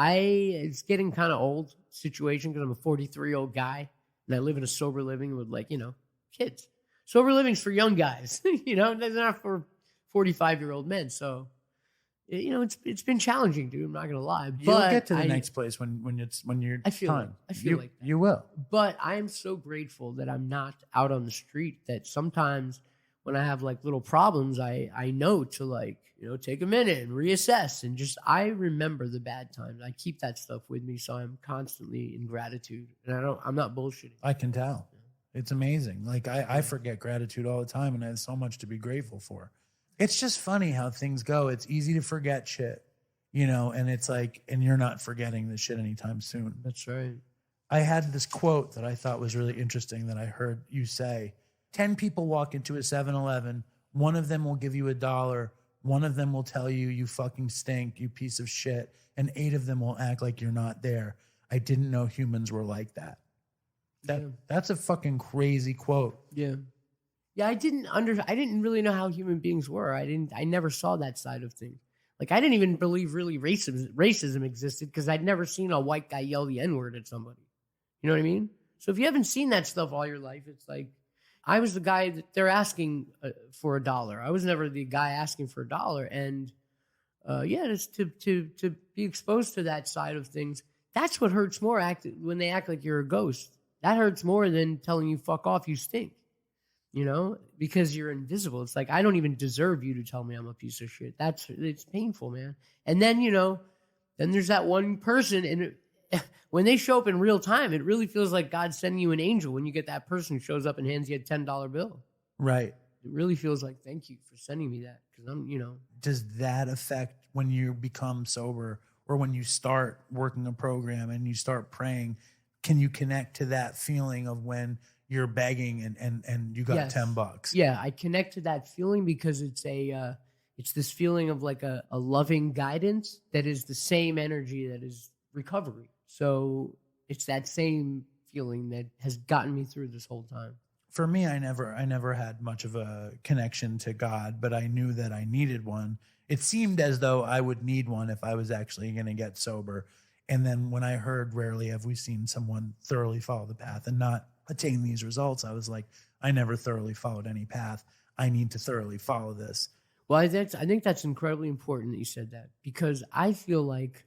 E: It's getting kind of old situation because I'm a 43-year-old guy, and I live in a sober living with, like, you know, kids. Sober living's for young guys, you know, it's not for 45-year-old men. So, you know, it's been challenging, dude. I'm not gonna lie.
C: You'll
E: but
C: get to the next place when you're
E: I feel
C: time.
E: I feel like that.
C: You will.
E: But I am so grateful that I'm not out on the street. That sometimes when I have like little problems, I know to, like, you know, take a minute and reassess and just I remember the bad times. I keep that stuff with me, so I'm constantly in gratitude, and I'm not bullshitting.
C: I can tell. It's amazing. Like I forget gratitude all the time, and I have so much to be grateful for. It's just funny how things go. It's easy to forget shit, you know, and it's like, and you're not forgetting this shit anytime soon.
E: That's right.
C: I had this quote that I thought was really interesting that I heard you say. 10 people walk into a 7-Eleven. One of them will give you $1. One of them will tell you, you fucking stink, you piece of shit. And 8 of them will act like you're not there. I didn't know humans were like that. That's a fucking crazy quote.
E: Yeah. Yeah, I didn't really know how human beings were. I never saw that side of things. Like, I didn't even believe really racism existed because I'd never seen a white guy yell the N-word at somebody. You know what I mean? So if you haven't seen that stuff all your life, it's like, I was the guy that they're asking for $1. I was never the guy asking for $1. And just to be exposed to that side of things, that's what hurts more when they act like you're a ghost. That hurts more than telling you, fuck off, you stink. You know, because you're invisible. It's like, I don't even deserve you to tell me I'm a piece of shit. It's painful, man. And then, you know, then there's that one person, and when they show up in real time, it really feels like God's sending you an angel when you get that person who shows up and hands you a $10 bill.
C: Right.
E: It really feels like, thank you for sending me that. Because I'm, you know.
C: Does that affect when you become sober or when you start working a program and you start praying? Can you connect to that feeling of when you're begging and you got
E: Yes.
C: $10?
E: Yeah, I connect to that feeling because it's this feeling of like a loving guidance that is the same energy that is recovery. So it's that same feeling that has gotten me through this whole time.
C: For me, I never had much of a connection to God, but I knew that I needed one. It seemed as though I would need one if I was actually going to get sober. And then when I heard rarely have we seen someone thoroughly follow the path and not attain these results, I was like, I never thoroughly followed any path. I need to thoroughly follow this.
E: Well, I think that's incredibly important that you said that, because I feel like,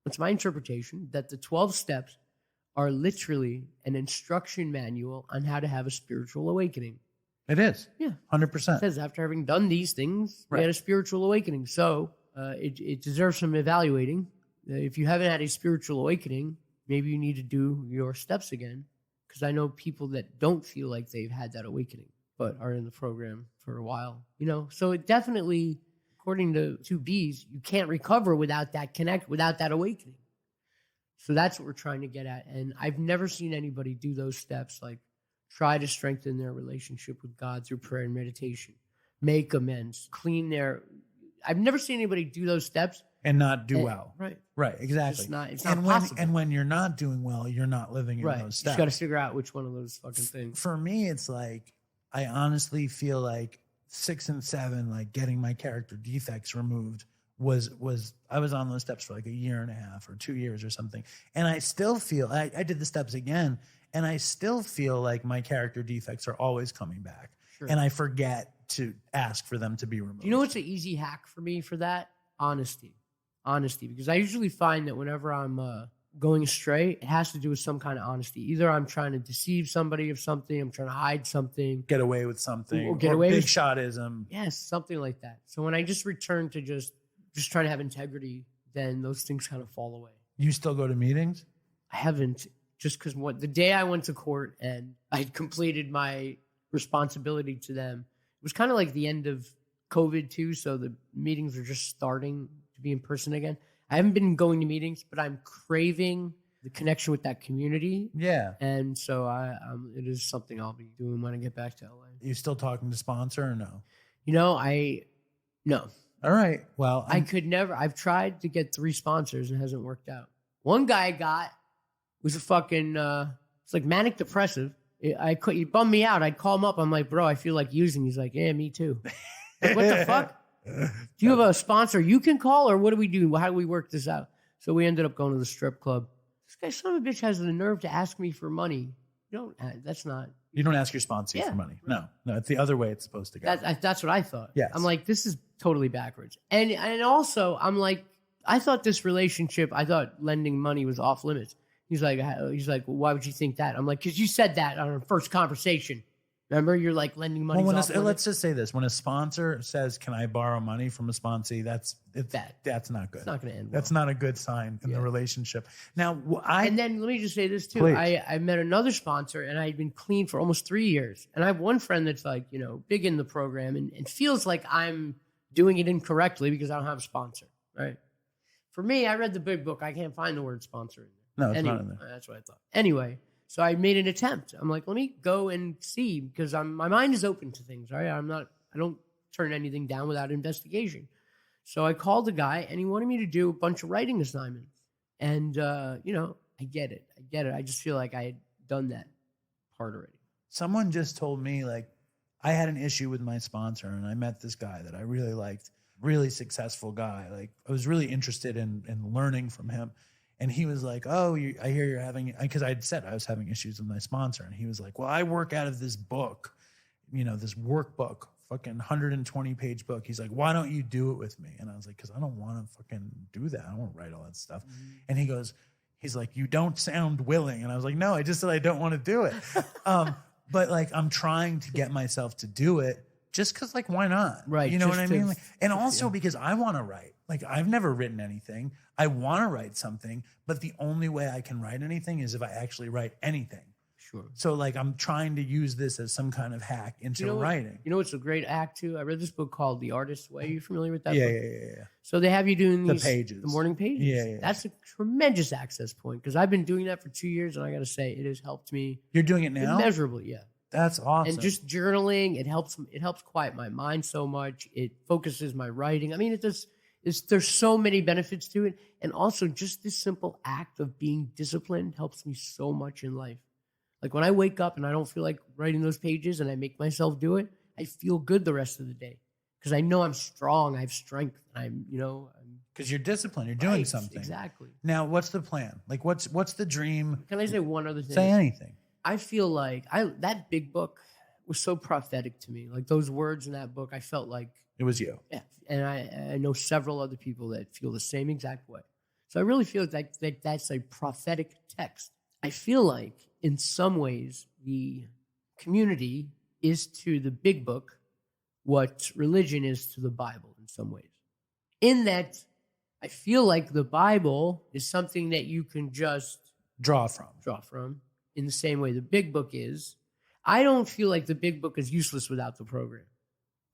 E: it's my interpretation, that the 12 steps are literally an instruction manual on how to have a spiritual awakening.
C: It is.
E: Yeah.
C: 100%.
E: It says after having done these things, we had a spiritual awakening. So it deserves some evaluating. If you haven't had a spiritual awakening, maybe you need to do your steps again, because I know people that don't feel like they've had that awakening but are in the program for a while, So it definitely, according to 2Bs, you can't recover without that without that awakening. So that's what we're trying to get at. And I've never seen anybody do those steps, like try to strengthen their relationship with God through prayer and meditation, make amends, clean their... I've never seen anybody do those steps
C: and not do well.
E: Right.
C: Right, exactly.
E: It's not possible.
C: And when you're not doing well, you're not living in those
E: You just
C: steps.
E: got to figure out which one of those fucking things.
C: For me, it's like, I honestly feel like 6 and 7, like getting my character defects removed was I was on those steps for like a year and a half or 2 years or something. And I still feel, I did the steps again, and I still feel like my character defects are always coming back.
E: Sure.
C: And I forget to ask for them to be removed.
E: You know what's an easy hack for me for that? Honesty, because I usually find that whenever I'm going astray, it has to do with some kind of honesty. Either I'm trying to deceive somebody of something, I'm trying to hide something,
C: get away with something,
E: or get away
C: big
E: with
C: shotism.
E: Yes, something like that. So when I just return to just trying to have integrity, then those things kind of fall away.
C: You still go to meetings?
E: I haven't, just because the day I went to court and I had completed my responsibility to them, it was kind of like the end of COVID too, so the meetings are just starting to be in person again. I haven't been going to meetings, but I'm craving the connection with that community.
C: Yeah.
E: And so it is something I'll be doing when I get back to LA.
C: You still talking to sponsor or no?
E: No.
C: All right. Well,
E: I could never. I've tried to get 3 sponsors and it hasn't worked out. One guy I got was a fucking, it's like manic depressive. He bummed me out. I'd call him up. I'm like, bro, I feel like using. He's like, yeah, me too. Like, what the fuck? Do you have a sponsor you can call, or what do we do? How do we work this out? So we ended up going to the strip club. This guy, son of a bitch, has the nerve to ask me for money. That's not.
C: You don't ask your sponsor for money. No, it's the other way it's supposed to go.
E: That's what I thought.
C: Yes.
E: I'm like, this is totally backwards. And also, I'm like, I thought this relationship, I thought lending money was off limits. He's like, well, why would you think that? I'm like, because you said that on our first conversation. Remember, you're like lending money.
C: Well, let's just say this: when a sponsor says, "Can I borrow money from a sponsee?" That's
E: bad.
C: That's not good.
E: It's not going to end well.
C: That's not a good sign in the relationship. Now,
E: and then let me just say this too:
C: Please.
E: I met another sponsor, and I had been clean for almost 3 years. And I have one friend that's like, big in the program, and feels like I'm doing it incorrectly because I don't have a sponsor. Right? For me, I read the big book. I can't find the word sponsor in there.
C: No, it's not in there.
E: That's what I thought. Anyway. So I made an attempt. I'm like, let me go and see, because my mind is open to things, right? I don't turn anything down without investigation. So I called the guy, and he wanted me to do a bunch of writing assignments. And, I get it. I just feel like I had done that part already.
C: Someone just told me, like, I had an issue with my sponsor, and I met this guy that I really liked, really successful guy. Like, I was really interested in learning from him. And he was like, I hear you're having, because I'd said I was having issues with my sponsor. And he was like, well, I work out of this book, this workbook, fucking 120-page book. He's like, why don't you do it with me? And I was like, because I don't want to fucking do that. I don't want to write all that stuff. Mm-hmm. And he's like, you don't sound willing. And I was like, no, I just said I don't want to do it. But like, I'm trying to get myself to do it just because, like, why not?
E: Right.
C: You know what I mean? And also because I want to write. Like, I've never written anything. I want to write something, but the only way I can write anything is if I actually write anything.
E: Sure.
C: So, like, I'm trying to use this as some kind of hack into writing.
E: You know what's a great act, too? I read this book called The Artist's Way. Are you familiar with that
C: book?
E: Yeah. So they have you doing
C: the pages.
E: The morning pages.
C: Yeah.
E: That's a tremendous access point, because I've been doing that for 2 years, and I got to say, it has helped me.
C: You're doing it now?
E: Immeasurably, yeah.
C: That's awesome.
E: And just journaling, it helps quiet my mind so much. It focuses my writing. I mean, there's so many benefits to it. And also just this simple act of being disciplined helps me so much in life. Like when I wake up and I don't feel like writing those pages and I make myself do it, I feel good the rest of the day because I know I'm strong. I have strength. I'm,
C: Because you're disciplined. You're doing
E: right,
C: something.
E: Exactly.
C: Now, what's the plan? Like, what's the dream?
E: Can I say one other thing?
C: Say anything.
E: I feel like that big book was so prophetic to me. Like those words in that book, I felt like
C: It was you.
E: yeah. And I know several other people that feel the same exact way. So I really feel like that's a prophetic text. I feel like in some ways the community is to the big book what religion is to the Bible in some ways. In that I feel like the Bible is something that you can just
C: Draw from.
E: In the same way the big book is. I don't feel like the big book is useless without the program.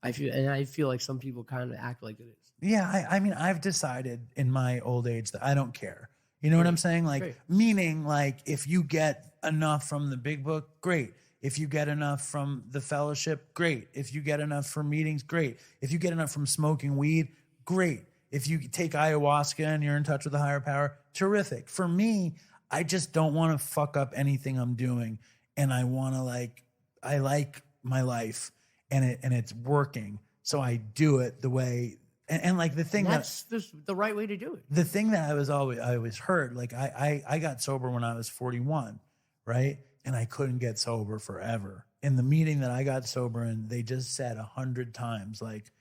E: I feel like some people kind of act like it is.
C: Yeah, I mean, I've decided in my old age that I don't care. You know what I'm saying? Like,
E: Right.
C: meaning, like, if you get enough from the big book, great. If you get enough from the fellowship, great. If you get enough from meetings, great. If you get enough from smoking weed, great. If you take ayahuasca and you're in touch with a higher power, terrific. For me, I just don't want to fuck up anything I'm doing. And I want to I like my life and it's working. So I do it the way, and like the thing
E: That's the right way to do it.
C: the thing that I always heard, like I got sober when I was 41, right? And I couldn't get sober forever. In the meeting that I got sober in, they just said 100 times, like,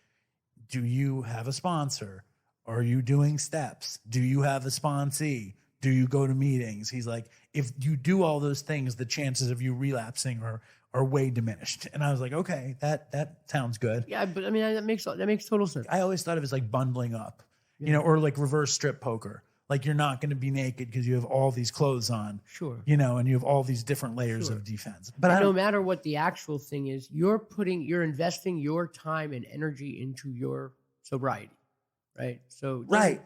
C: do you have a sponsor? Are you doing steps? Do you have a sponsee? Do you go to meetings? He's like, if you do all those things, the chances of you relapsing are way diminished. And I was like, okay, that sounds good.
E: Yeah, but I mean that makes total sense.
C: I always thought of it as like bundling up, or like reverse strip poker. Like you're not going to be naked because you have all these clothes on,
E: Sure.
C: and you have all these different layers
E: Sure.
C: of defense. But
E: no matter what the actual thing is, you're investing your time and energy into your sobriety, right? So
C: Right.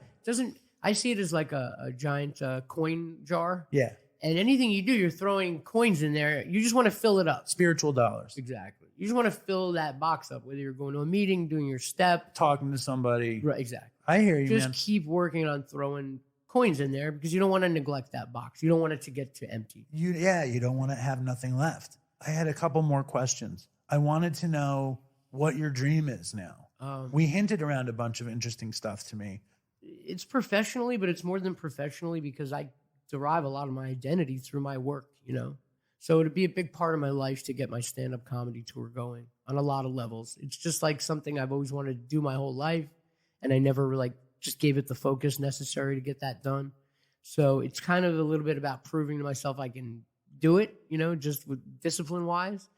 E: I see it as like a giant coin jar.
C: yeah,
E: And anything you do, you're throwing coins in there. You just want to fill it up.
C: spiritual dollars.
E: Exactly. You just want to fill that box up, whether you're going to a meeting, doing your step.
C: Talking to somebody.
E: Right, exactly.
C: I hear you,
E: Just
C: man.
E: keep working on throwing coins in there because you don't want to neglect that box. You don't want it to get to empty.
C: You don't want to have nothing left. I had a couple more questions. I wanted to know what your dream is now. We hinted around a bunch of interesting stuff to me.
E: It's professionally, but it's more than professionally because I derive a lot of my identity through my work, So it'd be a big part of my life to get my stand-up comedy tour going on a lot of levels. It's just like something I've always wanted to do my whole life, and I never just gave it the focus necessary to get that done. So it's kind of a little bit about proving to myself I can do it, just with discipline-wise.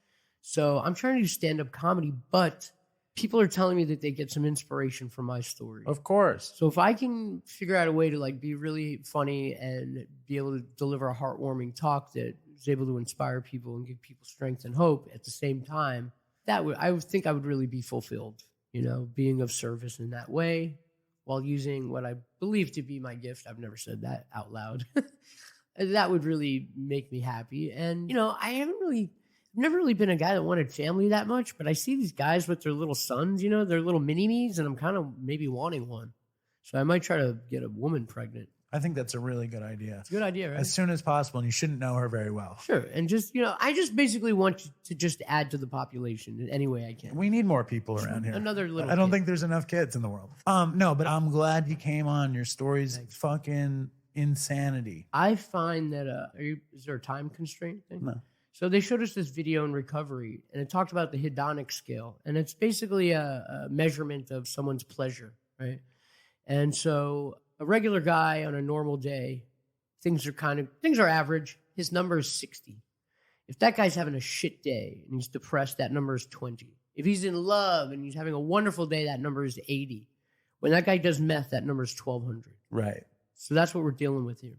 E: So I'm trying to do stand-up comedy, but people are telling me that they get some inspiration from my story.
C: Of course.
E: So if I can figure out a way to be really funny and be able to deliver a heartwarming talk that is able to inspire people and give people strength and hope at the same time, I would think I would really be fulfilled, being of service in that way while using what I believe to be my gift. I've never said that out loud. That would really make me happy. And, I've never really been a guy that wanted family that much, but I see these guys with their little sons, their little mini-me's, and I'm kind of maybe wanting one. So I might try to get a woman pregnant.
C: I think that's a really good idea.
E: It's a good idea, right?
C: As soon as possible, and you shouldn't know her very well.
E: Sure. And just, I just basically want to just add to the population in any way I can.
C: We need more people around here.
E: Another little
C: I don't
E: kid.
C: think there's enough kids in the world. No, but I'm glad you came on. Your story's fucking insanity.
E: I find that, is there a time constraint thing?
C: No.
E: So they showed us this video in recovery, and it talked about the hedonic scale, and it's basically a measurement of someone's pleasure, right? And so a regular guy on a normal day, things are average. His number is 60. If that guy's having a shit day and he's depressed, that number is 20. If he's in love and he's having a wonderful day, that number is 80. When that guy does meth, that number is 1,200.
C: Right.
E: So that's what we're dealing with here.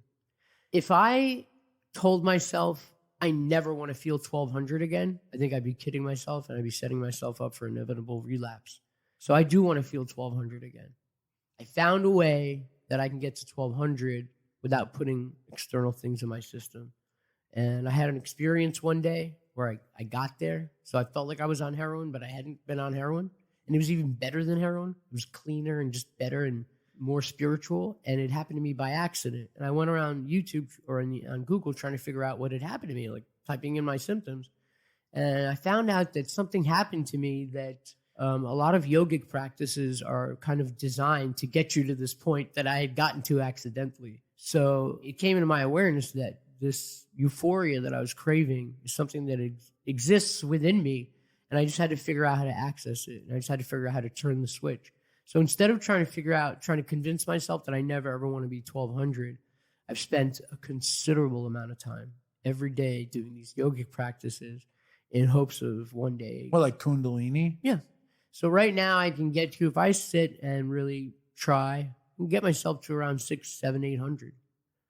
E: If I told myself I never want to feel 1,200 again, I think I'd be kidding myself and I'd be setting myself up for inevitable relapse. So I do want to feel 1,200 again. I found a way that I can get to 1,200 without putting external things in my system. And I had an experience one day where I got there. So I felt like I was on heroin, but I hadn't been on heroin. And it was even better than heroin. It was cleaner and just better and more spiritual. And it happened to me by accident. And I went around YouTube or on Google trying to figure out what had happened to me. Like, typing in my symptoms. And I found out that something happened to me that a lot of yogic practices are kind of designed to get you to this point that I had gotten to accidentally. So it came into my awareness that this euphoria that I was craving is something that exists within me. And I just had to figure out how to access it. And I just had to figure out how to turn the switch. So instead of trying to convince myself that I never ever want to be 1200, I've spent a considerable amount of time every day doing these yogic practices in hopes of one day.
C: Well, like Kundalini?
E: Yeah. So right now I can get to, if I sit and really try, I can get myself to around 600, 700, 800.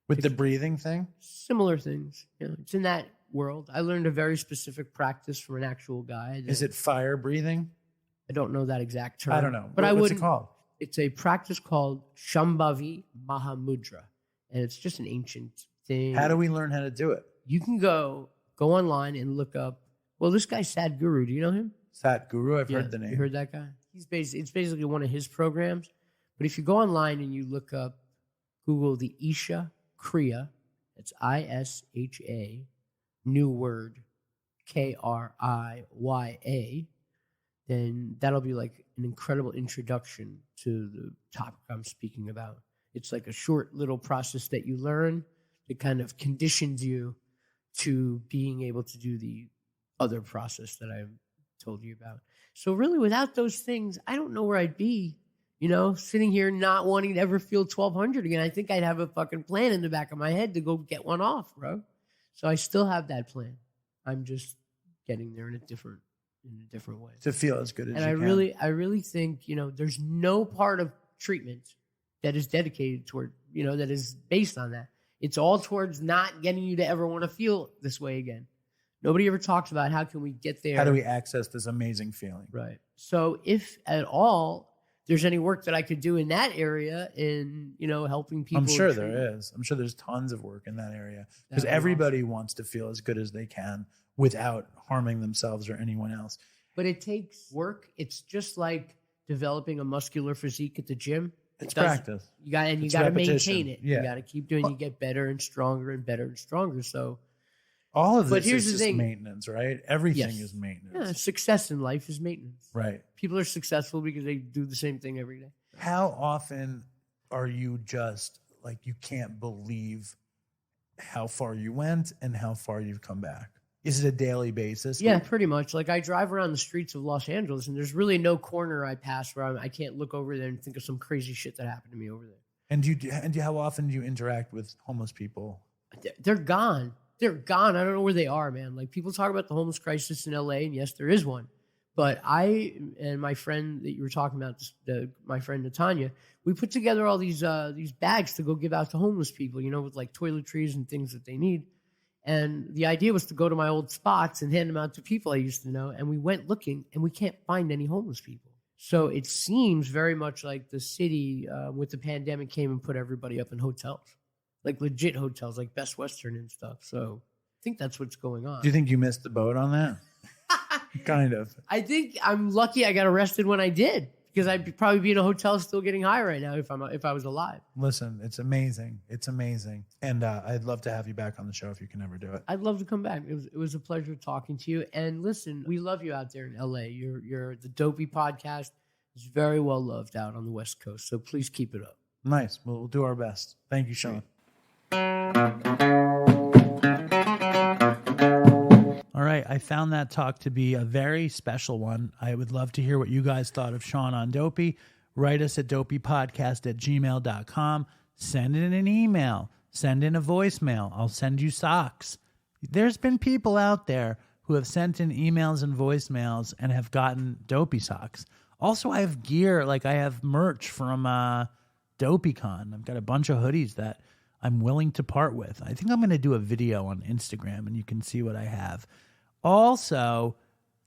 C: With the breathing thing?
E: Similar things. You know, it's in that world. I learned a very specific practice from an actual guy.
C: Is it fire breathing?
E: I don't know that exact term.
C: I don't know.
E: But
C: What's it called?
E: It's a practice called Shambhavi Mahamudra. And it's just an ancient thing.
C: How do we learn how to do it?
E: You can go online and look up, well, this guy Sadhguru, do you know him?
C: Satguru, I've heard the name.
E: You heard that guy? It's basically one of his programs. But if you go online and you look up, Google the Isha Kriya, it's ISHA, new word, KRIYA, then that'll be like an incredible introduction to the topic I'm speaking about. It's like a short little process that you learn that kind of conditions you to being able to do the other process that I've told you about. So really, without those things, I don't know where I'd be, you know, sitting here not wanting to ever feel 1200 again. I think I'd have a fucking plan in the back of my head to go get one off, bro. So I still have that plan. I'm just getting there in a different way.
C: To feel as good as
E: and
C: you can.
E: I really think, you know, there's no part of treatment that is dedicated toward, you know, that is based on that. It's all towards not getting you to ever want to feel this way again. Nobody ever talks about how can we get there.
C: How do we access this amazing feeling?
E: Right. So if at all there's any work that I could do in that area in, you know, helping people.
C: I'm sure there is. I'm sure there's tons of work in that area because everybody wants to feel as good as they can without harming themselves or anyone else.
E: But it takes work. It's just like developing a muscular physique at the gym.
C: It's practice.
E: You got to maintain it.
C: Yeah.
E: You got to keep doing. You get better and stronger and better and stronger. So
C: all of this
E: here's
C: is
E: the
C: just
E: thing.
C: maintenance, right? Everything
E: Yes.
C: is maintenance.
E: Yeah, success in life is maintenance.
C: Right.
E: People are successful because they do the same thing every day.
C: How often are you just like, you can't believe how far you went and how far you've come back? Is it a daily basis?
E: Yeah, pretty much. Like I drive around the streets of Los Angeles and there's really no corner I pass where I can't look over there and think of some crazy shit that happened to me over there.
C: And how often do you interact with homeless people?
E: They're gone. They're gone. I don't know where they are, man. Like people talk about the homeless crisis in LA, and yes, there is one. But I and my friend that you were talking about, my friend Natanya, we put together all these bags to go give out to homeless people, you know, with like toiletries and things that they need. And the idea was to go to my old spots and hand them out to people I used to know. And we went looking, and we can't find any homeless people. So it seems very much like the city with the pandemic came and put everybody up in hotels. Like legit hotels, like Best Western and stuff. So I think that's what's going on.
C: Do you think you missed the boat on that? Kind of.
E: I think I'm lucky I got arrested when I did, because I'd probably be in a hotel still getting high right now if I was alive.
C: Listen, it's amazing. It's amazing. And I'd love to have you back on the show if you can ever do it.
E: I'd love to come back. It was a pleasure talking to you. And listen, we love you out there in LA. You're the Dopey Podcast is very well loved out on the West Coast. So please keep it up.
C: Nice. We'll do our best. Thank you, Shaun. All right, I found that talk to be a very special one. I would love to hear what you guys thought of Shaun on Dopey. Write us at dopeypodcast@gmail.com. Send in an email. Send in a voicemail. I'll send you socks. There's been people out there who have sent in emails and voicemails and have gotten Dopey socks. Also, I have gear, like I have merch from DopeyCon. I've got a bunch of hoodies that I'm willing to part with. I think I'm going to do a video on Instagram and you can see what I have. Also,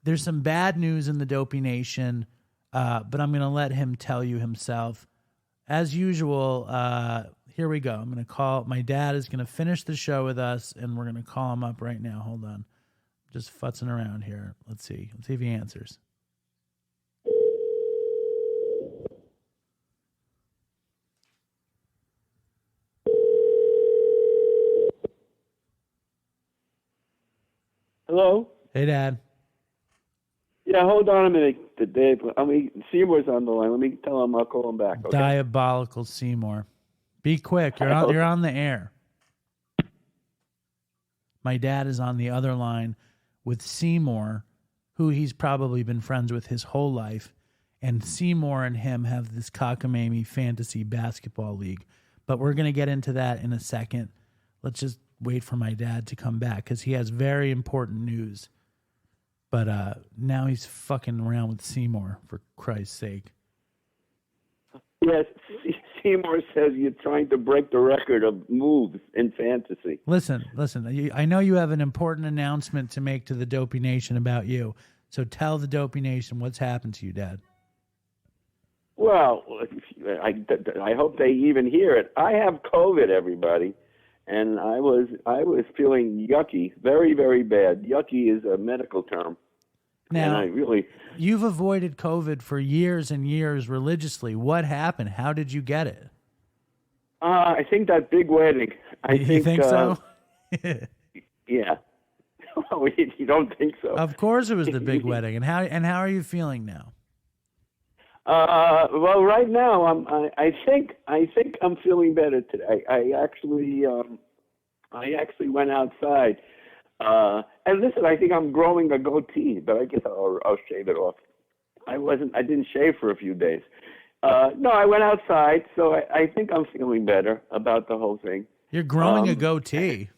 C: there's some bad news in the Dopey Nation, but I'm going to let him tell you himself. As usual, here we go. I'm going to call. My dad is going to finish the show with us, and we're going to call him up right now. Hold on. Just futzing around here. Let's see. Let's see if he answers.
F: Hello?
C: Hey, Dad.
F: Yeah, hold on a minute, Dave. Seymour's on the line. Let me tell him I'll call him back. Okay?
C: Diabolical Seymour. Be quick. You're on the air. My dad is on the other line with Seymour, who he's probably been friends with his whole life. And Seymour and him have this cockamamie fantasy basketball league. But we're going to get into that in a second. Let's just wait for my dad to come back because he has very important news. But now he's fucking around with Seymour, for Christ's sake.
F: Yes, Seymour says you're trying to break the record of moves in fantasy.
C: Listen. I know you have an important announcement to make to the Dopey Nation about you. So tell the Dopey Nation what's happened to you, Dad.
F: Well, I hope they even hear it. I have COVID, everybody, and I was feeling yucky, very, very bad. Yucky is a medical term.
C: Now,
F: and
C: you've avoided COVID for years and years religiously. What happened? How did you get it?
F: I think that big wedding.
C: You think so?
F: Yeah. Oh, you don't think so?
C: Of course, it was the big wedding. And how are you feeling now?
F: Well, right now I think I'm feeling better today. I actually went outside. And listen, I think I'm growing a goatee, but I guess I'll shave it off. I didn't shave for a few days. No, I went outside, so I think I'm feeling better about the whole thing.
C: You're growing a goatee.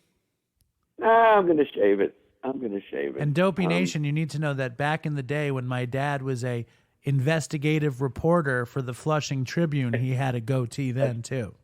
F: I'm going to shave it.
C: And Dopey Nation, you need to know that back in the day when my dad was a investigative reporter for the Flushing Tribune, he had a goatee then too.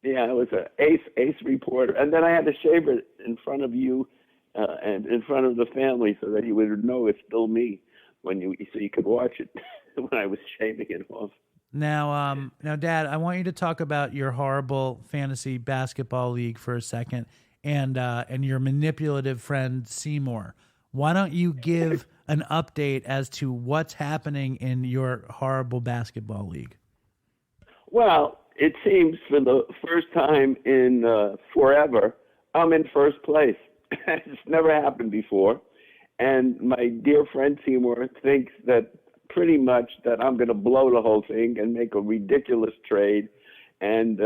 F: Yeah, I was an ace reporter. And then I had to shave it in front of you and in front of the family so that you would know it's still me so you could watch it when I was shaving it off.
C: Now, Dad, I want you to talk about your horrible fantasy basketball league for a second and your manipulative friend Seymour. Why don't you give an update as to what's happening in your horrible basketball league?
F: Well, it seems for the first time in forever, I'm in first place. It's never happened before. And my dear friend Seymour thinks that pretty much that I'm going to blow the whole thing and make a ridiculous trade and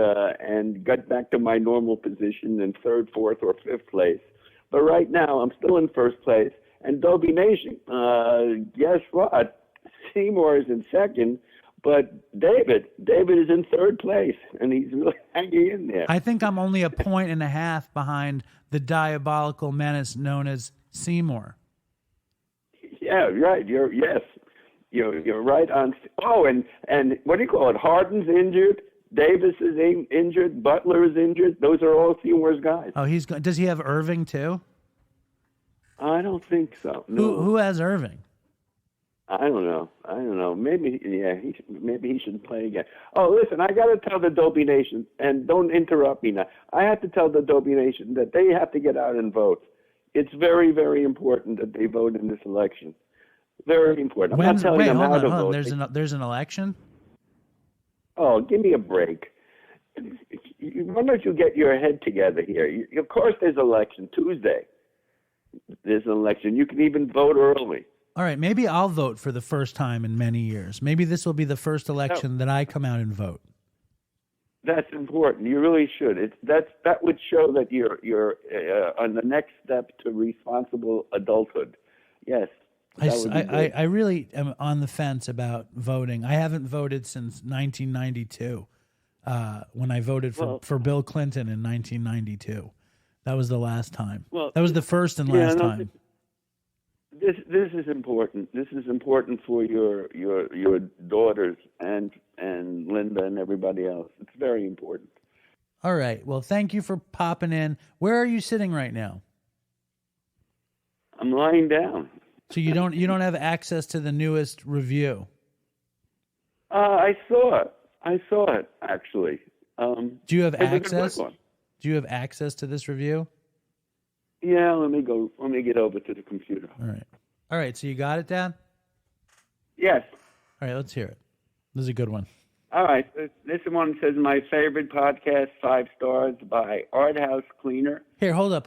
F: get back to my normal position in third, fourth, or fifth place. But right now, I'm still in first place. And Dopey Nation, guess what? Seymour is in second. But David is in third place, and he's really hanging in there.
C: I think I'm only 1.5 points behind the diabolical menace known as Seymour.
F: Yeah, right. You're right on. Oh, and what do you call it? Harden's injured. Davis is injured. Butler is injured. Those are all Seymour's guys.
C: Oh, does he have Irving too?
F: I don't think so. No.
C: Who has Irving?
F: I don't know. Maybe he should play again. Oh, listen, I got to tell the Dopey Nation, and don't interrupt me now. I have to tell the Dopey Nation that they have to get out and vote. It's very, very important that they vote in this election. Very important. I'm not telling them how to vote.
C: There's an election?
F: Oh, give me a break. Why don't you get your head together here? Of course there's an election. Tuesday there's an election. You can even vote early.
C: All right, maybe I'll vote for the first time in many years. Maybe this will be the first election that I come out and vote.
F: That's important. You really should. That would show that you're on the next step to responsible adulthood. Yes.
C: I really am on the fence about voting. I haven't voted since 1992, when I voted for Bill Clinton in 1992. That was the last time. That was the first and last time.
F: This is important. This is important for your daughters and Linda and everybody else. It's very important.
C: All right. Well, thank you for popping in. Where are you sitting right now?
F: I'm lying down.
C: So you don't have access to the newest review?
F: I saw it actually.
C: Do you have access? Do you have access to this review?
F: Yeah, let me get over to the computer.
C: All right. So you got it, Dad?
F: Yes.
C: All right, let's hear it. This is a good one.
F: All right. This one says my favorite podcast, 5 stars by Art House Cleaner.
C: Here, hold up.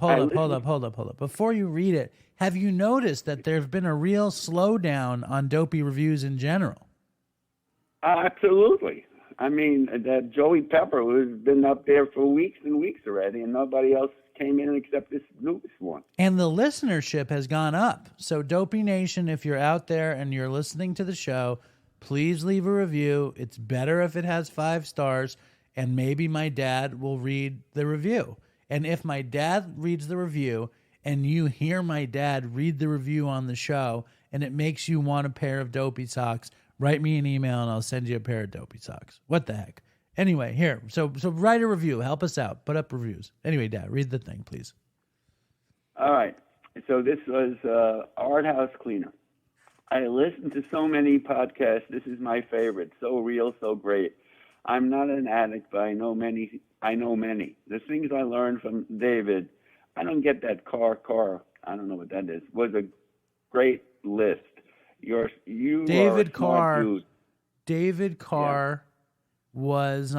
C: Before you read it, have you noticed that there's been a real slowdown on Dopey reviews in general?
F: Absolutely. I mean, that Joey Pepper has been up there for weeks and weeks already, and nobody else came in except this newest one.
C: And the listenership has gone up. So, Dopey Nation, if you're out there and you're listening to the show, please leave a review. It's better if it has 5 stars, and maybe my dad will read the review. And if my dad reads the review and you hear my dad read the review on the show and it makes you want a pair of Dopey socks, write me an email and I'll send you a pair of Dopey socks. What the heck? Anyway, here. So write a review. Help us out. Put up reviews. Anyway, Dad, read the thing, please.
F: All right. So this was Art House Cleaner. I listen to so many podcasts. This is my favorite. So real, so great. I'm not an addict, but I know many. The things I learned from David, I don't get that car. I don't know what that is. Was a great list. You
C: David
F: are a smart
C: Carr.
F: dude.
C: David Carr was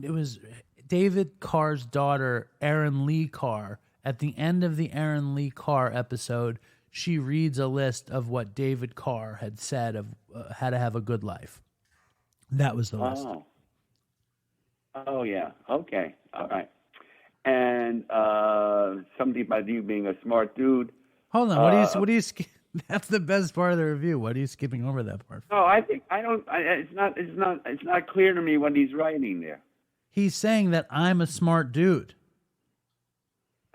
C: it was David Carr's daughter, Erin Lee Carr. At the end of the Erin Lee Carr episode, she reads a list of what David Carr had said of how to have a good life. That was the list.
F: Oh yeah. Okay. All right. And something about you being a smart dude.
C: Hold on. What do you that's the best part of the review. What are you skipping over that part?
F: No, it's not clear to me what he's writing there.
C: He's saying that I'm a smart dude.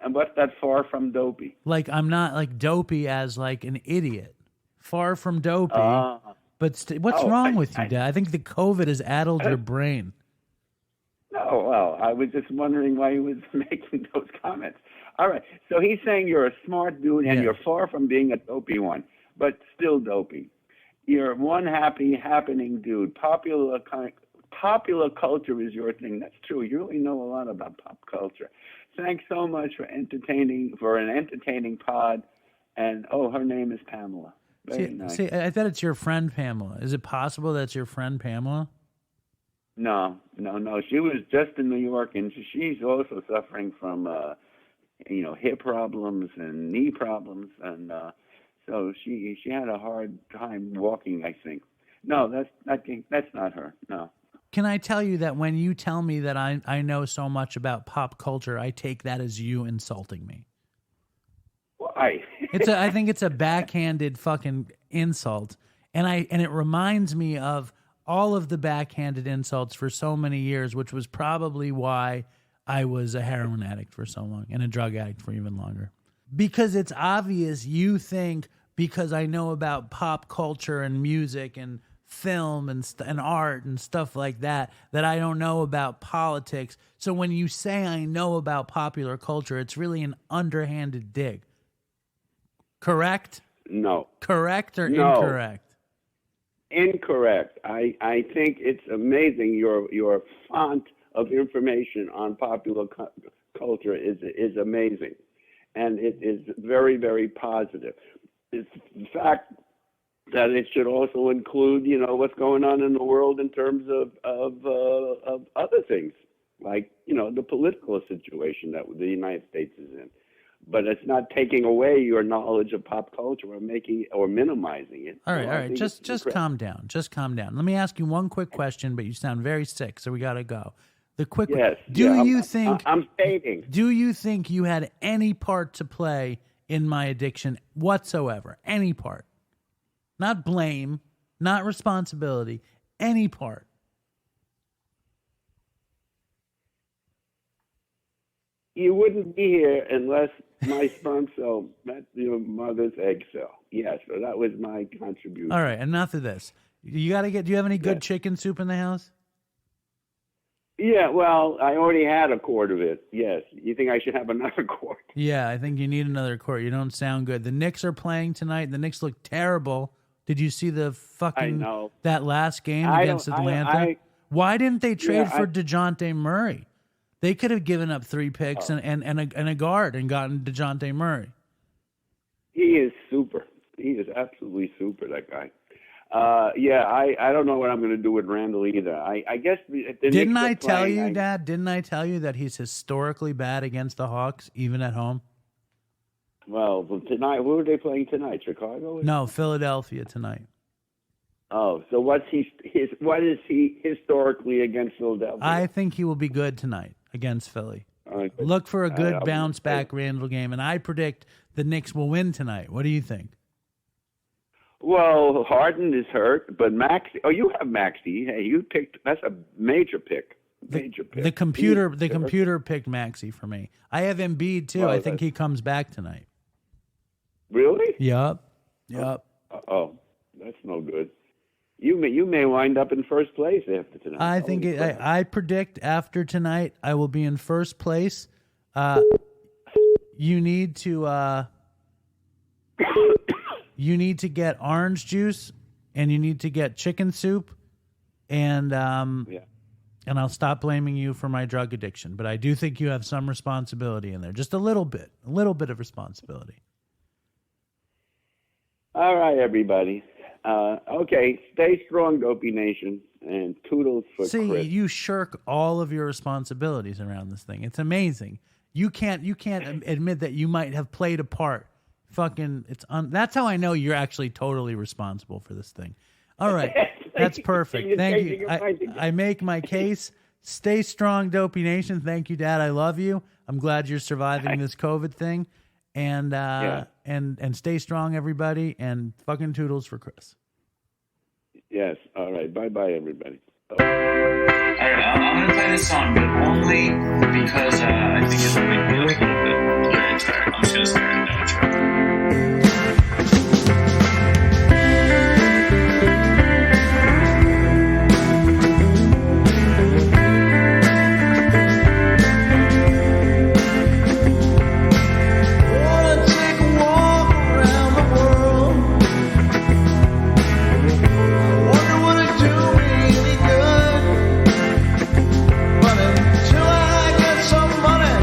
F: And what's that far from Dopey?
C: Like, I'm not like Dopey as like an idiot. Far from Dopey. But what's wrong with you, Dad? I think the COVID has addled your brain.
F: No, well, I was just wondering why he was making those comments. All right, so he's saying you're a smart dude and you're far from being a dopey one, but still dopey. You're one happening dude. Popular culture is your thing. That's true. You really know a lot about pop culture. Thanks so much for an entertaining pod. And her name is Pamela. Very nice.
C: See, I thought it's your friend Pamela. Is it possible that's your friend Pamela?
F: No. She was just in New York, and she's also suffering from, hip problems and knee problems, and so she had a hard time walking, I think. No, that's not her. No.
C: Can I tell you that when you tell me that I know so much about pop culture, I take that as you insulting me?
F: Why?
C: I think it's a backhanded fucking insult, and it reminds me of all of the backhanded insults for so many years, which was probably why I was a heroin addict for so long and a drug addict for even longer. Because it's obvious you think because I know about pop culture and music and film and art and stuff like that I don't know about politics. So when you say I know about popular culture, it's really an underhanded dig. Correct?
F: No.
C: Correct or
F: no.
C: Incorrect?
F: Incorrect. I think it's amazing. Your font of information on popular culture is amazing, and it is very, very positive. It's the fact that it should also include, what's going on in the world in terms of other things, like the political situation that the United States is in. But it's not taking away your knowledge of pop culture or minimizing it.
C: All right. Just calm down. Just calm down. Let me ask you one quick question, but you sound very sick, so we got to go. The quick
F: yes. I'm stating.
C: Do you think you had any part to play in my addiction whatsoever? Any part? Not blame, not responsibility, any part.
F: You wouldn't be here unless my sperm cell met your mother's egg cell. Yes, so that was my contribution.
C: All right, enough of this. Do you have any good chicken soup in the house?
F: Yeah, well, I already had a quart of it. Yes. You think I should have another quart?
C: Yeah, I think you need another quart. You don't sound good. The Knicks are playing tonight. The Knicks look terrible. Did you see the that last game against Atlanta? Why didn't they trade for DeJounte Murray? They could have given up 3 picks and a guard and gotten DeJounte Murray.
F: He is super. He is absolutely super, that guy. Yeah, I don't know what I'm going to do with Randall either. I guess
C: Didn't I tell you, Dad? Didn't I tell you that he's historically bad against the Hawks, even at home?
F: Well, tonight, who are they playing tonight? Chicago?
C: No, Philadelphia tonight.
F: Oh, so what is he historically against Philadelphia?
C: I think he will be good tonight against Philly. Look for a good bounce back Randall game, and I predict the Knicks will win tonight. What do you think?
F: Well, Harden is hurt, but Maxey. Oh, you have Maxey. Hey, you picked. That's a major pick.
C: The computer picked Maxey for me. I have Embiid too. I think he comes back tonight.
F: Really?
C: Yep.
F: Oh, that's no good. You may wind up in first place after tonight.
C: I think I predict after tonight I will be in first place. You need to get orange juice, and you need to get chicken soup, and I'll stop blaming you for my drug addiction. But I do think you have some responsibility in there, just a little bit of responsibility.
F: All right, everybody. Okay, stay strong, Dopey Nation, and toodles for
C: See,
F: Chris.
C: you shirk all of your responsibilities around this thing. It's amazing. You can't admit that you might have played a part. That's how I know you're actually totally responsible for this thing. All right, that's perfect. Thank you. I make my case. Stay strong, Dopey Nation. Thank you, Dad. I love you. I'm glad you're surviving this COVID thing. And stay strong, everybody, and fucking toodles for Chris.
F: Yes. All right. Bye, everybody.
G: All right, I'm gonna play this song, but only because I think it'll make me look a little bit inspired. I'm just gonna start an outro.
H: Until I get some money,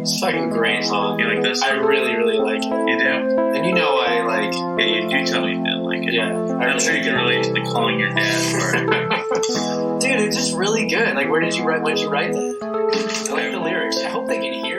H: It's a fucking great song.
G: You like this?
H: I really, really like it.
G: You do?
H: And you know I like...
G: Yeah, you do tell me you didn't like it.
H: Yeah.
G: I'm sure you can relate to the calling your dad part.
H: Dude, it's just really good. Like, when'd you write that? I like the lyrics. I hope they can hear